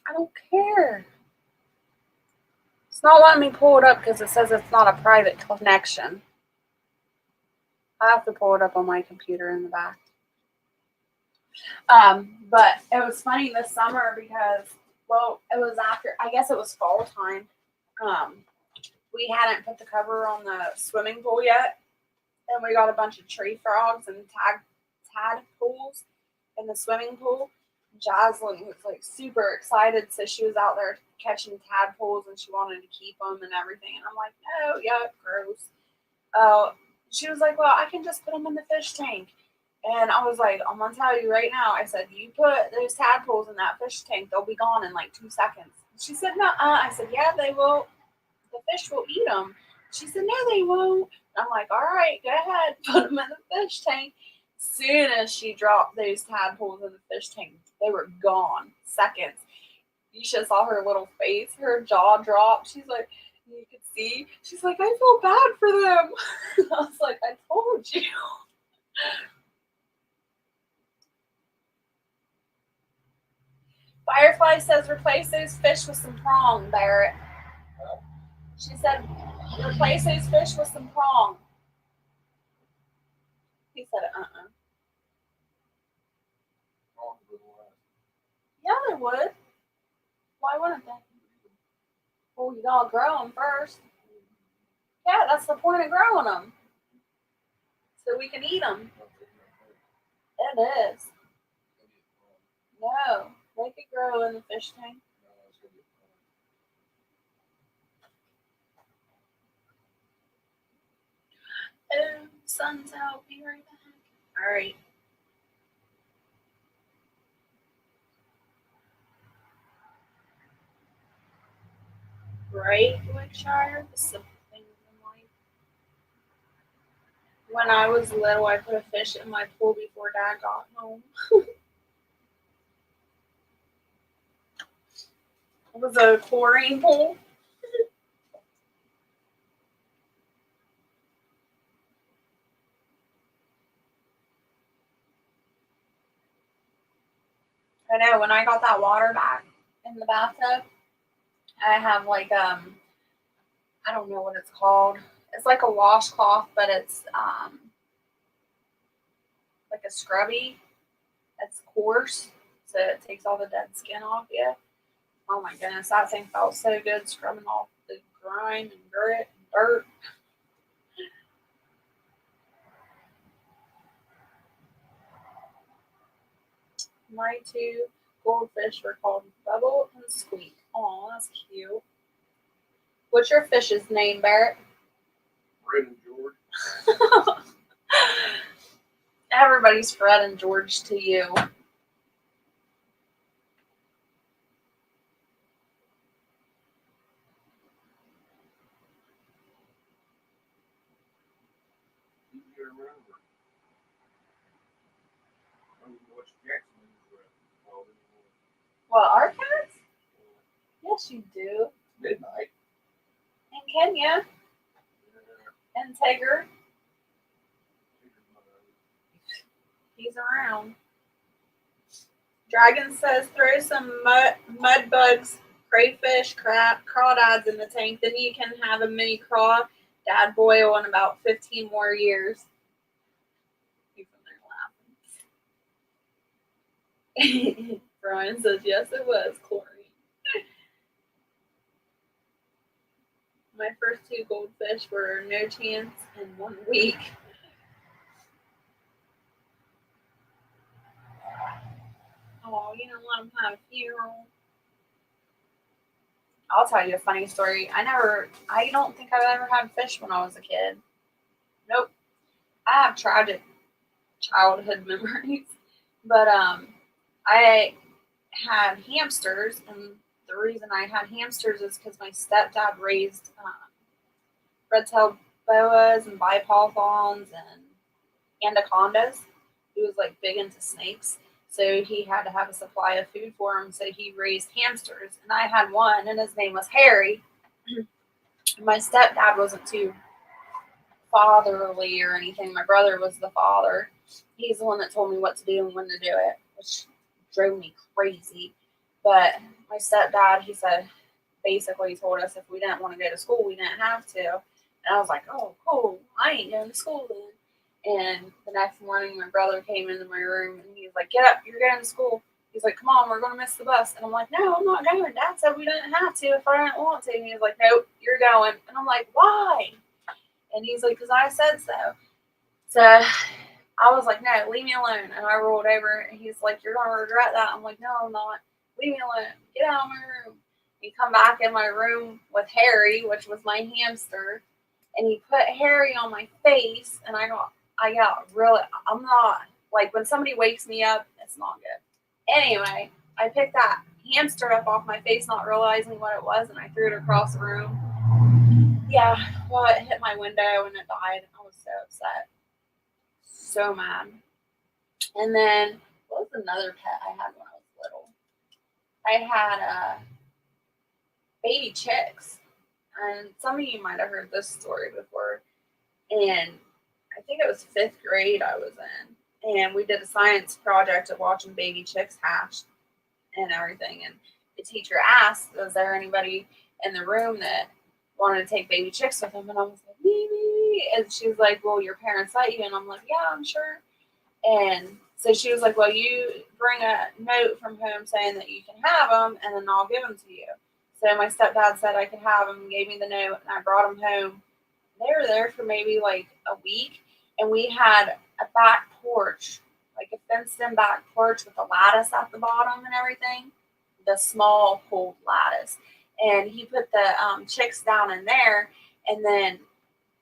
I don't care. It's not letting me pull it up because it says it's not a private connection. I have to pull it up on my computer in the back. But it was funny this summer because, well, it was after, I guess it was fall time. We hadn't put the cover on the swimming pool yet, and we got a bunch of tree frogs and tadpoles in the swimming pool. Jocelyn was like super excited, so she was out there catching tadpoles and she wanted to keep them and everything. And I'm like, no, yuck, gross. She was like, well, I can just put them in the fish tank. And I was like, I'm gonna tell you right now. I said, you put those tadpoles in that fish tank, they'll be gone in like 2 seconds. She said, no. I said, yeah, they will. The fish will eat them. She said, no, they won't. I'm like, all right, go ahead, put them in the fish tank. Soon as she dropped those tadpoles in the fish tank, they were gone. Seconds. You should have saw her little face. Her jaw dropped. She's like, you could see. She's like, I feel bad for them. I was like, I told you. Firefly says, replace those fish with some prong, Barrett. She said, replace those fish with some prong. He said, Yeah, they would. Why wouldn't they? Well, you gotta grow them first. Yeah, that's the point of growing them. So we can eat them. It is. No, they could grow in the fish tank. Oh, sun's out. Be right back. All right. Right, Wickshire. The simple things in life. When I was little, I put a fish in my pool before Dad got home. It was a chlorine pool. I know. When I got that water back in the bathtub, I have like I don't know what it's called. It's like a washcloth, but it's like a scrubby. It's coarse, so it takes all the dead skin off you. Oh my goodness, that thing felt so good, scrubbing off the grime and grit and dirt. My two goldfish were called Bubble and Squeak. Aw, that's cute. What's your fish's name, Barrett? Fred and George. Everybody's Fred and George to you. You can remember. I don't know what Jackson is called anymore. What, our cats? Yes, you do. Midnight. And Kenya. And Tigger. He's around. Dragon says throw some mud bugs, crayfish, crawdads in the tank. Then you can have a mini crawdad boil in about 15 more years. He's in there laughing. Brian says yes, it was chlorine. My first two goldfish were no chance in 1 week. Oh, you don't let them have a funeral. I'll tell you a funny story. I don't think I've ever had fish when I was a kid. Nope. I have tragic childhood memories. But I had hamsters, and the reason I had hamsters is because my stepdad raised red-tailed boas and bipalthons and anacondas. He was like big into snakes. So he had to have a supply of food for him. So he raised hamsters. And I had one, and his name was Harry. My stepdad wasn't too fatherly or anything. My brother was the father. He's the one that told me what to do and when to do it, which drove me crazy. But my stepdad, he said, basically told us if we didn't want to go to school, we didn't have to. And I was like, oh, cool. I ain't going to school then. And the next morning, my brother came into my room, and he was like, get up, you're going to school. He's like, come on, we're going to miss the bus. And I'm like, no, I'm not going. Dad said we didn't have to if I didn't want to. And he was like, nope, you're going. And I'm like, why? And he's like, because I said so. So I was like, no, leave me alone. And I rolled over, and he's like, you're going to regret that. I'm like, no, I'm not. Leave me alone. Get out of my room. He come back in my room with Harry, which was my hamster, and he put Harry on my face, and I got really, I'm not, like, when somebody wakes me up, it's not good. Anyway, I picked that hamster up off my face, not realizing what it was, and I threw it across the room. Yeah, well, it hit my window, and it died. I was so upset. So mad. And then, what was another pet I had when I was little? I had baby chicks. And some of you might have heard this story before. And I think it was 5th grade I was in. And we did a science project of watching baby chicks hatch and everything. And the teacher asked, was there anybody in the room that wanted to take baby chicks with them? And I was like, me. And she was like, well, your parents let you. And I'm like, yeah, I'm sure. And so she was like, well, you bring a note from home saying that you can have them, and then I'll give them to you. So my stepdad said I could have them, gave me the note, and I brought them home. They were there for maybe like a week, and we had a back porch, like a fenced-in back porch with a lattice at the bottom and everything, the small hold lattice. And he put the chicks down in there, and then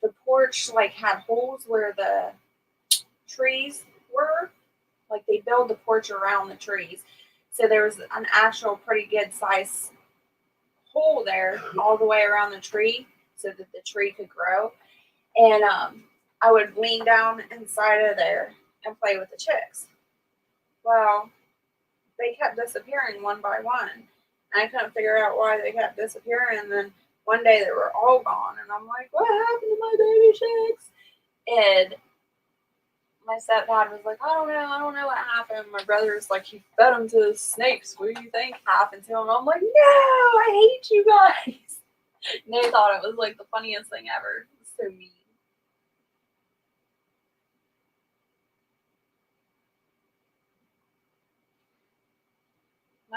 the porch like had holes where the trees were. Like they build the porch around the trees. So there was an actual pretty good size hole there all the way around the tree so that the tree could grow. And I would lean down inside of there and play with the chicks. Well, they kept disappearing one by one. And I couldn't figure out why they kept disappearing. And then one day they were all gone. And I'm like, what happened to my baby chicks? And my stepdad was like, I don't know what happened. My brother was like, he fed them to the snakes. What do you think happened to him? I'm like, no, I hate you guys. And they thought it was like the funniest thing ever. It was so mean.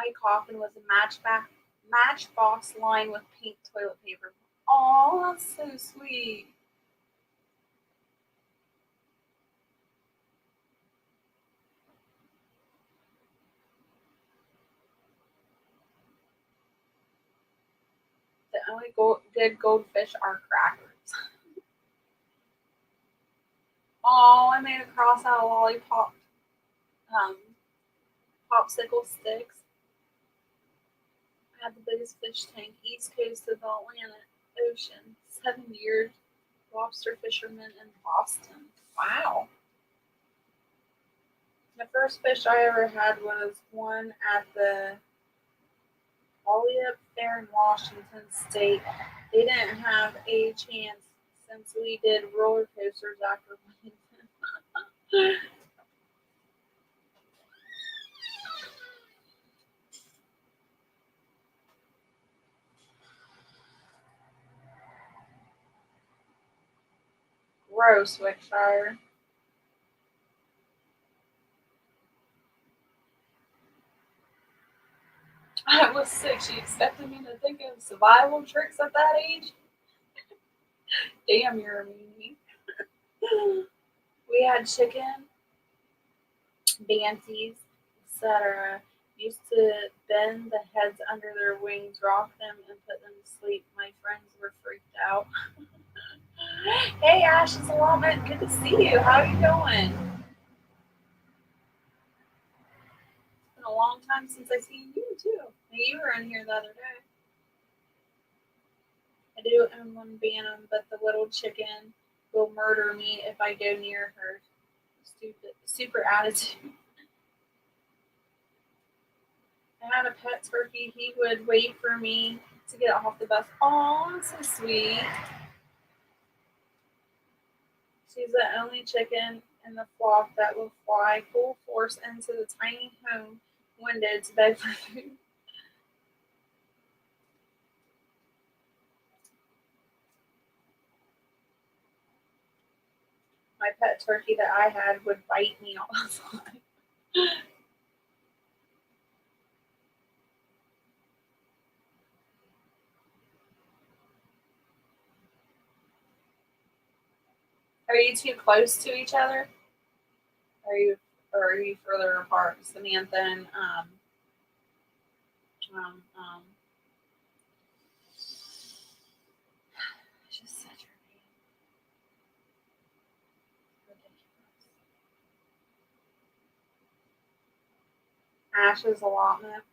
My coffin was a matchbox lined with pink toilet paper. Oh, that's so sweet. The only good goldfish are crackers. Oh, I made a cross out of lollipop, um, popsicle sticks. I had the biggest fish tank east coast of the Atlantic Ocean. 7 years lobster fisherman in Boston. Wow. The first fish I ever had was one at the Polyp Fair in Washington State. They didn't have a chance since we did roller coasters after Washington. Gross, Wickshire. I was 6. She expected me to think of survival tricks at that age? Damn, you're a meanie. We had chicken, banties, etc. Used to bend the heads under their wings, rock them, and put them to sleep. My friends were freaked out. Hey, Ash, it's a long bit. Good to see you. How are you doing? It's been a long time since I seen you, too. You were in here the other day. I do own one Bantam, but the little chicken will murder me if I go near her. Stupid, super attitude. I had a pet turkey. He would wait for me to get off the bus. Oh, that's so sweet. She's the only chicken in the flock that will fly full force into the tiny home window to beg for food. My pet turkey that I had would bite me all the time. Are you too close to each other? Are you or are you further apart? Samantha and um, um, just such her name. Ridiculous. Ash's allotment.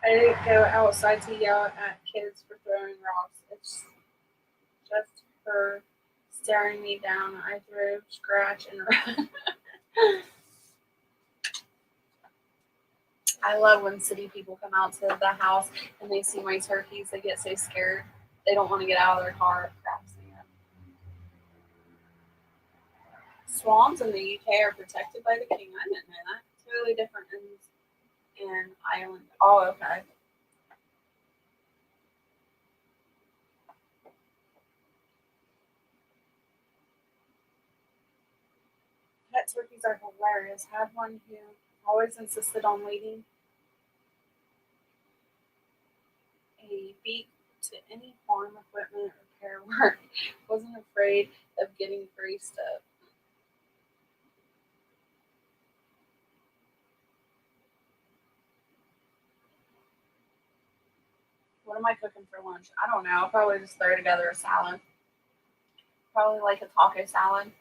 I didn't go outside to yell at kids for throwing rocks. It's just her staring me down. I throw, scratch, and run. I love when city people come out to the house and they see my turkeys. They get so scared. They don't want to get out of their car. It cracks me up. Swans in the UK are protected by the king. I didn't know that. Totally different in Ireland. Oh, okay. Pet turkeys are hilarious. Had one who always insisted on leading a beak to any farm equipment repair work. Wasn't afraid of getting greased up. What am I cooking for lunch? I don't know. I'll probably just throw together a salad. Probably like a taco salad.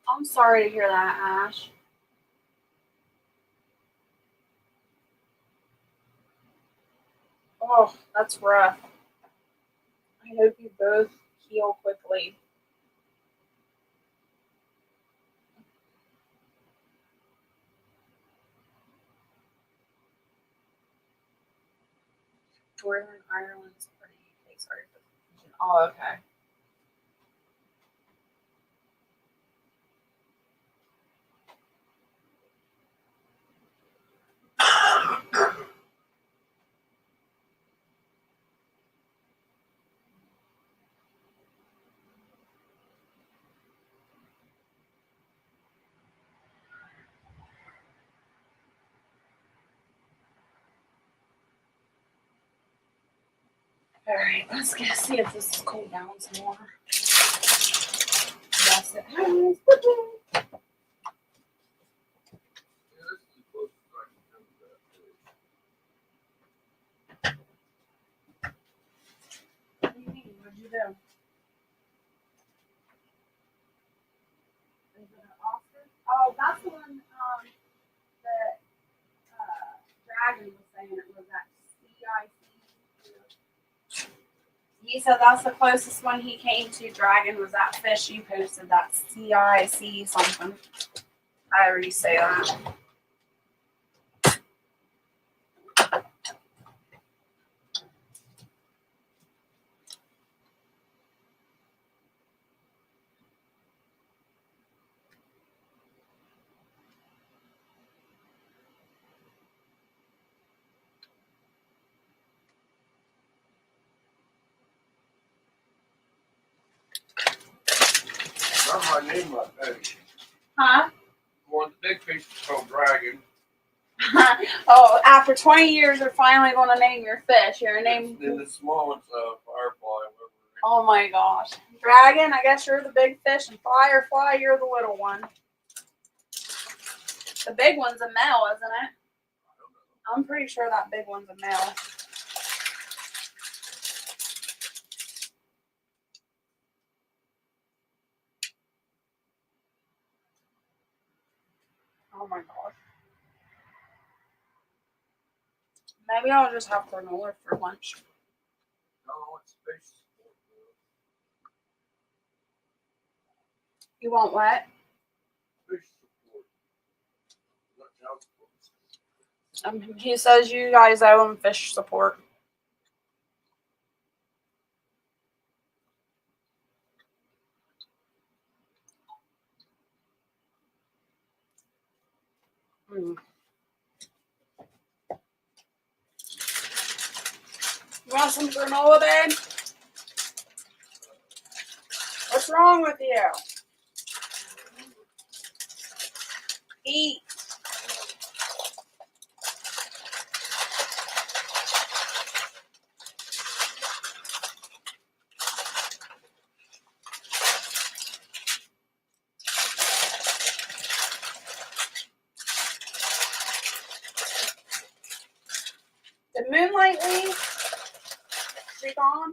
I'm sorry to hear that, Ash. Oh, that's rough. I hope you both heal quickly. Northern Ireland's pretty UK. Sorry for the confusion. Oh, okay. All right, let's go see if this is cooled down some more. Yes, it has. Yeah, this is the closest I can come to that fish. What do you mean? What'd you do? Is it an Oscar? Oh, that's the one that Dragon was saying it was at CIC. He said that's the closest one he came to. Dragon was that fish you posted, that CIC something. However you say that. Not my name, my fish. Huh? One of the big fish is called Dragon. Oh, after 20 years, they're finally going to name your fish. Your name. And the small one's Firefly. Oh my gosh. Dragon, I guess you're the big fish, and Firefly, you're the little one. The big one's a male, isn't it? I'm pretty sure that big one's a male. Oh my gosh. Maybe I'll just have granola for lunch. No, it's fish. You want what? Fish support. Not child support. He says you guys owe him fish support. You want some granola, babe? What's wrong with you? Eat. Did Moonlight leave? She gone?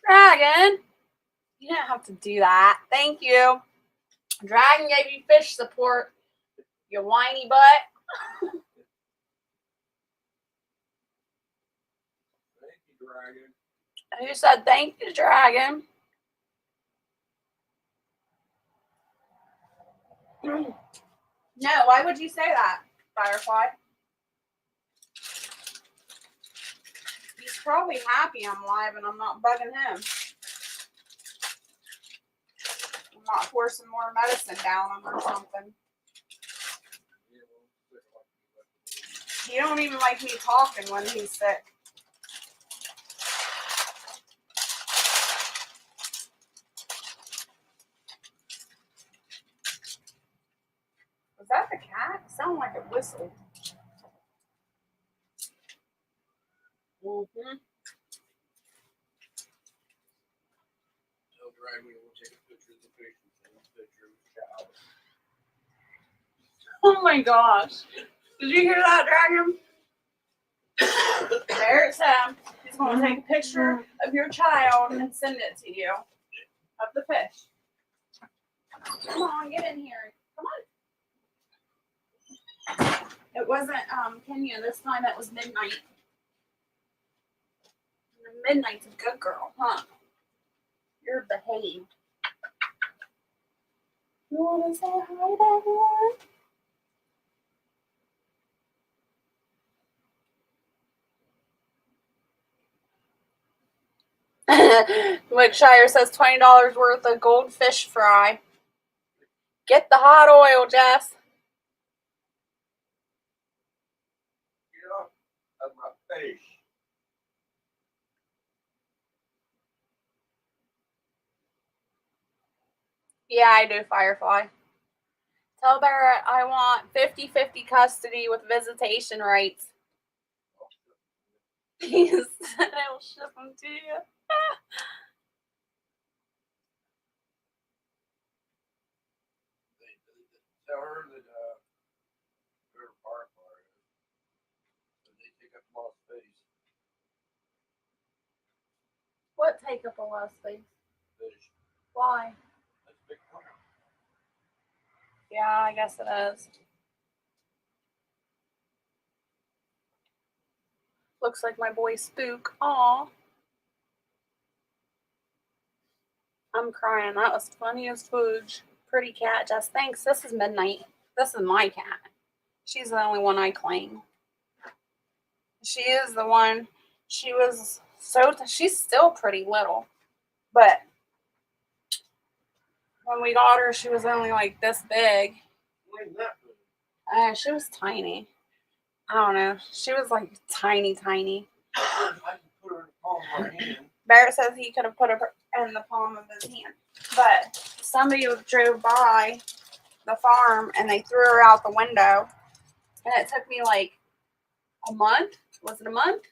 Dragon? You didn't have to do that. Thank you. Dragon gave you fish support, you whiny butt. Thank you, Dragon. Who said thank you, Dragon? No, why would you say that, Firefly? He's probably happy I'm live and I'm not bugging him. I'm not forcing more medicine down him or something. He don't even like me talking when he's sick. Was that the cat? It sounded like it whistled. Mm-hmm. Tell Dragon we'll take a picture of the fish and send a picture of the cow. Oh my gosh. Did you hear that, Dragon? There it said. He's going to take a picture of your child and send it to you. Of the fish. Come on, get in here. Come on. It wasn't Kenya this time, it was Midnight. Midnight's a good girl, huh? You're behaved. You want to say hi to everyone? Wickshire says $20 worth of goldfish fry. Get the hot oil, Jess. Get off of my face. Yeah, I do, Firefly. Tell Barrett I want 50-50 custody with visitation rights. He said I'll ship them to you. Tell her that whoever Firefly is, that they take up a lot of space. What take up a lot of space? Fish. Why? That's a big farm. Yeah, I guess it is. Looks like my boy Spook. Aw. I'm crying. That was funny as fudge. Pretty cat, Jess. Thanks. This is Midnight. This is my cat. She's the only one I claim. She is the one. She was she's still pretty little. But when we got her, she was only like this big. Ain't that big. She was tiny. I don't know. She was like tiny, tiny. I can put her in the palm of my hand. Barrett says he could have put her in the palm of his hand. But somebody drove by the farm and they threw her out the window. And it took me like a month. Was it a month?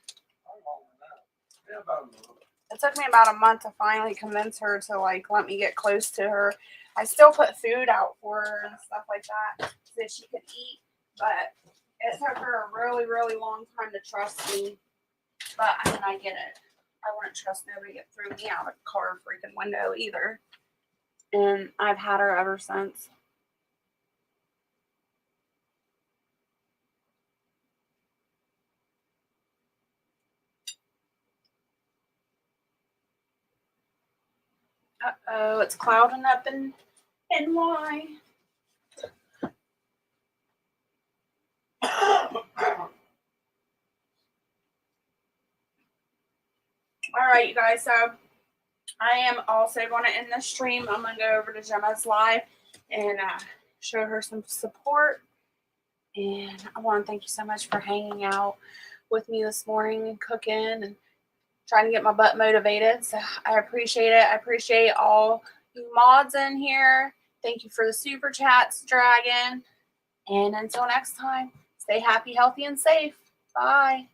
How long is that? Yeah, about a month. It took me about a month to finally convince her to like let me get close to her. I still put food out for her and stuff like that so that she could eat. But it took her a really, really long time to trust me. But I mean, I get it. I wouldn't trust nobody to throw me out a car freaking window either. And I've had her ever since. Uh-oh, it's clouding up in NY. All right, you guys. So I am also going to end the stream. I'm going to go over to Gemma's live and show her some support. And I want to thank you so much for hanging out with me this morning and cooking and trying to get my butt motivated. So I appreciate it. I appreciate all you mods in here. Thank you for the super chats, Dragon. And until next time, stay happy, healthy, and safe. Bye.